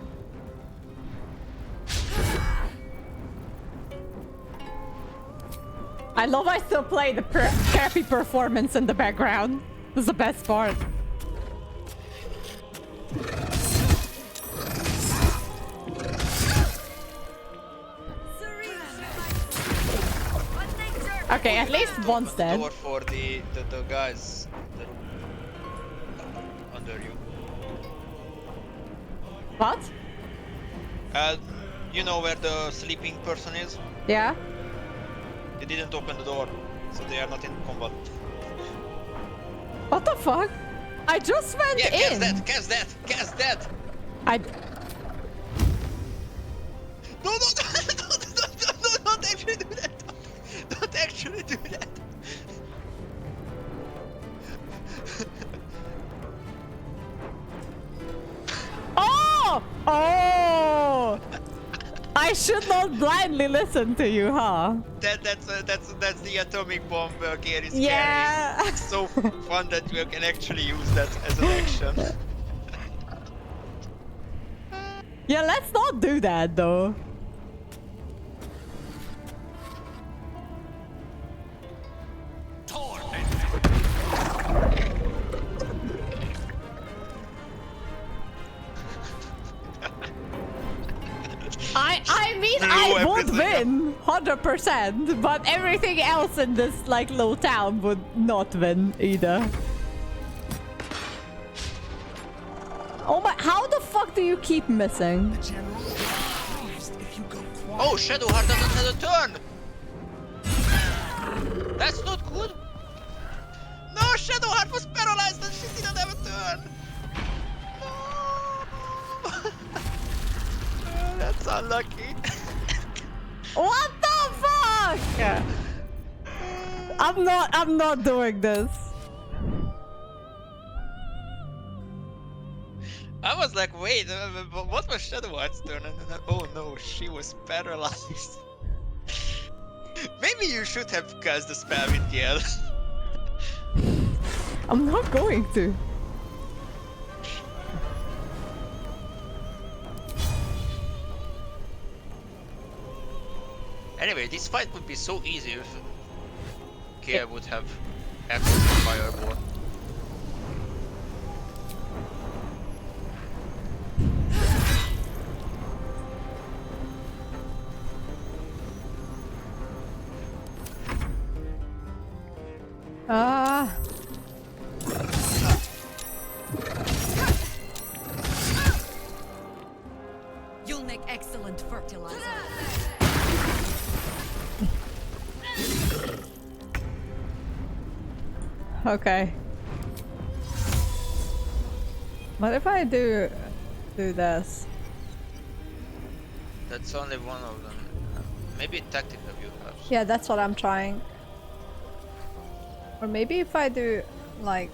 I love I still play the crappy performance in the background. This is the best part. Okay, at least one's dead. Door for the guys that are under you. What? You know where the sleeping person is? Yeah. They didn't open the door, so they are not in combat. What the fuck? I just went in. Cast that! I. No, don't actually do that! Don't actually do that! Oh! Oh! I should not blindly listen to you, huh? That's the atomic bomb gear is yeah. carrying. It's so fun that you can actually use that as an action. Yeah, let's not do that though. I mean, I would win 100%, but everything else in this like little town would not win either. Oh my! How the fuck do you keep missing? Oh, Shadowheart doesn't have a turn. That's not good. No, Shadowheart was paralyzed and she didn't have a turn. No. That's unlucky. What the fuck? I'm not doing this. I was like, wait, what was Shadowheart's turn? And then, oh no, she was paralyzed. Maybe you should have cast the spell with Yell. I'm not going to. Anyway, this fight would be so easy if Kia would have access to Fireball. You'll make excellent fertilizer. Okay. What if I do this? That's only one of them. Maybe tactical view helps. Yeah, that's what I'm trying. Or maybe if I do like,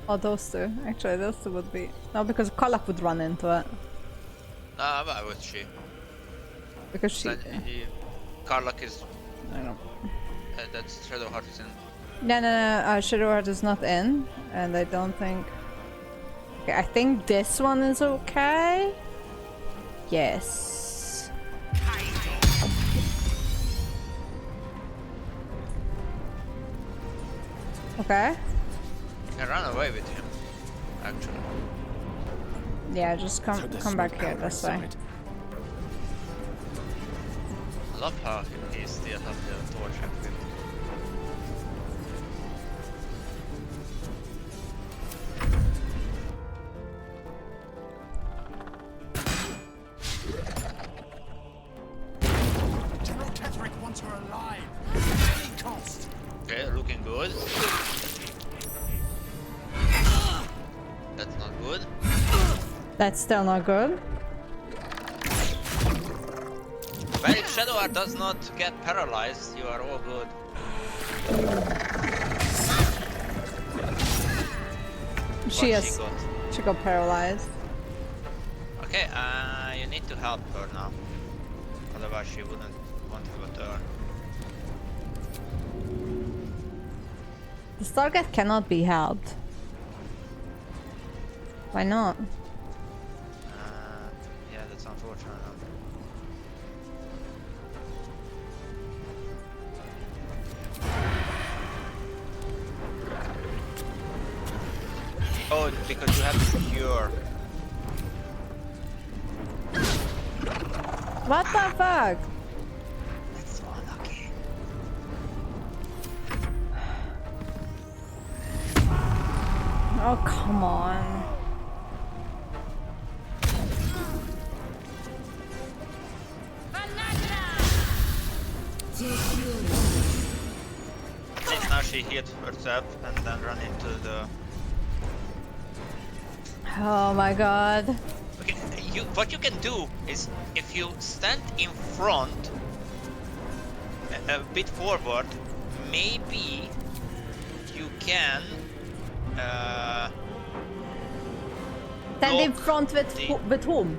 oh, those two. Actually, those two would be no, because Kalak would run into it. Nah, why would she? Because she. Karlak is. I don't know. That Shadowheart is in. No, Shadowheart is not in, and I don't think... Okay, I think this one is okay. Yes. Okay. You can run away with him, actually. Yeah, just come back here this way. I love how he still has the torch equipped. General Ketherick wants her alive. At any cost. Okay, looking good. That's not good. That's still not good. Well, if Shadowheart does not get paralyzed, you are all good. She got paralyzed. Okay, you need to help her now. Otherwise she wouldn't want to have a turn. The target cannot be helped. Why not? Yeah, that's unfortunate. Oh, because you have to cure. What the fuck? That's so unlucky. Oh, come on. Now she hit herself and then run into the... Oh my god. Okay, what you can do is, if you stand in front, a bit forward, maybe you can Stand in front with whom?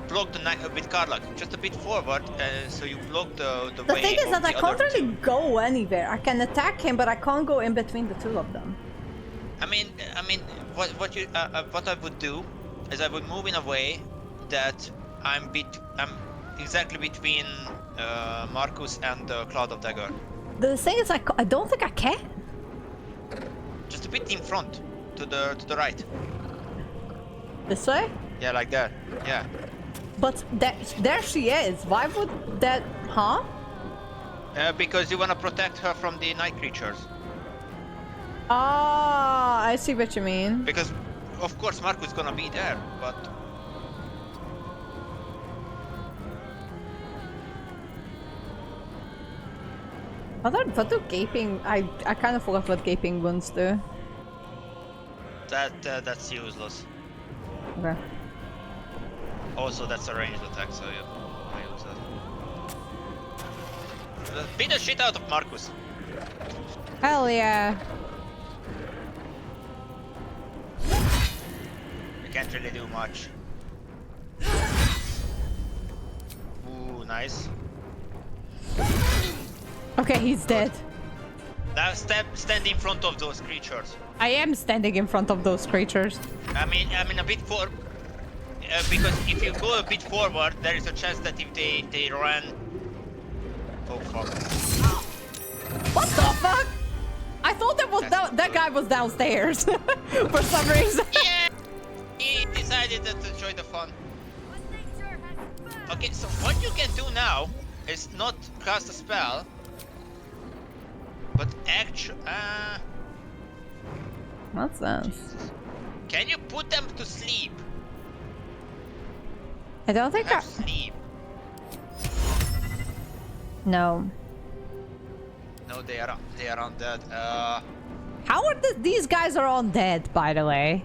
Block the with Karlak, just a bit forward, so you block the The way thing is of that the I can't other really two. go anywhere. I can attack him, but I can't go in between the two of them. I mean, what I would do is I would move in a way that I'm exactly between Marcus and the Cloud of Dagger. The thing is, I don't think I can. Just a bit in front, to the right. This way? Yeah, like that. Yeah. But there she is. Why would that? Huh? Because you want to protect her from the night creatures. Ah, I see what you mean. Because, of course, Marcus is gonna be there, but... What do gaping? I kind of forgot what gaping wounds do. That's useless. Okay. Also, that's a ranged attack, so you use that. Beat the shit out of Marcus. Hell yeah. You can't really do much. Ooh, nice. Okay, he's dead. Now stand in front of those creatures. I am standing in front of those creatures. I mean a bit because if you go a bit forward, there is a chance that if they run... Oh fuck. What the fuck? I thought that guy was downstairs for some reason. Yeah! He decided to enjoy the fun. Okay, so what you can do now is not cast a spell, but actually... What's that? Can you put them to sleep? I don't think Sleep. No. No, they are undead. How are these guys are all dead, by the way?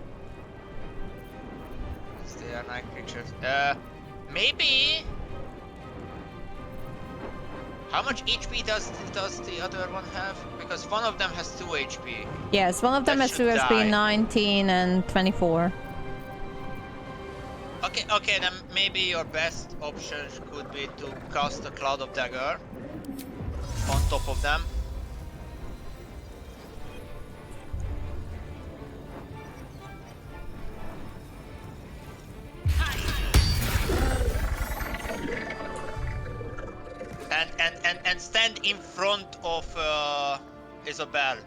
They are night creatures. Maybe. How much HP does the other one have? Because one of them has 2 HP. Yes, one of them has USB 19 and 24. Okay, then maybe your best option could be to cast a Cloud of Dagger on top of them. and stand in front of Isabel.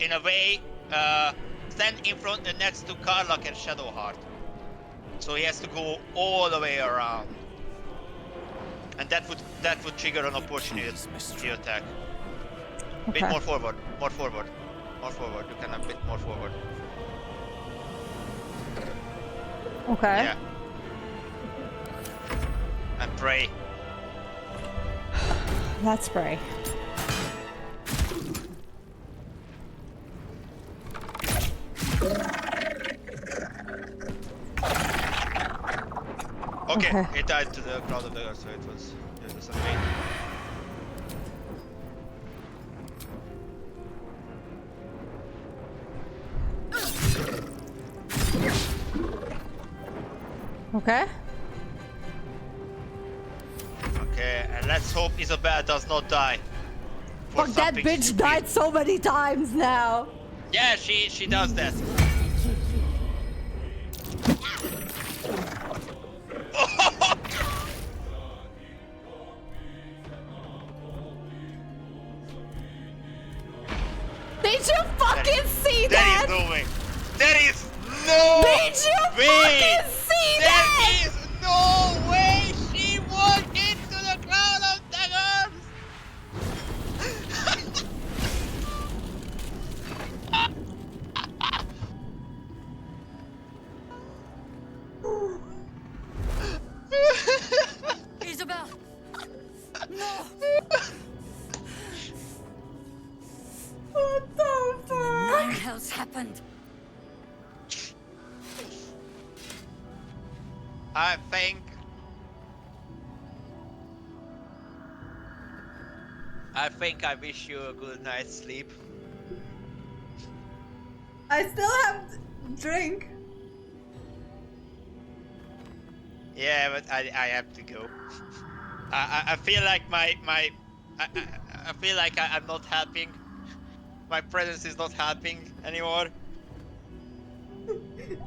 In a way, stand in front next to Karlach and Shadowheart. So he has to go all the way around, and that would trigger an opportunity attack. Okay. Bit more forward, more forward, more forward. You can a bit more forward. Okay. Yeah. And pray. Let's pray. Okay, it died to the crowd of the earth, so it was a bait. Okay. Okay, and let's hope Isabel does not die. Fuck, that bitch died so many times now. Yeah, she does that. Did you fucking see that? There is no way. There is no Did you way. fucking see There that? is no way she walked into the cloud of daggers. Isabel! No! What the fuck? What else happened? I think I wish you a good night's sleep. I still have drink. Yeah, but I have to go. I feel like I feel like I'm not helping. My presence is not helping anymore.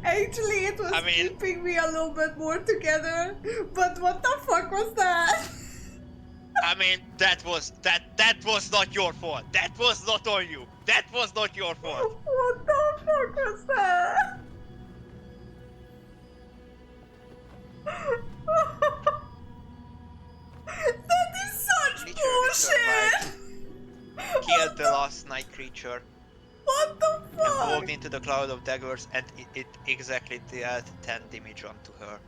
Actually, it was keeping me a little bit more together. But what the fuck was that? I mean, that was not your fault. That was not on you. That was not your fault. What the fuck was that? That is such bullshit! Killed the last night creature. What the fuck? And walked into the cloud of daggers, and it exactly dealt 10 damage onto her.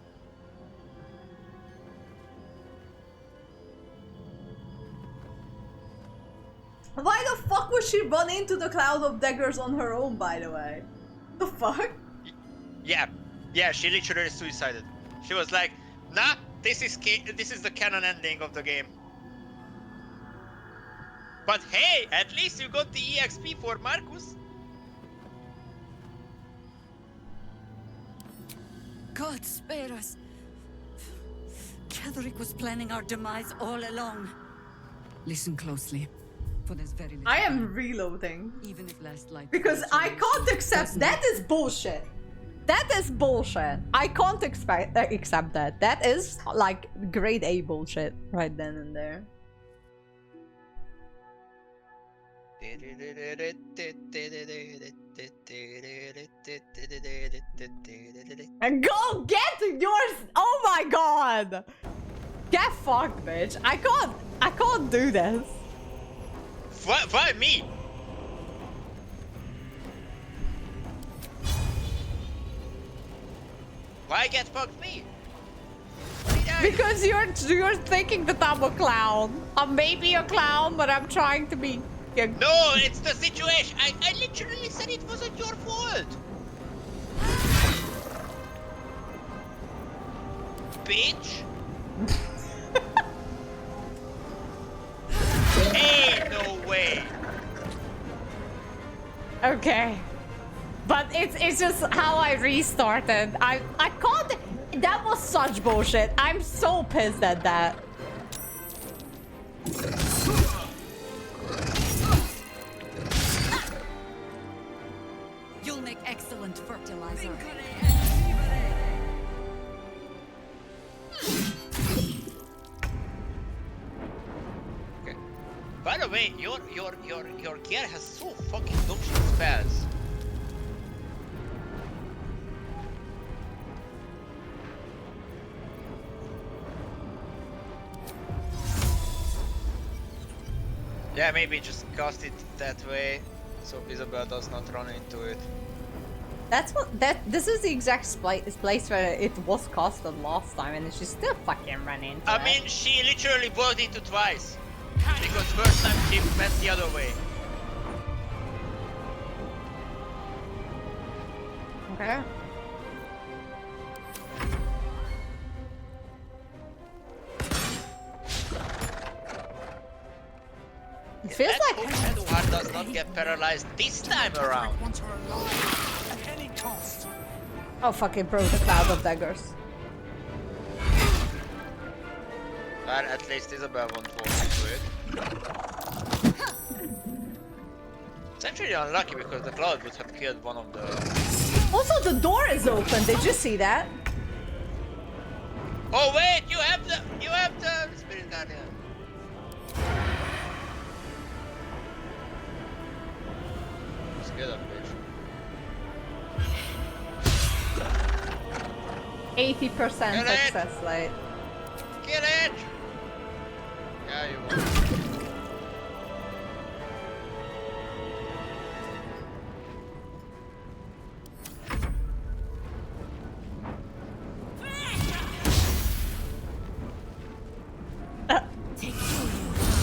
Why the fuck would she run into the cloud of daggers on her own, by the way? The fuck? Yeah, she literally suicided. She was like, nah, this is the canon ending of the game. But hey, at least you got the EXP for Marcus. God spare us. Ketheric was planning our demise all along. Listen closely. For there's very little I am reloading. Even if last light Because I can't accept that is bullshit. That is bullshit. I can't accept that. That is like grade A bullshit right then and there. And go get yours. Oh my god. Get fucked, bitch. I can't do this. Why me? Why get fucked me? Because you're thinking that I'm a clown. I'm maybe a clown, but I'm trying to be. No, it's the situation. I literally said it wasn't your fault. Bitch. Hey, no way. Okay. But it's just how I restarted. I can't. That was such bullshit. I'm so pissed at that. You'll make excellent fertilizer. the way, your gear has so fucking dodgy spells. Yeah, maybe just cast it that way, so Isabel does not run into it. That's what this is the exact place where it was casted last time, and she still fucking ran into it. I mean, she literally walked into twice, because first time she went the other way. Okay. It feels like Shadowheart does not get paralyzed this time around. Oh fucking broke the cloud of daggers. But at least Isabel won't walk into it. It's actually unlucky because the cloud would have killed one of the... Also, the door is open. Did you see that? Oh wait, you have the Spirit Guardian. Let's get up, bitch. 80% success rate. Kill it! Yeah, you will.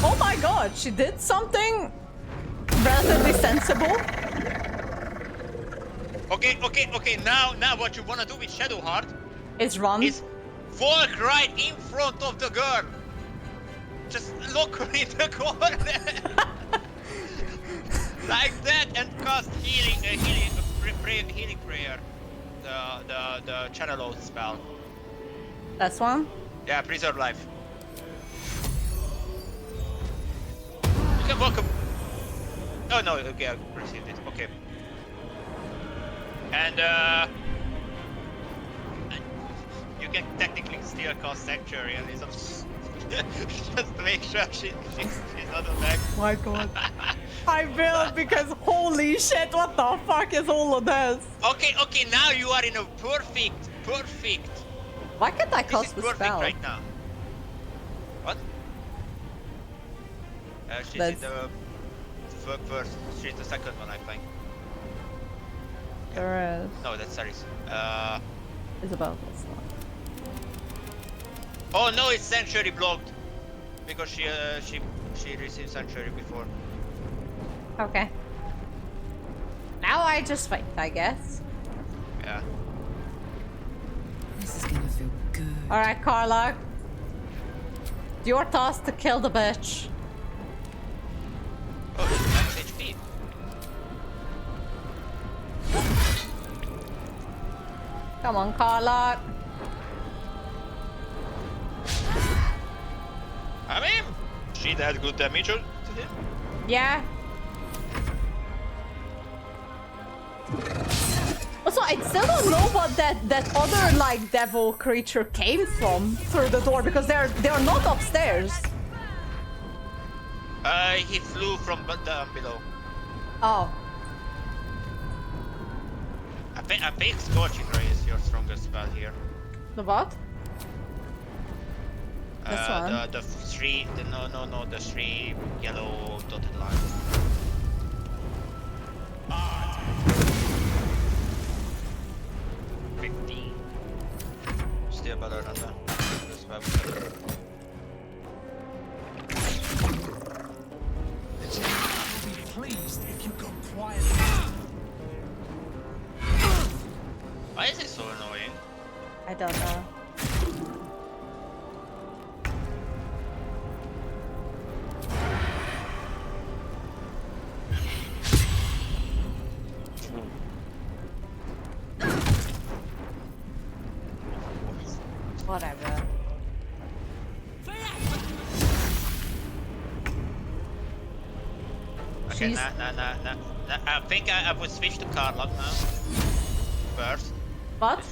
Oh my god, she did something relatively sensible. Okay, now what you wanna do with Shadowheart is run. Is walk right in front of the girl. Just look her in the corner. Like that, and cast healing prayer. The channel oath spell. That's one? Yeah, preserve life. You can walk up. Oh no, okay, I received it. Okay. And you can technically still cast Sanctuary and just to make sure she's not attacked. My god. I will, because holy shit, what the fuck is all of this? Okay, now you are in a perfect. Why can't I cast the perfect spell? right now. What? She's in the first. She's the second one, I think. There is. No, that's Saris. Isabel, that's not. Oh no, it's Sanctuary blocked because she received Sanctuary before. Okay. Now I just fight, I guess. Yeah. This is gonna feel good. Alright, Carla. Your task to kill the bitch. Oh, that's HP. Come on, Carla. I mean, she had good damage to him. Yeah. Also, I still don't know what that other like devil creature came from through the door, because they're not upstairs. He flew from down below. Oh. I think Scorching Ray is your strongest spell here. The what? This one? The three, the three yellow dotted lines. 15. Still better than the spell. The champion will be pleased if you go quietly. Why is it so annoying? I don't know. Whatever. Okay, nah. I think I would switch to Carlock now. First. What?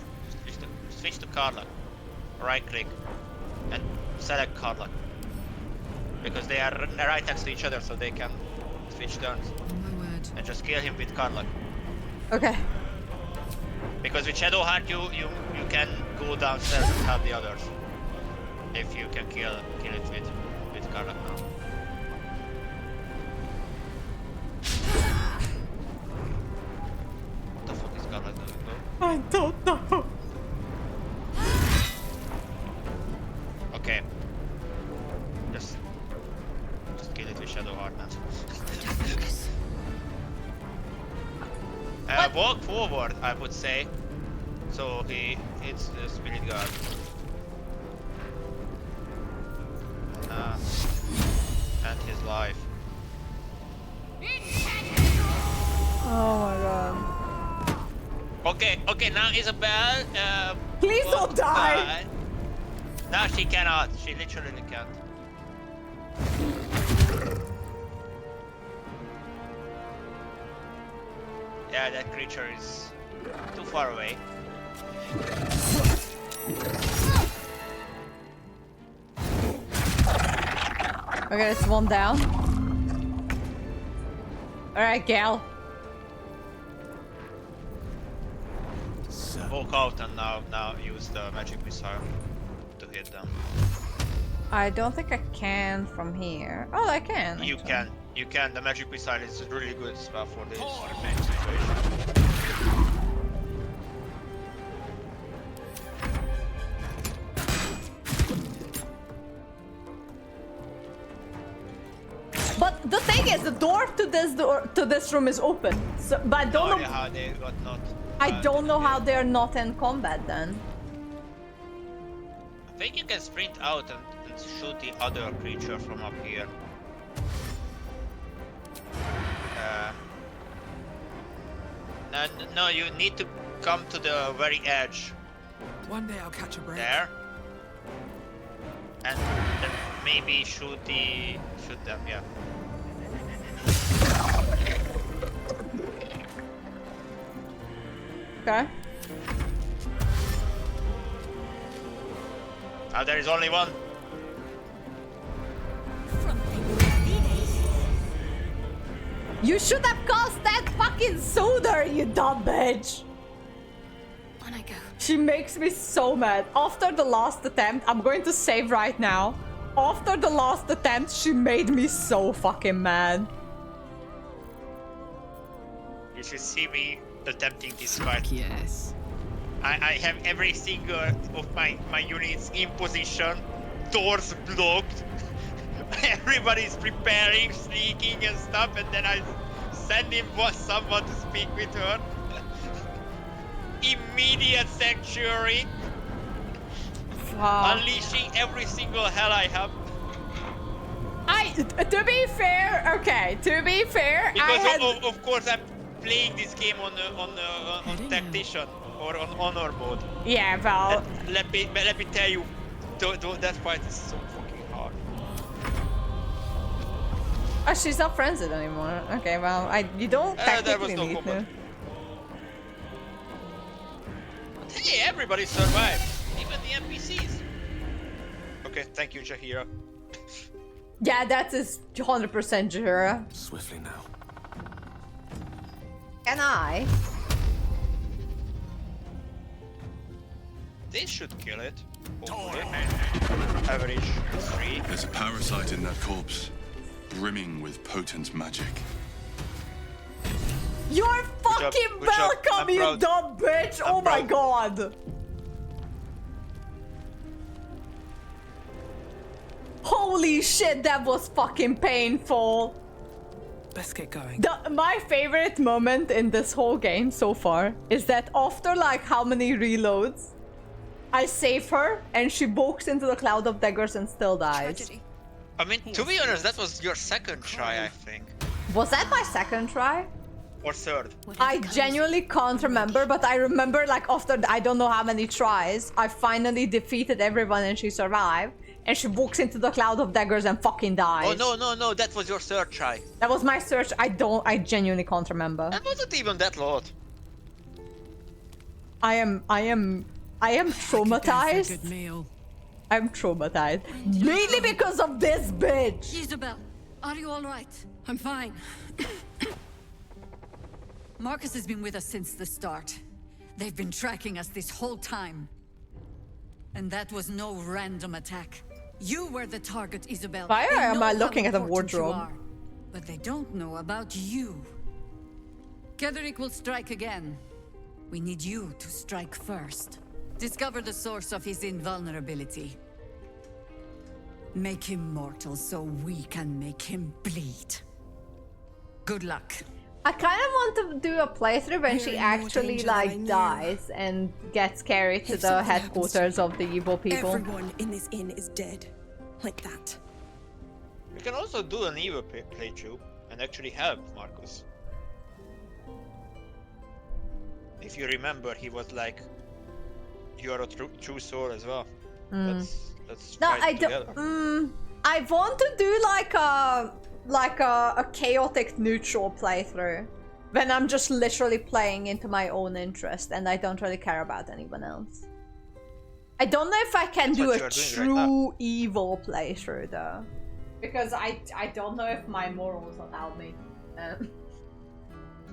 Switch to Carlock. Right click. And select Carlock. Because they are right next to each other, so they can switch turns. Oh my word. And just kill him with Karlach. Okay. Because with Shadowheart you can go downstairs and help the others. If you can kill it with Karlach now. What the fuck is Karlach doing though? I don't know. Okay. Just kill it with Shadowheart now. Walk forward, I would say. So he hits the spirit guard. And his life. Oh my god. Okay, now Isabel. Please don't die! No, she cannot. She literally can't. Yeah, that creature is too far away. Okay, it's one down. Alright, Gal. Walk out and now use the magic missile to hit them. I don't think I can from here. Oh, I can. You can. You can. The magic missile is a really good spell for this situation. But the thing is, the door to this room is open. So, but I don't know how they got not. I don't know how they're not in combat then. I think you can sprint out and shoot the other creature from up here. No, you need to come to the very edge. One day I'll catch a break. There. And then maybe shoot them, yeah. Okay. There is only one. You should have cast that fucking sooner, you dumb bitch. On I go. She makes me so mad. After the last attempt, I'm going to save right now. After the last attempt, she made me so fucking mad. You should see me attempting this fight. Yes. I have every single of my units in position, doors blocked. Everybody's preparing, sneaking and stuff, and then I send in someone to speak with her. Immediate sanctuary. Wow. Unleashing every single hell I have. To be fair, okay, to be fair, because of course I'm playing this game on tactician or on honor mode. Yeah, well. And let me tell you, that fight is so fucking hard. Oh, she's not frenzied anymore. Okay, well, you don't technically need to. But hey, everybody survived, even the NPCs. Okay, thank you, Jaheira. Yeah, that is 100% Jaheira. Swiftly now. Can I? This should kill it. Hopefully. Average 3. There's a parasite in that corpse, brimming with potent magic. You're fucking welcome, you dumb bitch! Oh my god! Holy shit, that was fucking painful. Let's get going. My favorite moment in this whole game so far is that after like how many reloads, I save her and she walks into the cloud of daggers and still dies. Tragedy. I mean, to be honest, that was your second try, I think. Was that my second try? Or third. I genuinely can't remember, but I remember like after I don't know how many tries, I finally defeated everyone and she survived. And she walks into the cloud of daggers and fucking dies. Oh no, that was your third try. That was my search. I genuinely can't remember. That wasn't even that lot. I am traumatized. Good meal. I'm traumatized. Mainly because of this bitch. Isabel, are you all right? I'm fine. Marcus has been with us since the start. They've been tracking us this whole time. And that was no random attack. You were the target, Isabel. Why They am know I how looking at a important you wardrobe? are, but they don't know about you. Ketherick will strike again. We need you to strike first. Discover the source of his invulnerability. Make him mortal so we can make him bleed. Good luck. I kind of want to do a playthrough when she actually like dies and gets carried to the headquarters of the evil people. Everyone in this inn is dead. Like that. We can also do an evil playthrough and actually help Marcus. If you remember, he was like, "You are a true soul as well." Let's No, fight I together. don't. I want to do like a chaotic neutral playthrough when I'm just literally playing into my own interest and I don't really care about anyone else. I don't know if I can do a true evil playthrough though, because I don't know if my morals allow me.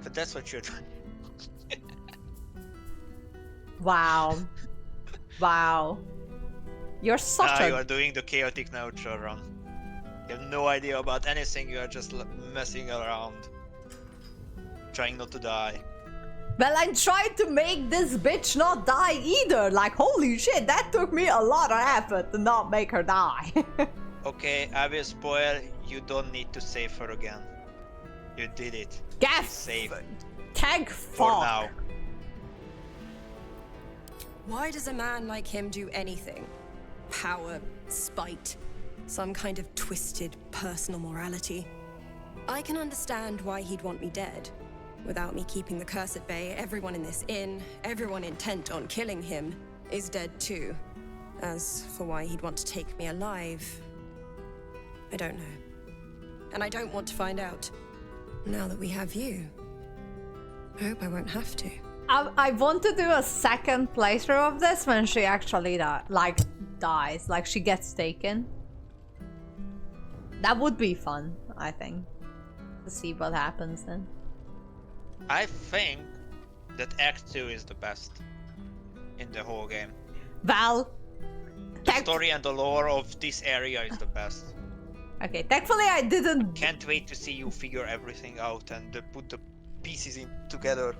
But that's what you're trying. Wow. Wow. You're such Now a... you are doing the chaotic neutral run. You have no idea about anything, you are just messing around. Trying not to die. Well, I tried to make this bitch not die either. Like, holy shit, that took me a lot of effort to not make her die. Okay, I will spoil, you don't need to save her again. You did it. Gaff! Save. Tag for fuck. now. Why does a man like him do anything? Power, spite, some kind of twisted personal morality. I can understand why he'd want me dead. Without me keeping the curse at bay, everyone in this inn, everyone intent on killing him, is dead too. As for why he'd want to take me alive, I don't know. And I don't want to find out. Now that we have you, I hope I won't have to. I want to do a second playthrough of this when she actually dies, like she gets taken. That would be fun, I think, to see what happens then. I think that Act 2 is the best in the whole game. Well, the story and the lore of this area is the best. Okay, thankfully I didn't... Can't wait to see you figure everything out and put the pieces in together.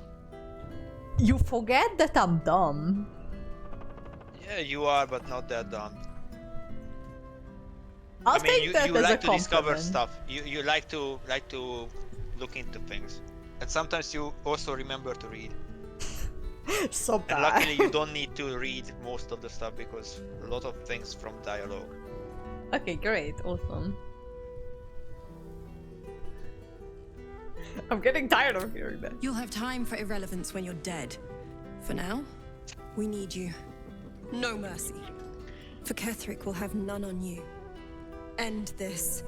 You forget that I'm dumb. Yeah, you are, but not that dumb. I'll take that you as like a to discover compliment. stuff. You like to look into things, and sometimes you also remember to read. So bad. And luckily, you don't need to read most of the stuff because a lot of things from dialogue. Okay, great, awesome. I'm getting tired of hearing that. You'll have time for irrelevance when you're dead. For now, we need you. No mercy. For Ketherick will have none on you. End this.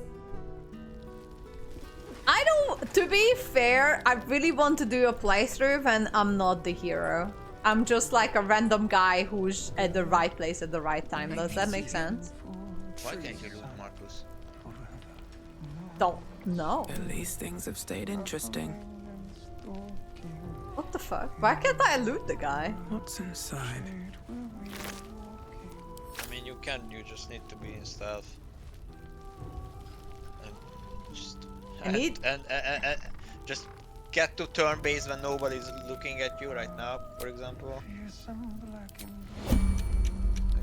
I don't... To be fair, I really want to do a playthrough when I'm not the hero. I'm just like a random guy who's at the right place at the right time. Does that make sense? Why can't you loot Marcus? Don't know. At least things have stayed interesting. What the fuck? Why can't I loot the guy? What's inside? I mean, you can. You just need to be in stealth. And just and just get to turn base when nobody's looking at you right now, for example.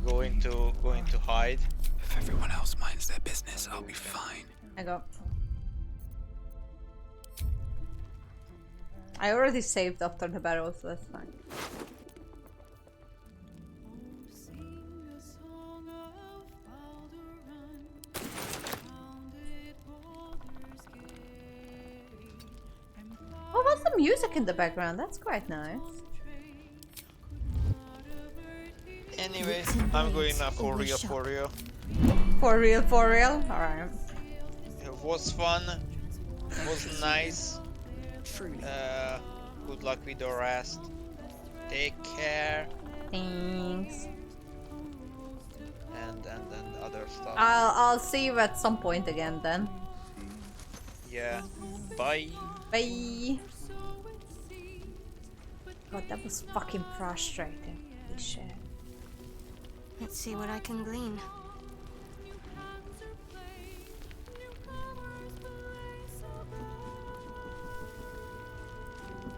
Going to hide. If everyone else minds their business, I'll be fine. I go. I already saved after the battle, so that's fine. Oh, what's the music in the background? That's quite nice. Anyway, I'm going now for real. For real, for real? Alright. It was fun. It was nice. Good luck with the rest. Take care. Thanks. and other stuff. I'll see you at some point again then. Yeah. Bye. Bye. God, that was fucking frustrating. Holy shit. Let's see what I can glean.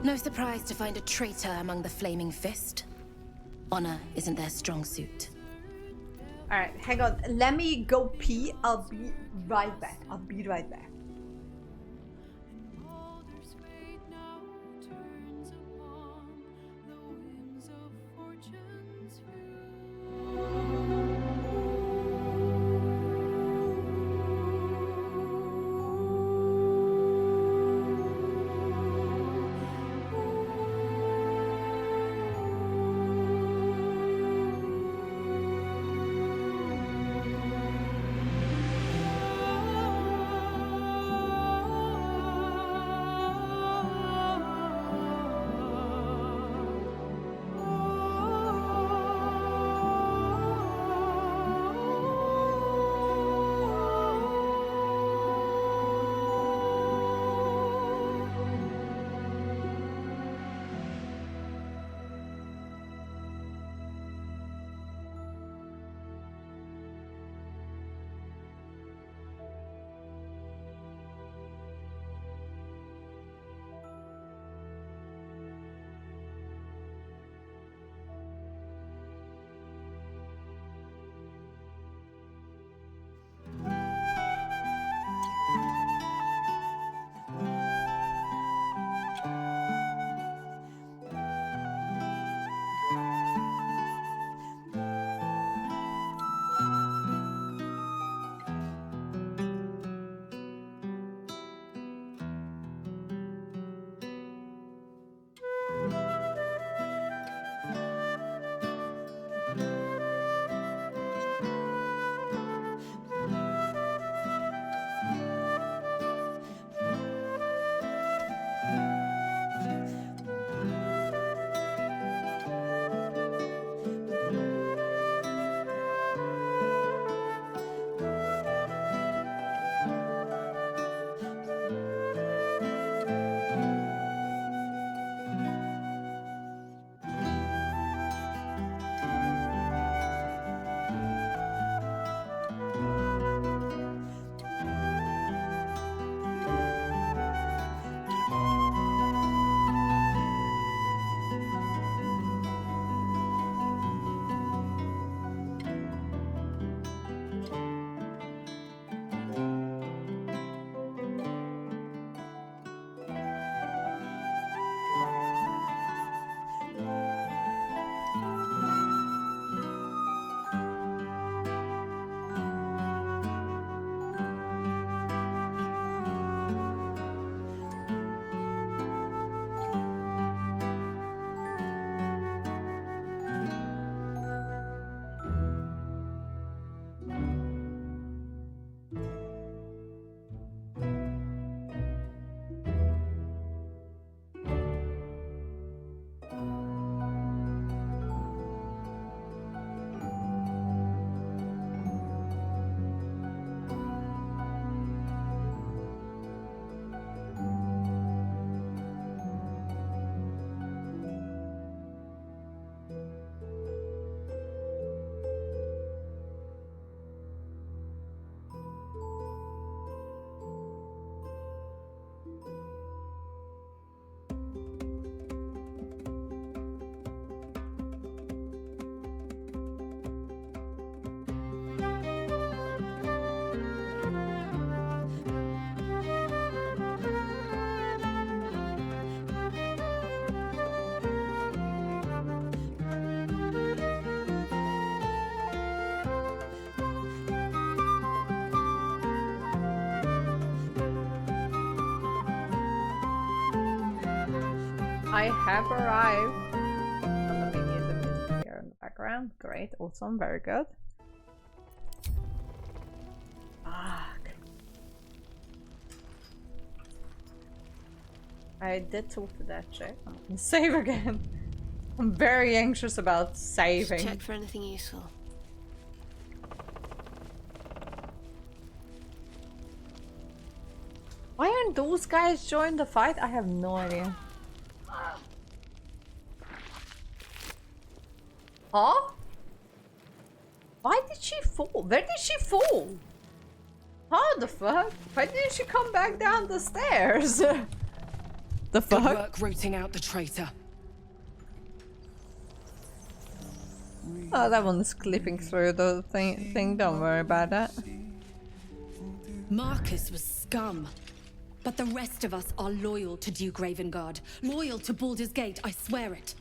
No surprise to find a traitor among the Flaming Fist. Honor isn't their strong suit. Alright, hang on. Let me go pee. I'll be right back. I'll be right back. I have arrived. Let me mute the music here in the background. Great, awesome, very good. Fuck. I did talk to that chick. I'm gonna save again. I'm very anxious about saving. Check for anything useful. Why aren't those guys joining the fight? I have no idea. Huh? Why did she fall? Where did she fall? How the fuck? Why didn't she come back down the stairs? The fuck? Good work rooting out the traitor. Oh, that one's clipping through the thing. Don't worry about that. Marcus was scum. But the rest of us are loyal to Duke Ravengard. Loyal to Baldur's Gate, I swear it.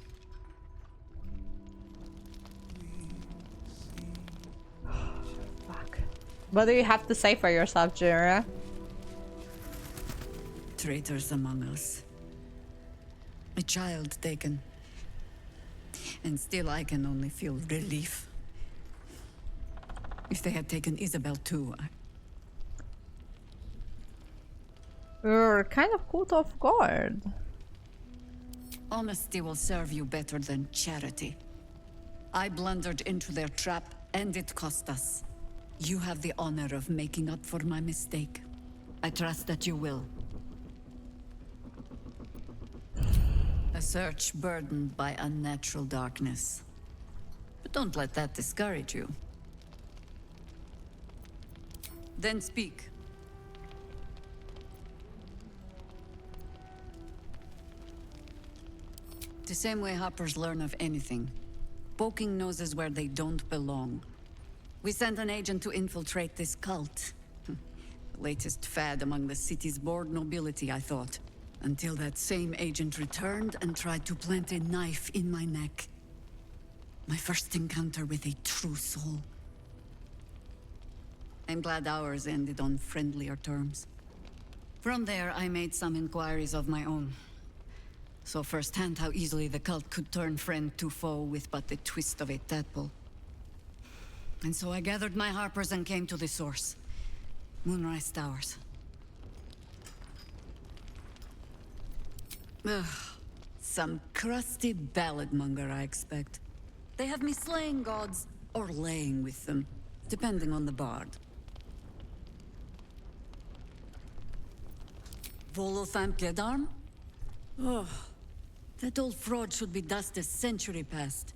Fuck. What do you have to say for yourself, Jira? Traitors among us. A child taken. And still I can only feel relief. If they had taken Isabel too, You're kind of caught off guard. honesty will serve you better than charity. I blundered into their trap, and it cost us. You have the honor of making up for my mistake. I trust that you will. A search burdened by unnatural darkness. But don't let that discourage you. Then speak. The same way hoppers learn of anything. Poking noses where they don't belong. We sent an agent to infiltrate this cult. The latest fad among the city's bored nobility, I thought. Until that same agent returned and tried to plant a knife in my neck. My first encounter with a true soul. I'm glad ours ended on friendlier terms. From there, I made some inquiries of my own. Saw firsthand how easily the cult could turn friend to foe with but the twist of a tadpole. And so I gathered my harpers and came to the source. Moonrise Towers. Ugh. Some crusty ballad monger, I expect. They have me slaying gods, or laying with them, depending on the bard. Volothamp Gedarm? Oh, that old fraud should be dust a century past.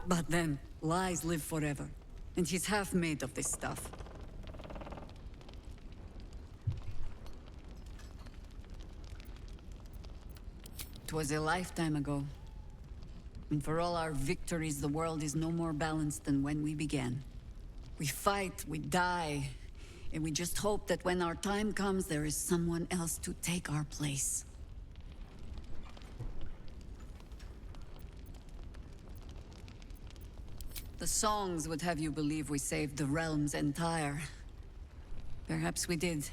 But then, lies live forever, and he's half made of this stuff. It was a lifetime ago. And for all our victories, the world is no more balanced than when we began. We fight, we die, and we just hope that when our time comes, there is someone else to take our place. The songs would have you believe we saved the realm's entire. Perhaps we did.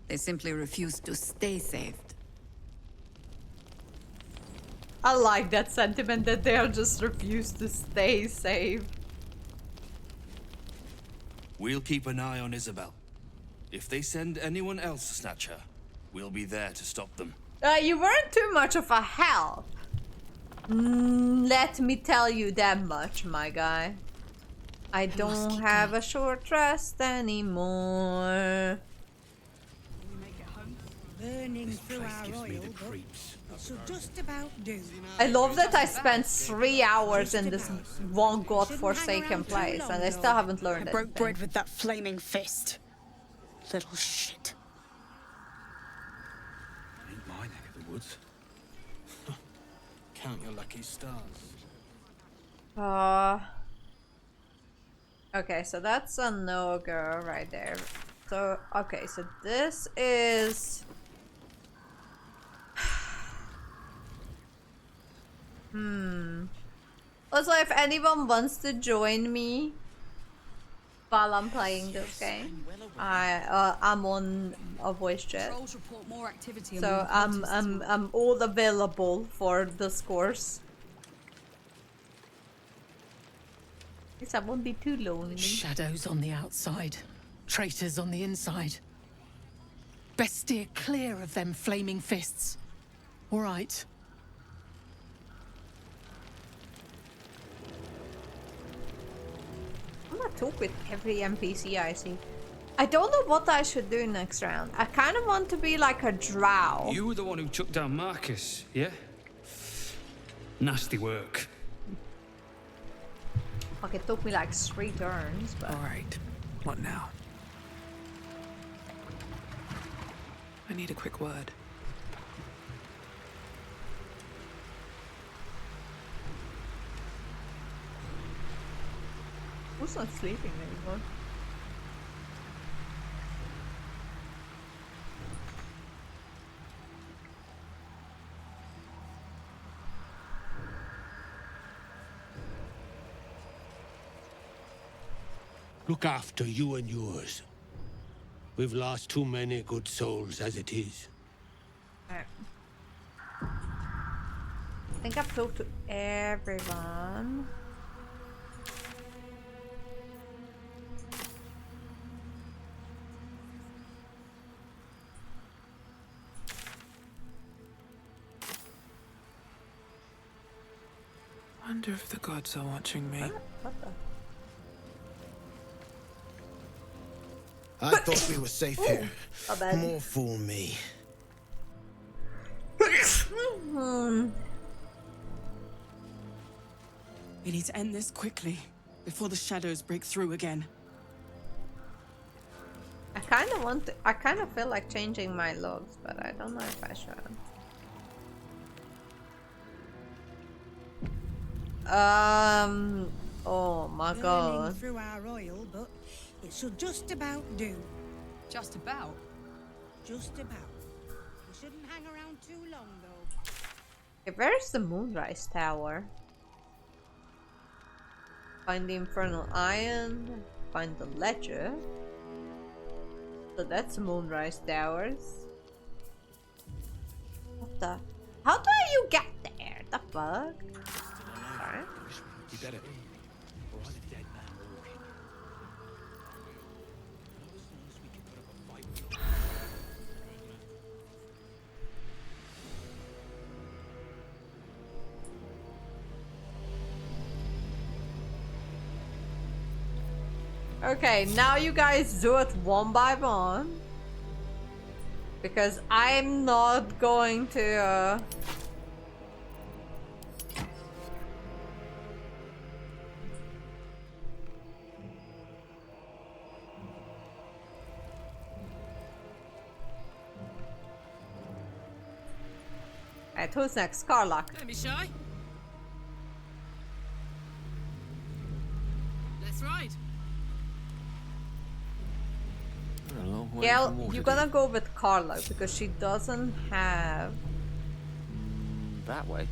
They simply refused to stay saved. I like that sentiment that they'll just refuse to stay safe. We'll keep an eye on Isabel. If they send anyone else to snatch her, we'll be there to stop them. You weren't too much of a help. Let me tell you that much, my guy. I don't have a short rest anymore. Burning through our oil, but she'll just about do. I love that I spent 3 hours in this one godforsaken place and I still haven't learned I broke anything. bread with that flaming fist. Little shit. Ain't my neck of the woods. Count your lucky stars. Okay, so that's a no-go right there. So, okay, so this is... Also, if anyone wants to join me while I'm playing this game, I'm on a voice chat. So I'm all available for this course. At least I won't be too lonely. Shadows on the outside, traitors on the inside. Best steer clear of them flaming fists. All right. I'm gonna talk with every NPC I see. I don't know what I should do next round. I kind of want to be like a drow. You were the one who took down Marcus, yeah? Nasty work. Fuck, it took me like 3 turns, but... Alright, what now? I need a quick word. Who's not sleeping anymore? Look after you and yours. We've lost too many good souls as it is. Alright. I think I've talked to everyone. Wonder if the gods are watching me. What the? I thought we were safe here. My bad. More fool me. We need to end this quickly, before the shadows break through again. I kind of feel like changing my logs, but I don't know if I should. Oh my god. Through our oil, but it should just about do. Just about? Just about. We shouldn't hang around too long, though. Okay, where's the Moonrise Tower? Find the Infernal Iron. Find the Ledger. So that's Moonrise Towers. What the? How do you get there? The fuck? Sorry. You better. Or I'm a dead man walking. As long as we can put up a fight with them. Okay, now you guys do it one by one. Because I'm not going to... Alright, who's next? Karlach. Don't be shy. Let's ride. We're a long way Yeah, from Waterdeep. you're gonna go with Karlach because she doesn't have... That way.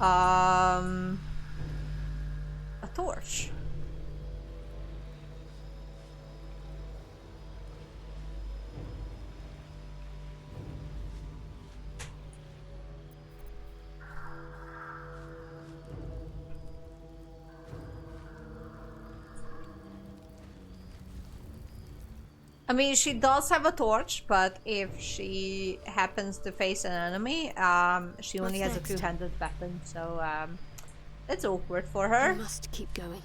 A torch. I mean, she does have a torch, but if she happens to face an enemy, she only has a two-handed weapon, so it's awkward for her. We must keep going.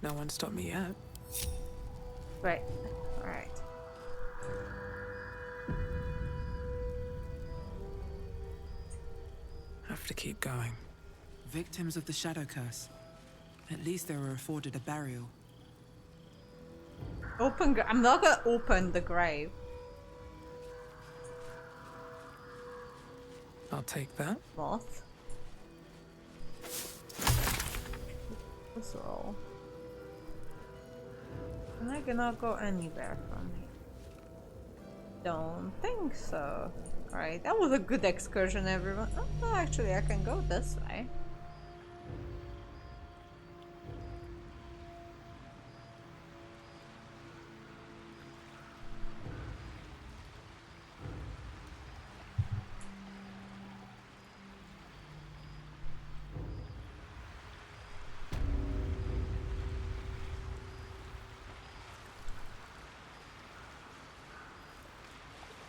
No one stopped me yet. Right. Alright. Have to keep going. Victims of the Shadow Curse. At least they were afforded a burial. I'm not gonna open the grave. I'll take that. Moth. This roll. Am I gonna go anywhere from here? Don't think so. Alright, that was a good excursion, everyone. Oh, no, actually, I can go this way.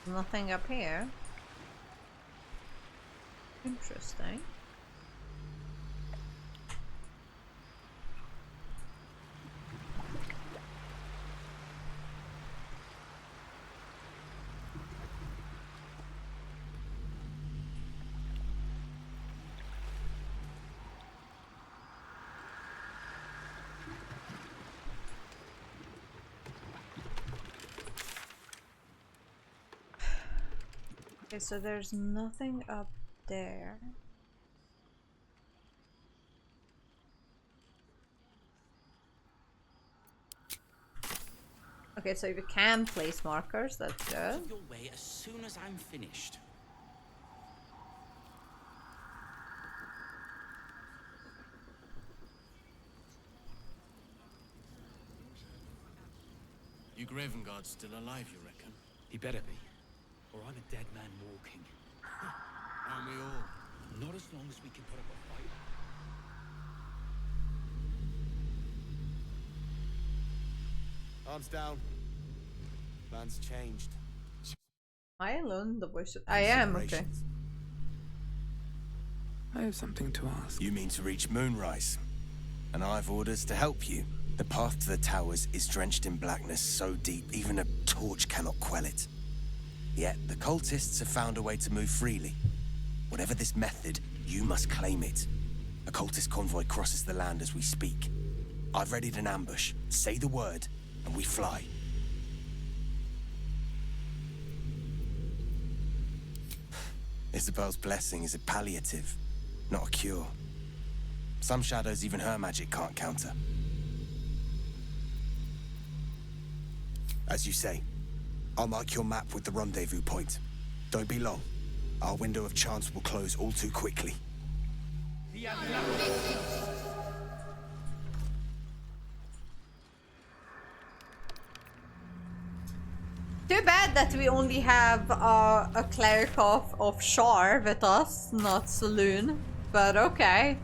Nothing up here. Interesting. Okay, so there's nothing up there. Okay, so you can place markers, that's good. Your way as soon as I'm finished. You Graven Guard's still alive, you reckon? He better be, or I'm a dead man walking. Aren't we all? Not as long as we can put up a fight. Arms down. Plan's changed. Am I alone? The voice. I am, okay. I have something to ask. You mean to reach Moonrise? And I've orders to help you. The path to the towers is drenched in blackness so deep even a torch cannot quell it. Yet the cultists have found a way to move freely. Whatever this method, you must claim it. A cultist convoy crosses the land as we speak. I've readied an ambush. Say the word, and we fly. Isabel's blessing is a palliative, not a cure. Some shadows even her magic can't counter. As you say, I'll mark your map with the rendezvous point. Don't be long. Our window of chance will close all too quickly. Too bad that we only have a cleric of Shar with us, not Saloon. But okay.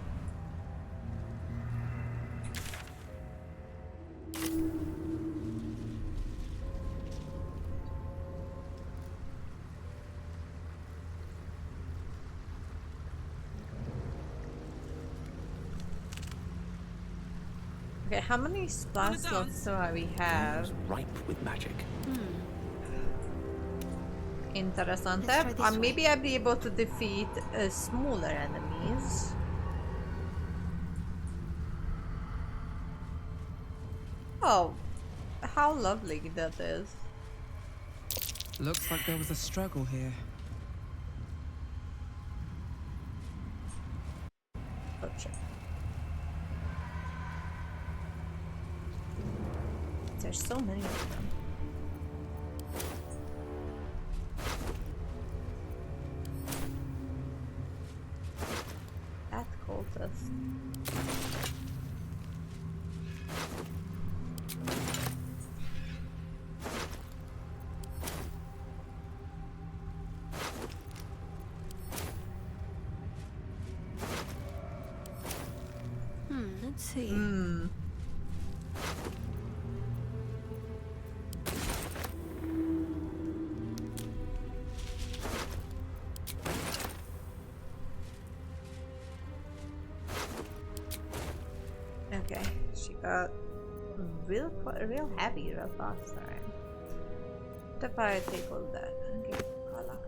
Okay, how many spell slots do we have? Ripe with magic. Interessante. Maybe I'll be able to defeat smaller enemies. Oh, how lovely that is. Looks like there was a struggle here. Gotcha. There's so many of them. That cultist. Let's see. Okay, she got real heavy real fast. Alright. What if I take all that? Okay, good luck.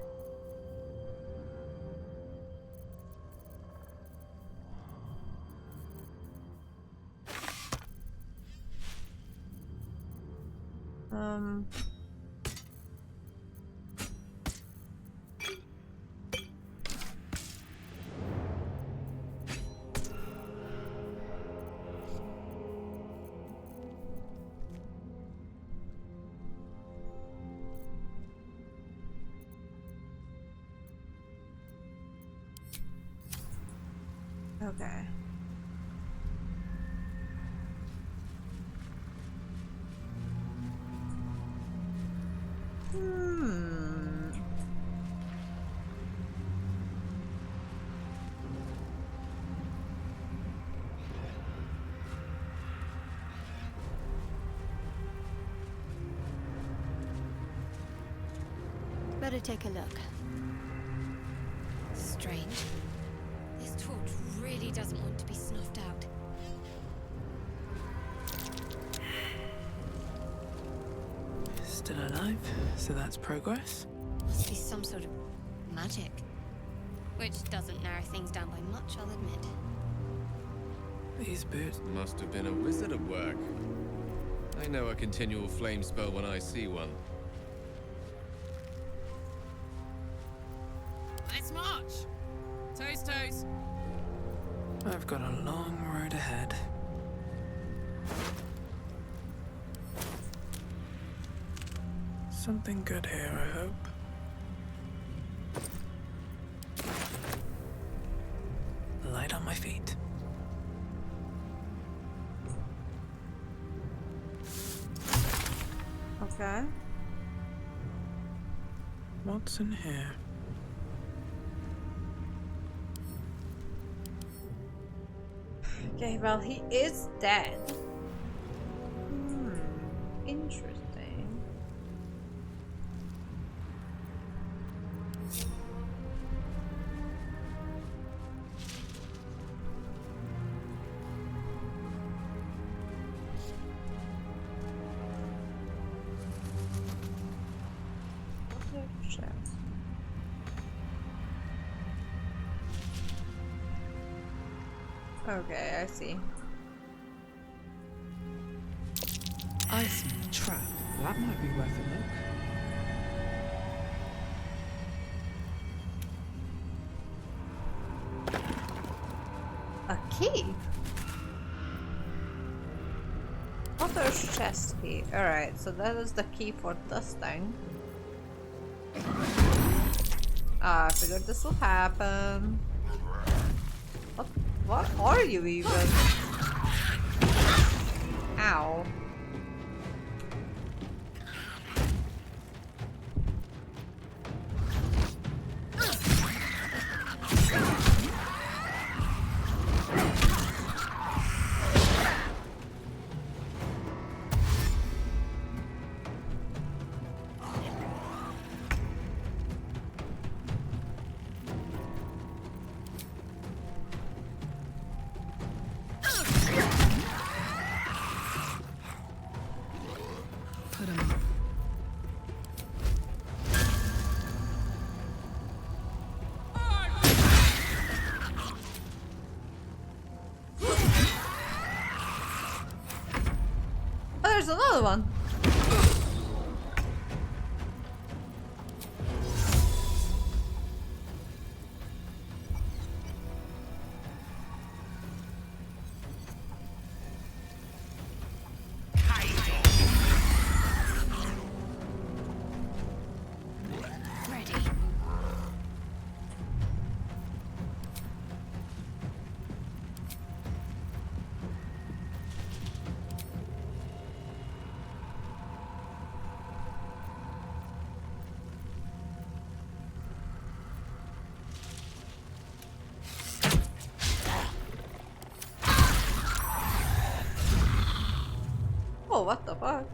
Okay. Better take a look. Strange. He doesn't want to be snuffed out. Still alive, so that's progress. Must be some sort of magic. Which doesn't narrow things down by much, I'll admit. These boots must have been a wizard at work. I know a continual flame spell when I see one. Let's march! Toes, toes. I've got a long road ahead. Something good here, I hope. Light on my feet. Okay. What's in here? Okay, well, he is dead. Interesting. Okay, I see. Ice trap. That might be worth a look. A key? Author's chest key. Alright, so that is the key for this thing. I figured this will happen. What are you even? Ow. There's another one. Oh, what the fuck?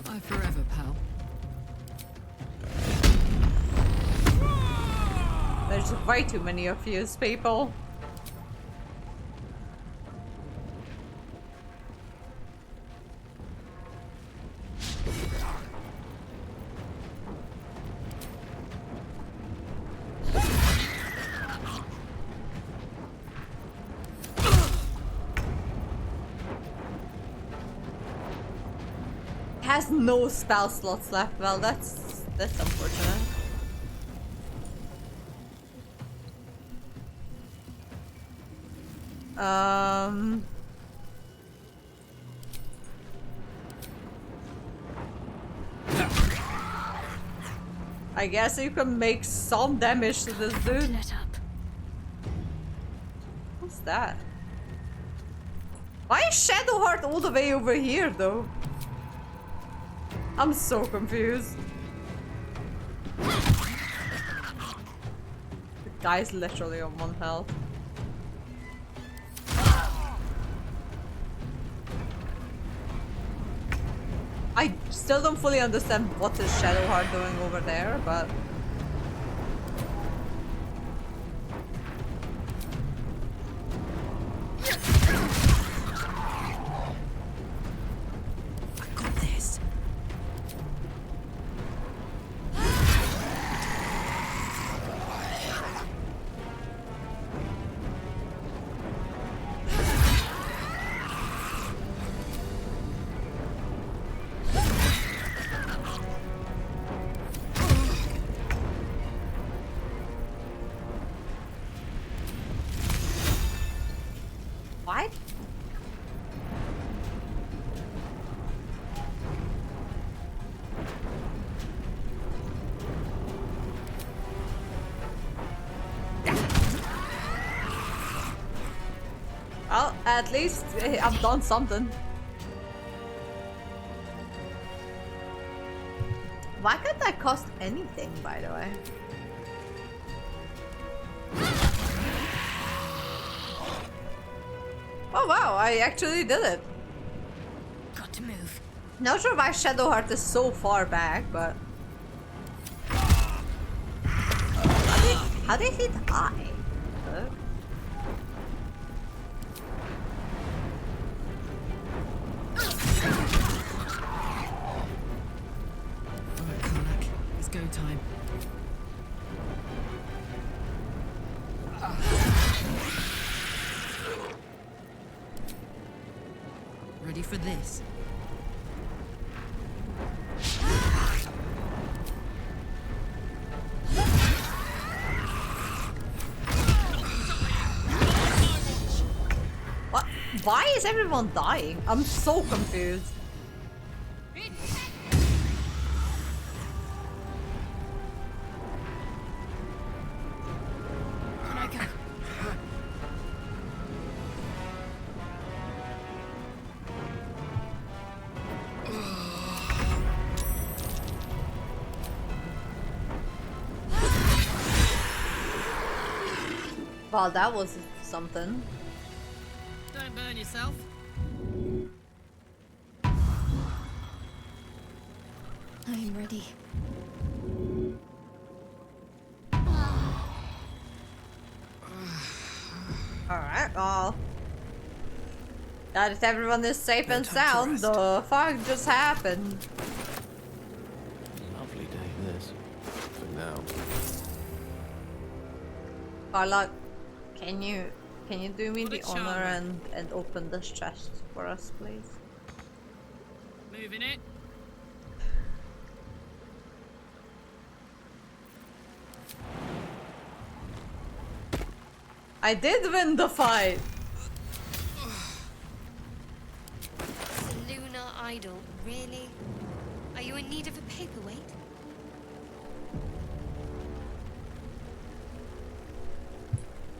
Bye forever, pal. There's way too many of you people. Has no spell slots left. Well, that's unfortunate. I guess you can make some damage to this dude. What's that? Why is Shadowheart all the way over here, though? I'm so confused. The guy's literally on 1 health. I still don't fully understand what is Shadowheart doing over there, but... I got this. What? Well, at least I've done something. Why can't that cost anything, by the way? Oh wow, I actually did it. Got to move. Not sure why Shadowheart is so far back, but... How did he die? Huh? Alright, Karnak. It's go time. Ready for this? What? Why is everyone dying? I'm so confused. Can I go? Well, that was something. Don't burn yourself. I'm ready. Alright, well. That if everyone is safe and sound, the fuck just happened? Lovely day, this. For now. Carla, can you do me the honor and open this chest for us, please? Moving it. I did win the fight! It's a lunar idol, really? Are you in need of a paperweight?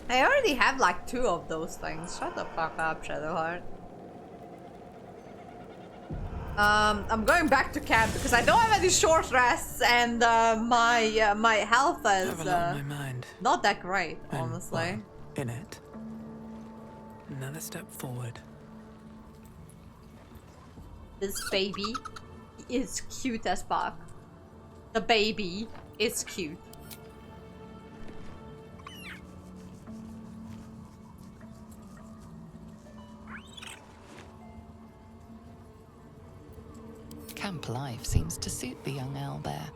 I already have like 2 of those things. Shut the fuck up, Shadowheart. I'm going back to camp because I don't have any short rests and my health is my mind. not that great, And honestly. while in it. Another step forward. This baby is cute as fuck. The baby is cute. Camp life seems to suit the young owlbear.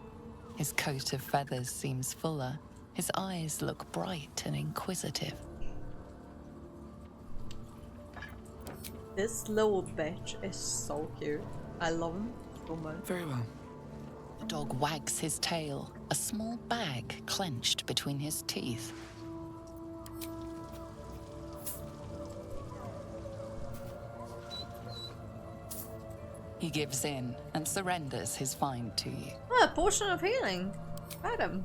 His coat of feathers seems fuller. His eyes look bright and inquisitive. This little bitch is so cute. I love him so much. Very well. The dog wags his tail, a small bag clenched between his teeth. He gives in and surrenders his find to you. Oh, a potion of healing. Madam.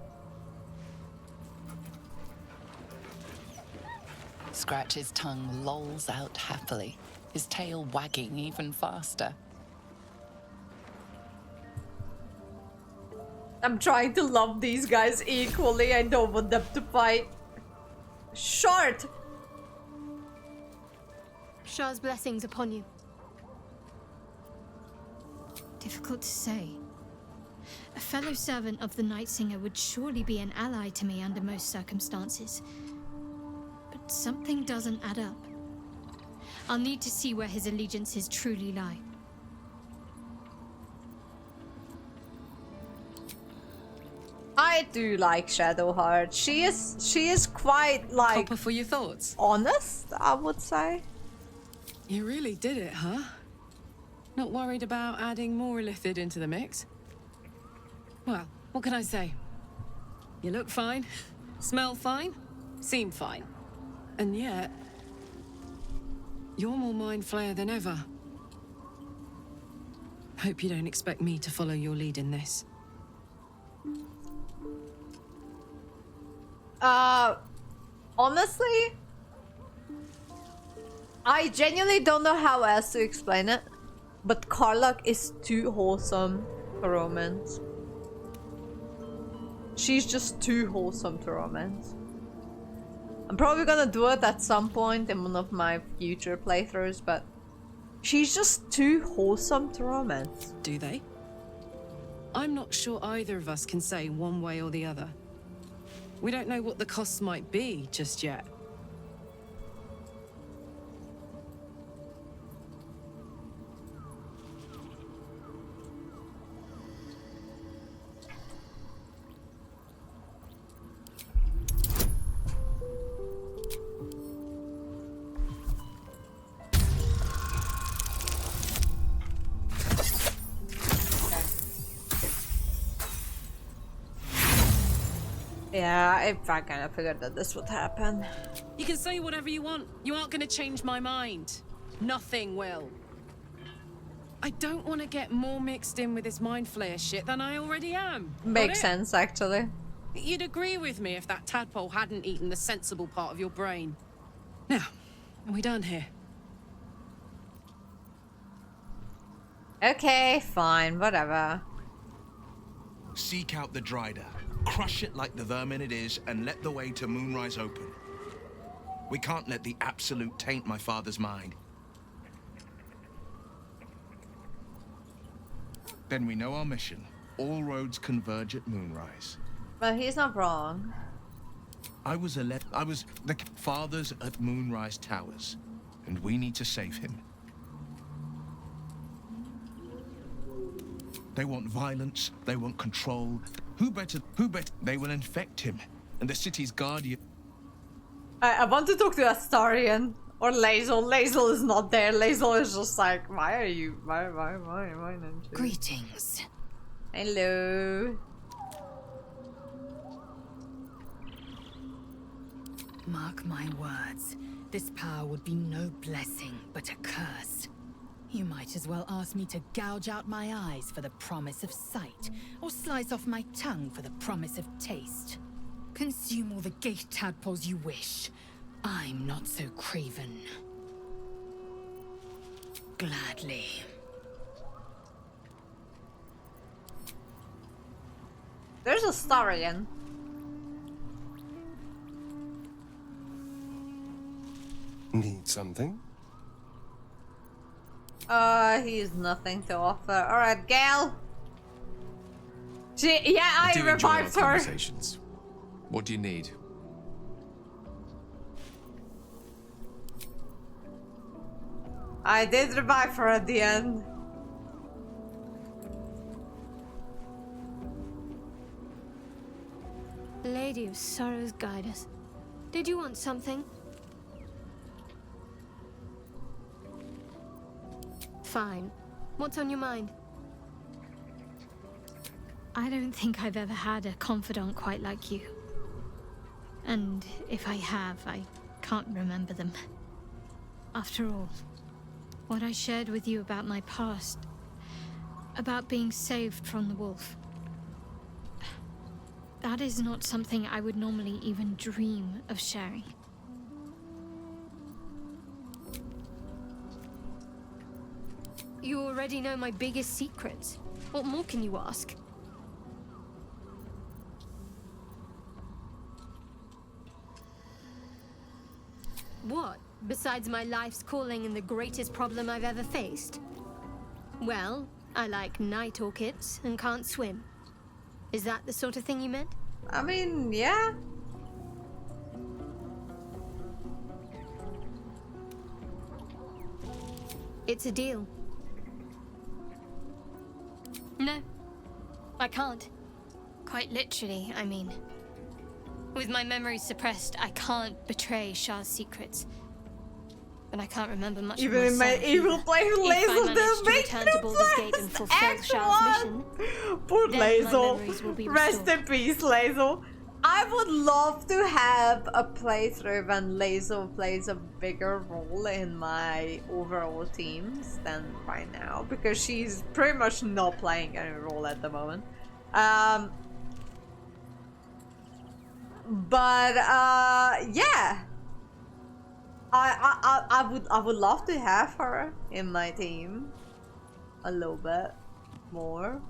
Scratch's tongue lolls out happily, his tail wagging even faster. I'm trying to love these guys equally. I don't want them to fight. Short! Shah's blessings upon you. Difficult to say. A fellow servant of the Night Singer would surely be an ally to me under most circumstances. But something doesn't add up. I'll need to see where his allegiances truly lie. I do like Shadowheart. She is quite like Copper for your thoughts. Honest, I would say. You really did it, huh? Not worried about adding more Illithid into the mix? Well, what can I say? You look fine, smell fine, seem fine. And yet, you're more mind flayer than ever. Hope you don't expect me to follow your lead in this. Honestly, I genuinely don't know how else to explain it, but Karlach is too wholesome for romance. She's just too wholesome to romance. I'm probably gonna do it at some point in one of my future playthroughs, but she's just too wholesome to romance. Do they? I'm not sure either of us can say one way or the other. We don't know what the costs might be just yet. Yeah, I kind of figured that this would happen. You can say whatever you want. You aren't going to change my mind. Nothing will. I don't want to get more mixed in with this mind flayer shit than I already am. Makes sense, actually. You'd agree with me if that tadpole hadn't eaten the sensible part of your brain. Now, are we done here? Okay, fine, whatever. Seek out the Drider. Crush it like the vermin it is, and let the way to Moonrise open. We can't let the Absolute taint my father's mind. Then we know our mission. All roads converge at Moonrise. But he's not wrong. I was the father's at Moonrise Towers, and we need to save him. They want violence, they want control. Who better? They will infect him, and the city's guardian. I want to talk to Astarion or Lae'zel. Lae'zel is not there. Lae'zel is just like, why are you? Why not you? Greetings. Hello. Mark my words. This power would be no blessing, but a curse. You might as well ask me to gouge out my eyes for the promise of sight, or slice off my tongue for the promise of taste. Consume all the gate tadpoles you wish. I'm not so craven. Gladly. There's Astarion. Need something? He's nothing to offer. Alright, Gale. I do enjoy our revived her. conversations. What do you need? I did revive her at the end. Lady of Sorrows, guide us. Did you want something? Fine. What's on your mind? I don't think I've ever had a confidant quite like you. And if I have, I can't remember them. After all, what I shared with you about my past, about being saved from the wolf, that is not something I would normally even dream of sharing. You already know my biggest secrets. What more can you ask? What, besides my life's calling and the greatest problem I've ever faced? Well, I like night orchids and can't swim. Is that the sort of thing you meant? I mean, yeah. It's a deal. No, I can't. Quite literally, I mean. With my memory suppressed, I can't betray Shah's secrets. But I can't remember much Even of in my myself evil either. place, If I Lazel manage didn't to make return new to Baldur's Gate plans. and fulfill Act Shah's one. mission, Poor then my Lazel. memories will be Rest restored. in peace, Lazel. I would love to have a playthrough when Lazel plays a bigger role in my overall teams than right now, because she's pretty much not playing any role at the moment. But yeah, I would love to have her in my team a little bit more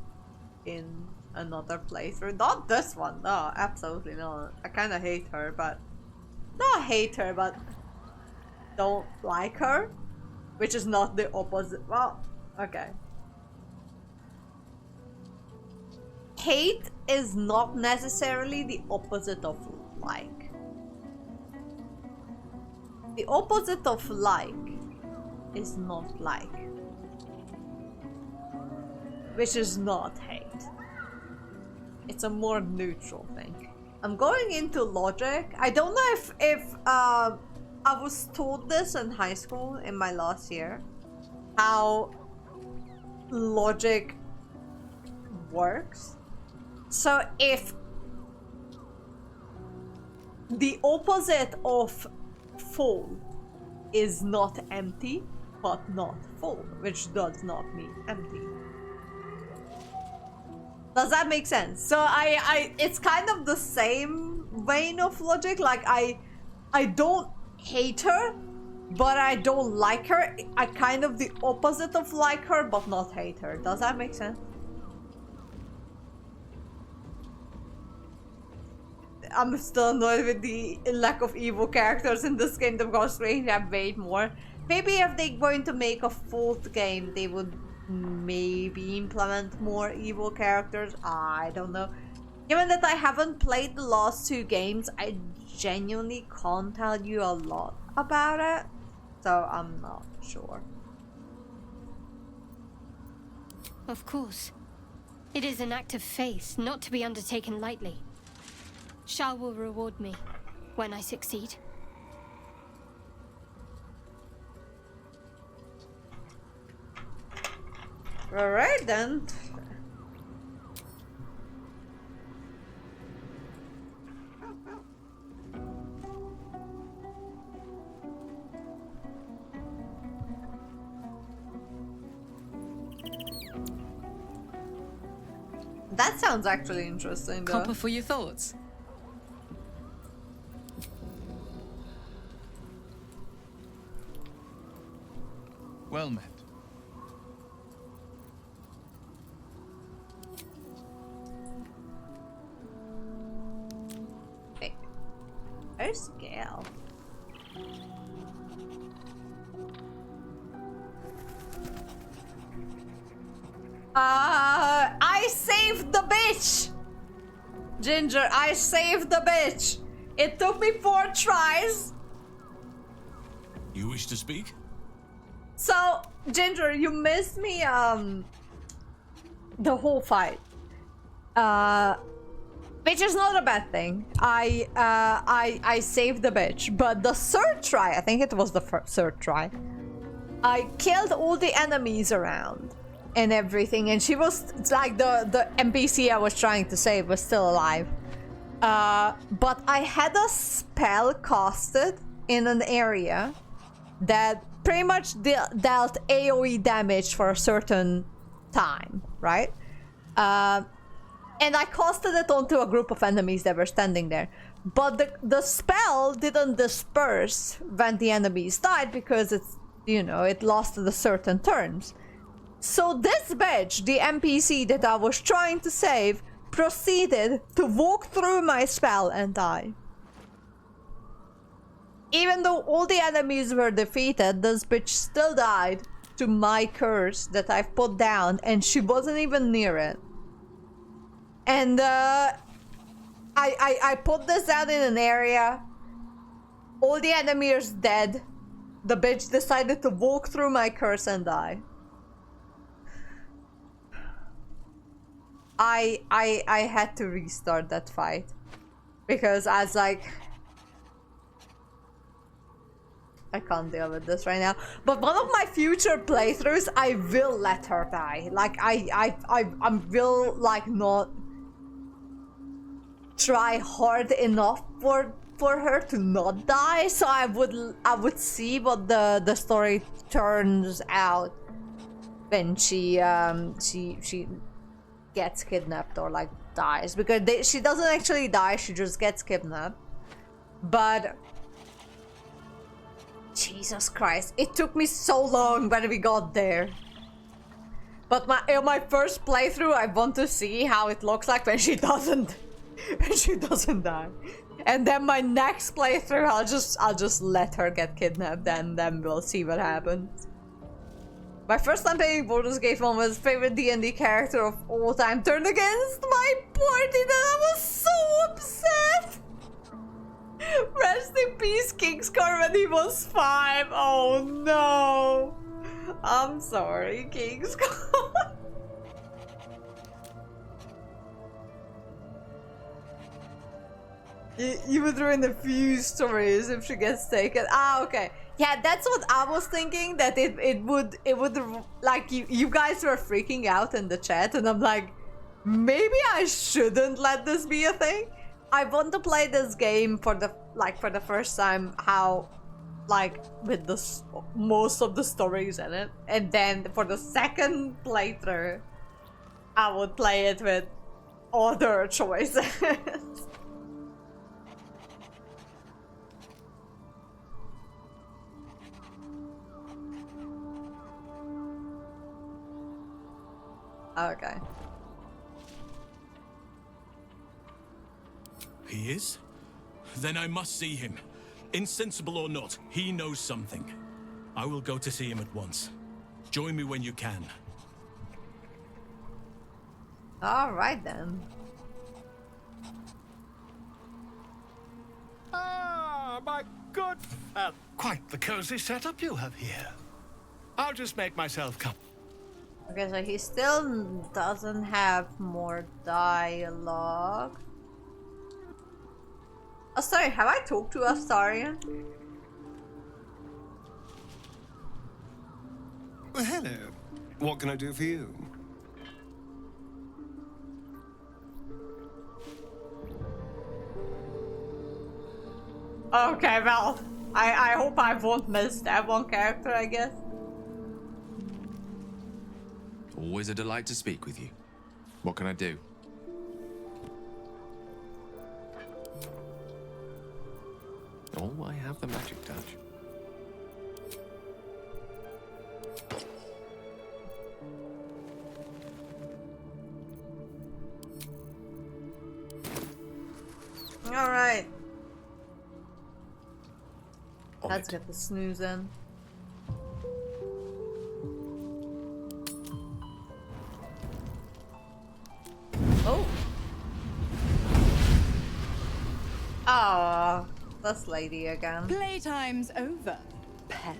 in another playthrough. Not this one, no, absolutely not. I kind of hate her, but not hate her, but don't like her, which is not the opposite. Well, okay. Hate is not necessarily the opposite of like. The opposite of like is not like, which is not hate. It's a more neutral thing. I'm going into logic. I don't know if I was told this in high school in my last year, how logic works. So if the opposite of full is not empty, but not full, which does not mean empty. Does that make sense? So it's kind of the same vein of logic. Like I don't hate her, but I don't like her. I kind of the opposite of like her, but not hate her. Does that make sense? I'm still annoyed with the lack of evil characters in this Kingdom Come Strange. I made more. Maybe if they're going to make a fourth game, they would maybe implement more evil characters. I don't know. Given that I haven't played the last two games, I genuinely can't tell you a lot about it. So I'm not sure. Of course. It is an act of faith, not to be undertaken lightly. Shah will reward me when I succeed. Alright then. That sounds actually interesting though. Copper for your thoughts. Well met. Wait. Where's Gale? I saved the bitch! Ginger, I saved the bitch! It took me 4 tries. You wish to speak? So, Ginger, you missed me, the whole fight. Which is not a bad thing. I saved the bitch, but the third try, I think it was the third try, I killed all the enemies around and everything, and she was, it's like the NPC I was trying to save was still alive. But I had a spell casted in an area that pretty much dealt AoE damage for a certain time, right? And I casted it onto a group of enemies that were standing there. But the spell didn't disperse when the enemies died because it's, you know, it lasted a certain terms. So this bitch, the NPC that I was trying to save, proceeded to walk through my spell and die. even though all the enemies were defeated, this bitch still died to my curse that I've put down, and she wasn't even near it. And I put this out in an area. All the enemies dead. The bitch decided to walk through my curse and die. I had to restart that fight because I was like, I can't deal with this right now. But one of my future playthroughs, I will let her die. Like I will like not try hard enough for her to not die. So I would see what the story turns out when she gets kidnapped or like dies, because she doesn't actually die, she just gets kidnapped. But Jesus Christ, it took me so long when we got there. But my first playthrough, I want to see how it looks like when she doesn't die. And then my next playthrough, I'll just let her get kidnapped, and then we'll see what happens. My first time playing Baldur's Gate 1 was favorite D&D character of all time turned against my party, and I was so upset. Rest in peace, Kingscar, when he was 5. Oh no. I'm sorry, Kingscar. You would ruin a few stories if she gets taken. Ah, okay. Yeah, that's what I was thinking, that it would like you guys were freaking out in the chat, and I'm like, maybe I shouldn't let this be a thing. I want to play this game for the first time, how like with most of the stories in it, and then for the second playthrough I would play it with other choices. Okay. He is? Then I must see him. Insensible or not, he knows something. I will go to see him at once. Join me when you can. Alright then. Ah, my good quite the cozy setup you have here. I'll just make myself comfortable. Okay, so he still doesn't have more dialogue. Oh, sorry, have I talked to Astarion? Well, hello. What can I do for you? Okay, well, I hope I won't miss that one character, I guess. Always a delight to speak with you. What can I do? Oh, I have the magic touch. All right. Let's get the snooze in. Oh. Ah, this lady again. Playtime's over, pet.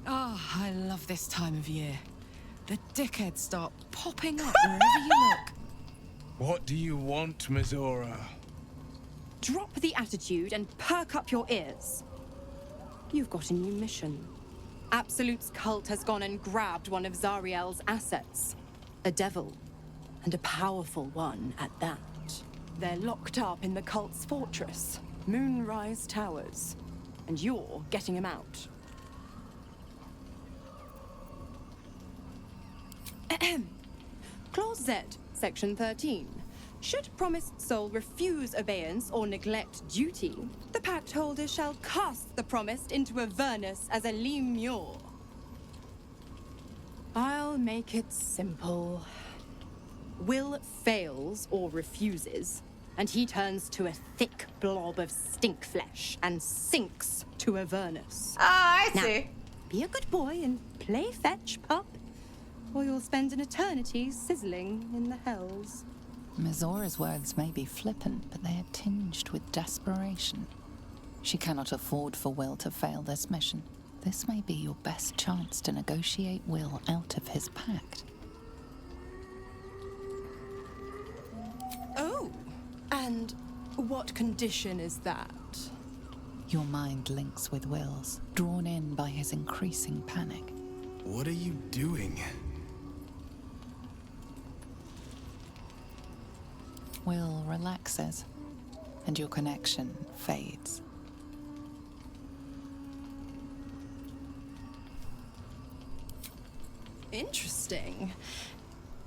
Oh, I love this time of year. The dickheads start popping up wherever you look. What do you want, Mizora? Drop the attitude and perk up your ears. You've got a new mission. Absolute's cult has gone and grabbed one of Zariel's assets. A devil, and a powerful one at that. They're locked up in the cult's fortress, Moonrise Towers, and you're getting him out. Clause Z, Section 13. Should promised soul refuse obeyance or neglect duty, the pact holder shall cast the promised into Avernus as a lemure. I'll make it simple. Will fails or refuses, and he turns to a thick blob of stink flesh and sinks to Avernus. Ah, I Now, see. be a good boy and play fetch, pup, or you'll spend an eternity sizzling in the hells. Mizora's words may be flippant, but they are tinged with desperation. She cannot afford for Will to fail this mission. This may be your best chance to negotiate Will out of his pact. Oh, and what condition is that? Your mind links with Will's, drawn in by his increasing panic. What are you doing? Will relaxes, and your connection fades. Interesting.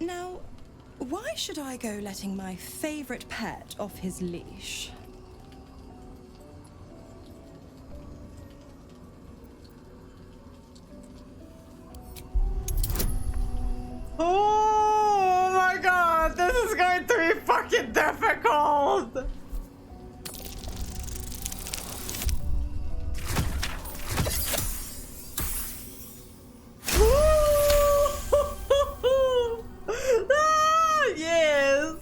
Now, why should I go letting my favorite pet off his leash? Oh my god, this is going to be fucking difficult. Ah, yes.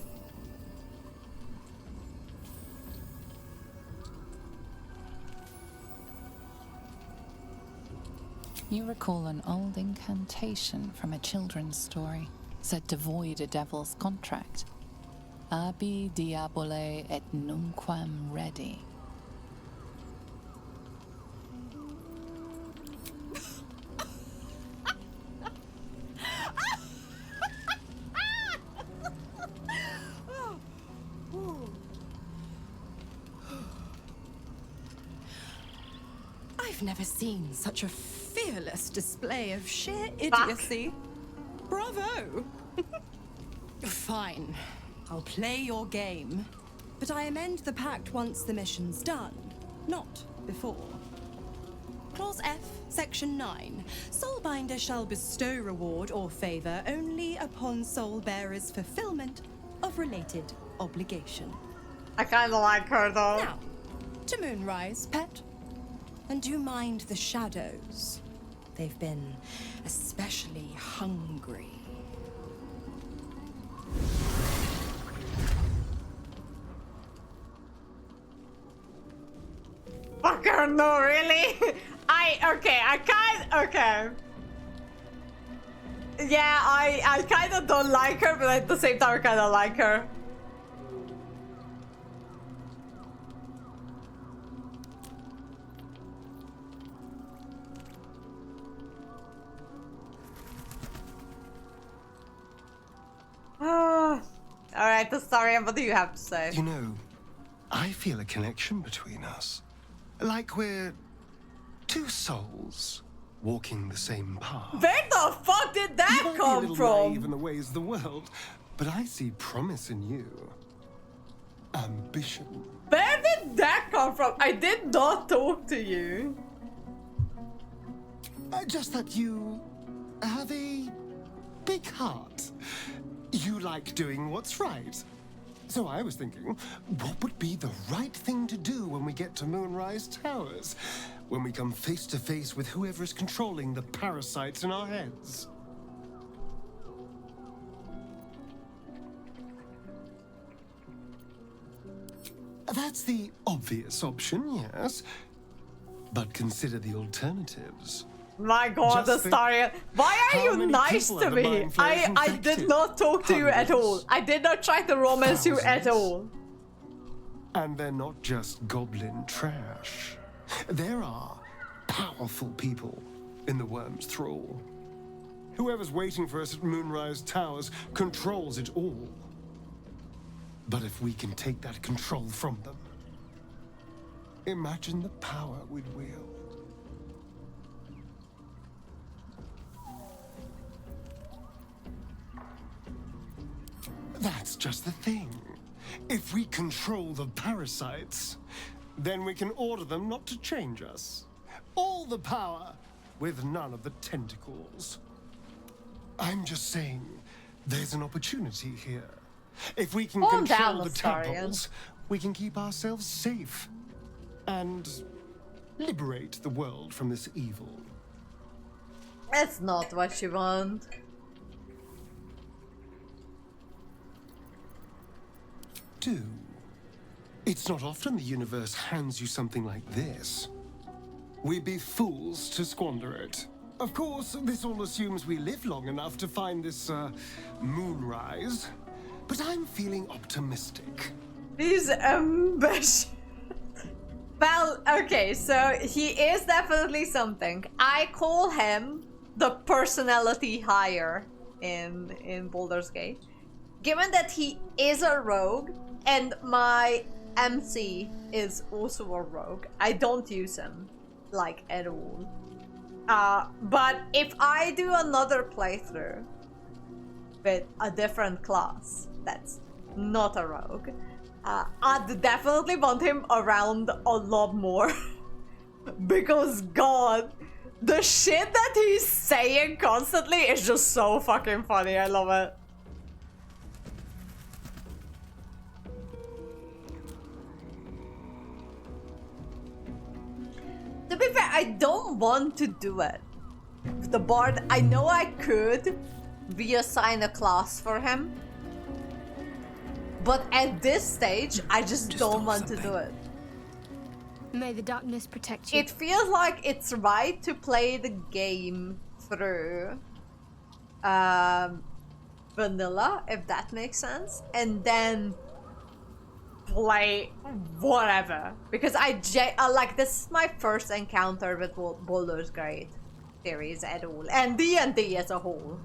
You recall an old incantation from a children's story, said to void a devil's contract. Abi diabole et nunquam redi. I've never seen such a fearless display of sheer idiocy. Bravo! Fine. I'll play your game. But I amend the pact once the mission's done, not before. Clause F, Section 9. Soulbinder shall bestow reward or favor only upon soul bearer's fulfillment of related obligation. I kinda like her though. Now, to Moonrise, pet. And do mind the shadows. They've been especially hungry. Fuck her, no, really? Okay. Yeah, I kinda don't like her, but at the same time I kinda like her. Alright, Astarion, what do you have to say? You know, I feel a connection between us. Like we're two souls walking the same path. Where the fuck did that you might come be a little from? naive in the ways of the world, but I see promise in you. Ambition. Where did that come from? I did not talk to you. Just that you have a big heart. You like doing what's right. So I was thinking, what would be the right thing to do when we get to Moonrise Towers? When we come face to face with whoever's controlling the parasites in our heads? That's the obvious option, yes. But consider the alternatives. My god, Just think, Astarion. Why are how you many nice people to are the me? mind flayers I infected? did not talk to you at all. I did not try to romance you at all. And they're not just goblin trash. There are powerful people in the Worm's thrall. Whoever's waiting for us at Moonrise Towers controls it all. But if we can take that control from them, imagine the power we'd wield. That's just the thing. If we control the parasites, then we can order them not to change us. All the power, with none of the tentacles. I'm just saying, there's an opportunity here. If we can Calm control down, the Astarion. tadpoles, we can keep ourselves safe. And liberate the world from this evil. That's not what you want. Do. It's not often the universe hands you something like this. We'd be fools to squander it. Of course, this all assumes we live long enough to find this, moonrise. But I'm feeling optimistic. These ambitions. Well, okay, so he is definitely something. I call him the personality hire in Baldur's Gate. Given that he is a rogue and my MC is also a rogue, I don't use him like at all. But if I do another playthrough with a different class that's not a rogue, I'd definitely want him around a lot more. Because God, the shit that he's saying constantly is just so fucking funny. I love it. To be fair, I don't want to do it. The bard, I know I could reassign a class for him. But at this stage, I just don't want to do it. May the darkness protect you. It feels like it's right to play the game through vanilla, if that makes sense, and then play whatever. Because like, this is my first encounter with Baldur's Gate series at all, and D&D as a whole,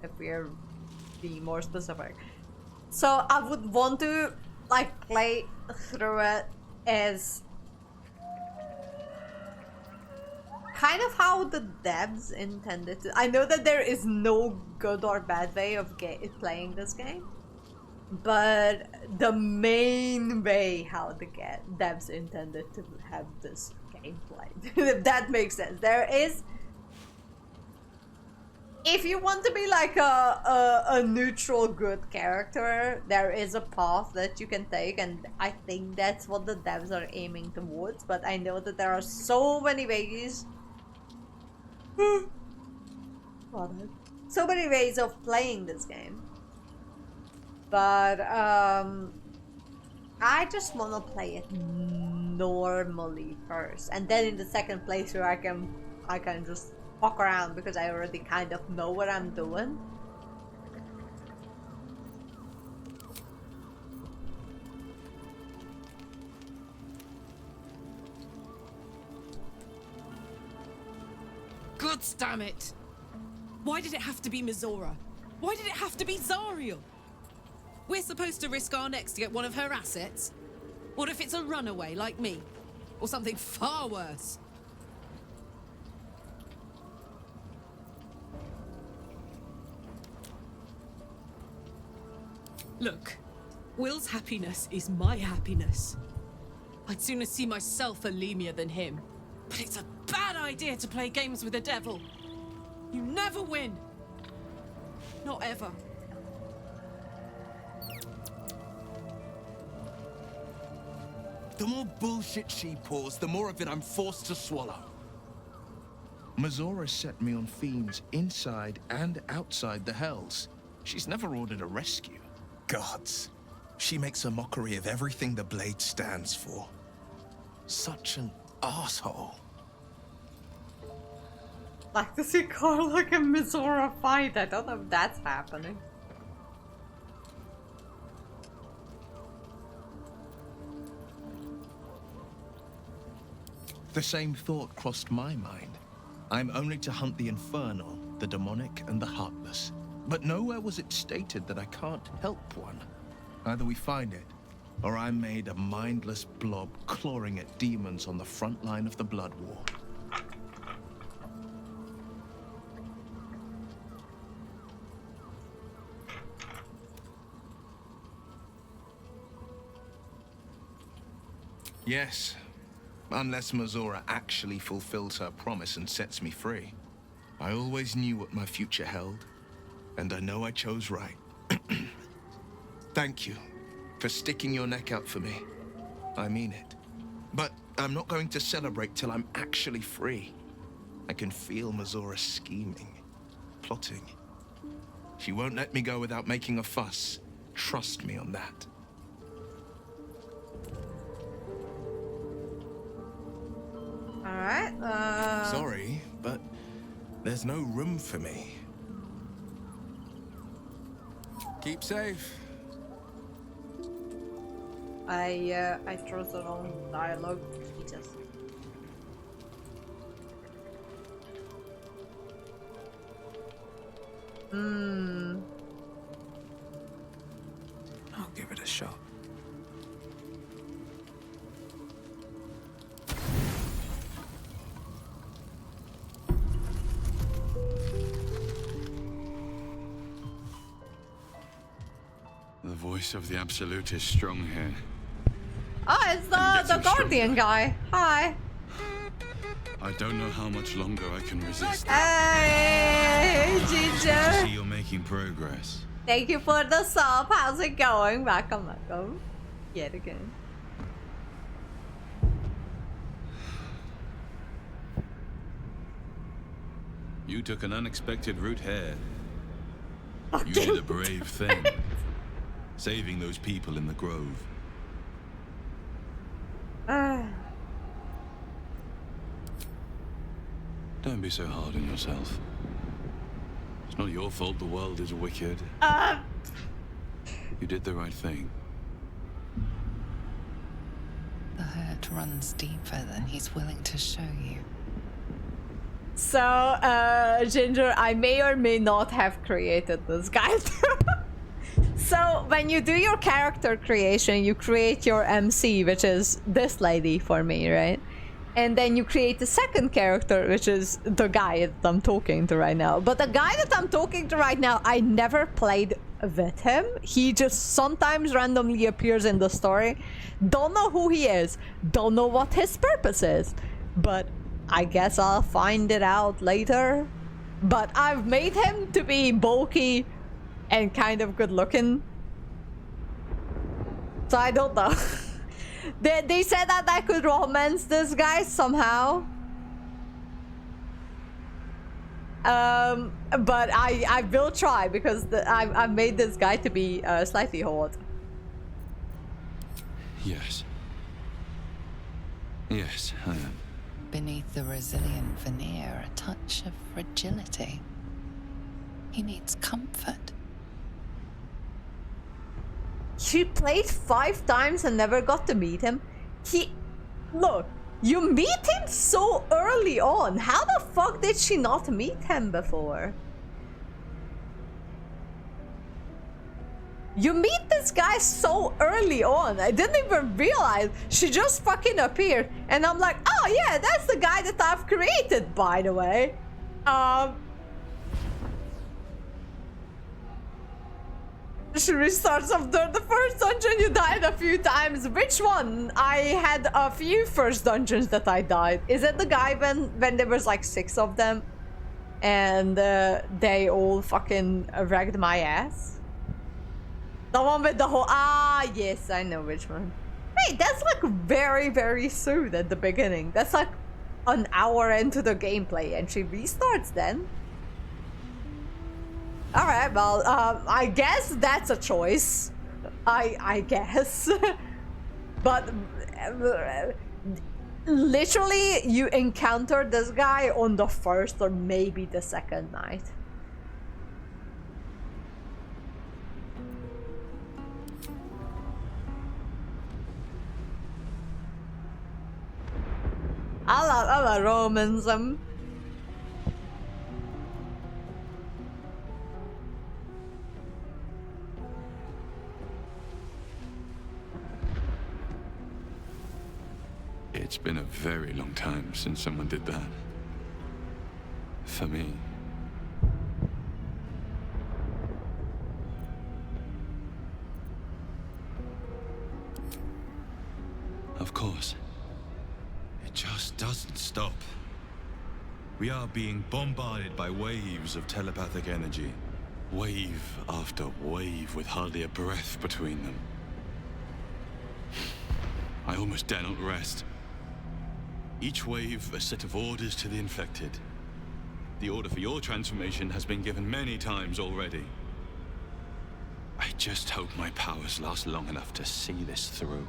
if we're being more specific. So I would want to like play through it as kind of how the devs intended to. I know that there is no good or bad way of playing this game, but the main way how the devs intended to have this game played, if that makes sense. There is, if you want to be like a neutral good character, there is a path that you can take, and I think that's what the devs are aiming towards. But I know that there are so many ways so many ways of playing this game. But I just want to play it normally first, and then in the second playthrough I can just walk around, because I already kind of know what I'm doing. God damn it! Why did it have to be Mizora? Why did it have to be Zariel? We're supposed to risk our necks to get one of her assets? What if it's a runaway like me? Or something far worse? Look, Will's happiness is my happiness. I'd sooner see myself a Lemia than him. But it's a bad idea to play games with the devil. You never win. Not ever. The more bullshit she pours, the more of it I'm forced to swallow. Mizora set me on fiends inside and outside the Hells. She's never ordered a rescue. Gods. She makes a mockery of everything the Blade stands for. Such an asshole. Like to see Karlach and Mizora fight. I don't know if that's happening. The same thought crossed my mind. I'm only to hunt the infernal, the demonic, and the heartless. But nowhere was it stated that I can't help one. Either we find it, or I'm made a mindless blob clawing at demons on the front line of the Blood War. Yes, unless Mizora actually fulfills her promise and sets me free. I always knew what my future held, and I know I chose right. Thank you for sticking your neck out for me. I mean it. But I'm not going to celebrate till I'm actually free. I can feel Mazora scheming, plotting. She won't let me go without making a fuss. Trust me on that. Alright, Sorry, but there's no room for me. Keep safe. I chose the wrong dialogue. Jesus. I'll give it a shot. The voice of the Absolute is strong here. Oh, it's the Guardian guy. Hi. I don't know how much longer I can resist. Hey, Ginger. See, you're making progress. Thank you for the sub. How's it going? Welcome. Yet again. You took an unexpected route here. You did a brave thing. Saving those people in the grove. Don't be so hard on yourself. It's not your fault the world is wicked. You did the right thing. The hurt runs deeper than he's willing to show you. So, Ginger, I may or may not have created this guy. So, when you do your character creation, you create your MC, which is this lady for me, right? And then you create the second character, which is the guy that I'm talking to right now. But the guy that I'm talking to right now, I never played with him. He just sometimes randomly appears in the story. Don't know who he is. Don't know what his purpose is. But I guess I'll find it out later. But I've made him to be bulky and kind of good looking. So I don't know. They said that I could romance this guy somehow. But I will try because I've made this guy to be slightly hot. Yes. Yes, I am. Beneath the resilient veneer, a touch of fragility. He needs comfort. She played 5 times and never got to meet him. Look, you meet him so early on. How the fuck did she not meet him before? You meet this guy so early on. I didn't even realize. She just fucking appeared. And I'm like, oh yeah, that's the guy that I've created, by the way. She restarts after the first dungeon. You died a few times. Which one? I had a few first dungeons that I died. Is it the guy when there was like 6 of them and they all fucking wrecked my ass? The one with the whole... Ah, yes, I know which one. Wait, that's like very, very soon at the beginning. That's like an hour into the gameplay and she restarts then. Alright, well, I guess that's a choice. I guess. But literally, you encountered this guy on the first or maybe the second night. I love Romans. It's been a very long time since someone did that. For me. Of course. It just doesn't stop. We are being bombarded by waves of telepathic energy. Wave after wave with hardly a breath between them. I almost dare not rest. Each wave a set of orders to the infected. The order for your transformation has been given many times already. I just hope my powers last long enough to see this through.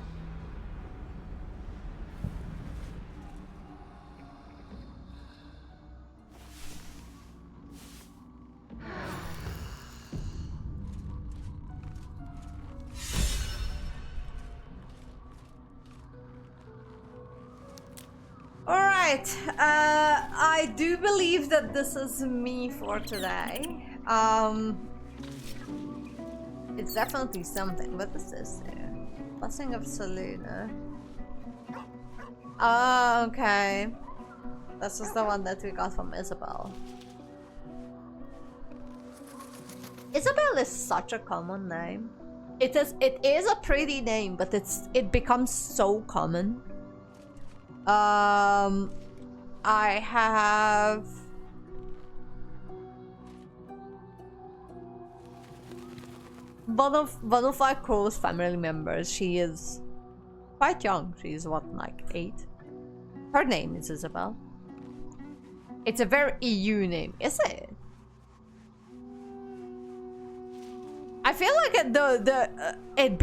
Alright, I do believe that this is me for today. It's definitely something. What is this here? Blessing of Selena. Oh, okay. This is the one that we got from Isabel. Isabel is such a common name. It is a pretty name, but it becomes so common. I have one of my close family members. She is quite young. She's what, like 8? Her name is Isabel. It's a very EU name, is it? I feel like it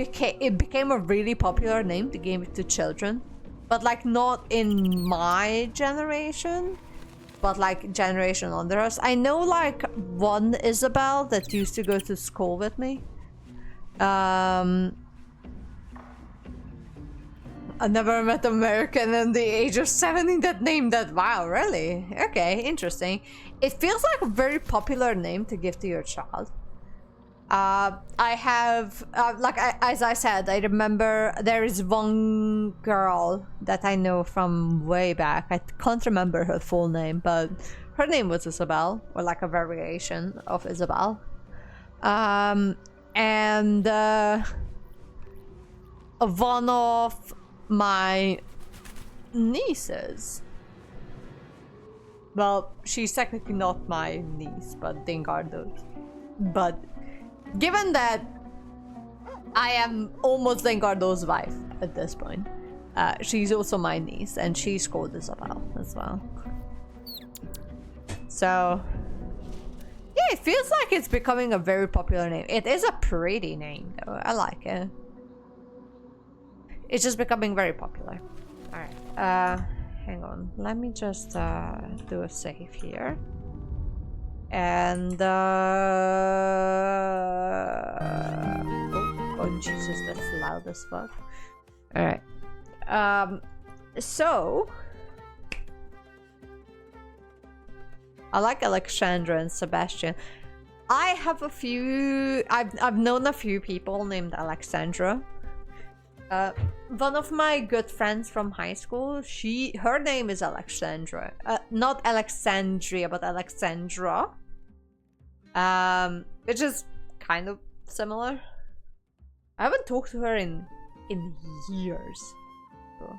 became a really popular name to give it to children. But like not in my generation, but like generation under us. I know like one Isabel that used to go to school with me. I never met an American in the age of 70 that named that. Wow, really? Okay, interesting. It feels like a very popular name to give to your child. I have, as I said, I remember there is one girl that I know from way back. I can't remember her full name, but her name was Isabel, or like a variation of Isabel. And one of my nieces, well, she's technically not my niece, but Dingardo's. But given that I am almost Dingardo's wife at this point, she's also my niece, and she's called Isabel as well. So yeah, it feels like it's becoming a very popular name. It is a pretty name though. I like it. It's just becoming very popular. Alright, hang on. Let me just do a save here. And oh Jesus, that's loud as fuck. Alright. So I like Alexandra and Sebastian. I have a few, I've known a few people named Alexandra. One of my good friends from high school, her name is Alexandra. Not Alexandria, but Alexandra. Which is kind of similar. I haven't talked to her in years. So.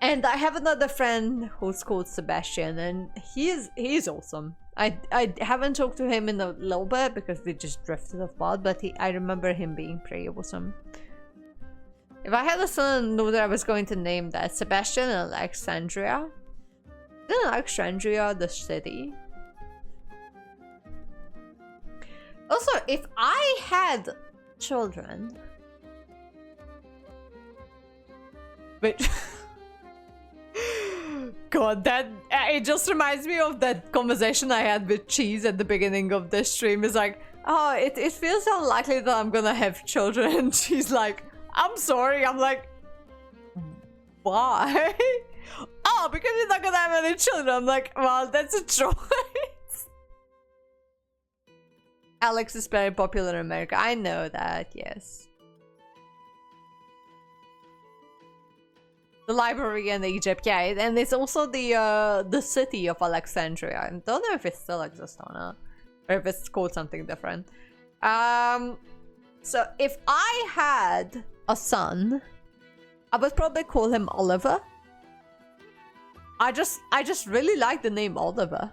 And I have another friend who's called Sebastian, and he's awesome. I haven't talked to him in a little bit because we just drifted apart, but I remember him being pretty awesome. If I had a son, I knew that I was going to name that Sebastian and Alexandria. Isn't Alexandria the city? Also, if I had children, which God, that it just reminds me of that conversation I had with Cheese at the beginning of this stream. It's like, oh, it feels unlikely that I'm gonna have children, and she's like, I'm sorry. I'm like, why? Oh, because you're not gonna have any children. I'm like, well, that's a choice. Alex is very popular in America. I know that, yes. The library in Egypt, yeah, and it's also the city of Alexandria. I don't know if it still exists or not, or if it's called something different. So if I had a son, I would probably call him Oliver. I just really like the name Oliver.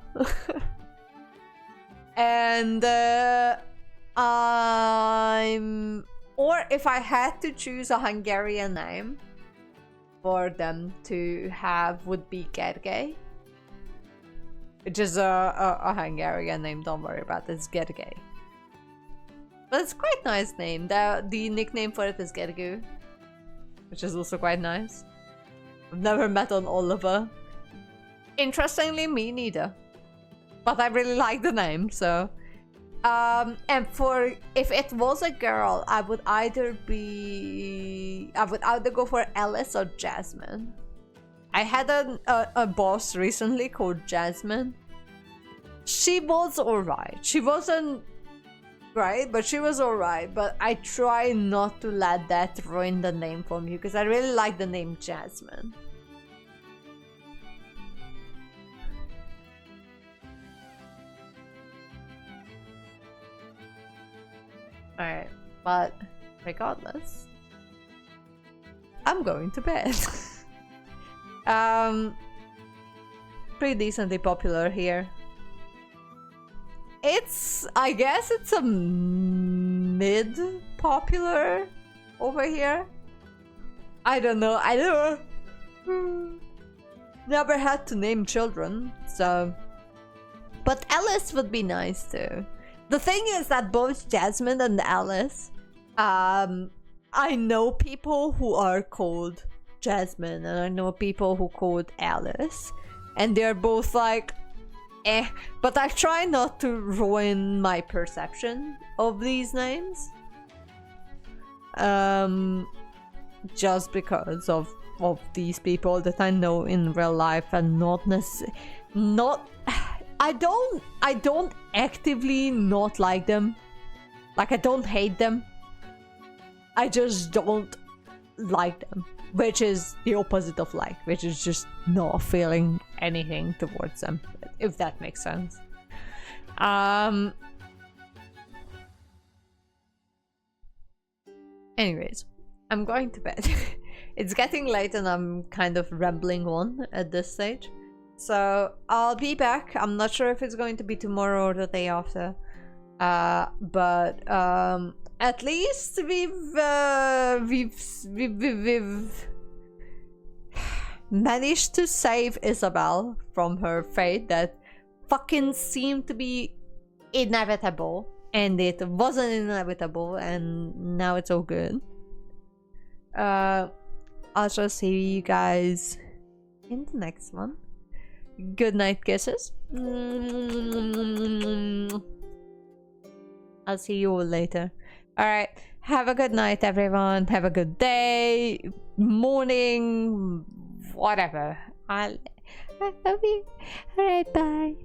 And or if I had to choose a Hungarian name for them to have, would be Gergely, which is a Hungarian name. Don't worry about it. It's Gergely, but it's quite a nice name. The nickname for it is Gergő, which is also quite nice. I've never met an Oliver. Interestingly, me neither. But I really like the name, so. And for if it was a girl, I would either go for Alice or Jasmine. I had a boss recently called Jasmine. She was alright. She wasn't great, but she was alright. But I try not to let that ruin the name for me because I really like the name Jasmine. Alright, but regardless, I'm going to bed. Pretty decently popular here. I guess it's a mid-popular over here. I don't know, never had to name children, so. But Alice would be nice too. The thing is that both Jasmine and Alice, I know people who are called Jasmine and I know people who called Alice, and they're both like, eh. But I try not to ruin my perception of these names, just because of these people that I know in real life and not necessarily I don't actively not like them. Like, I don't hate them. I just don't like them. Which is the opposite of like, which is just not feeling anything towards them. If that makes sense. Anyways, I'm going to bed. It's getting late and I'm kind of rambling on at this stage. So I'll be back. I'm not sure if it's going to be tomorrow or the day after. But at least we've managed to save Isabel from her fate that fucking seemed to be inevitable, and it wasn't inevitable, and now it's all good. I'll just see you guys in the next one. Good night, kisses. I'll see you all later. Alright, have a good night, everyone. Have a good day, morning, whatever. I love you. Alright, bye.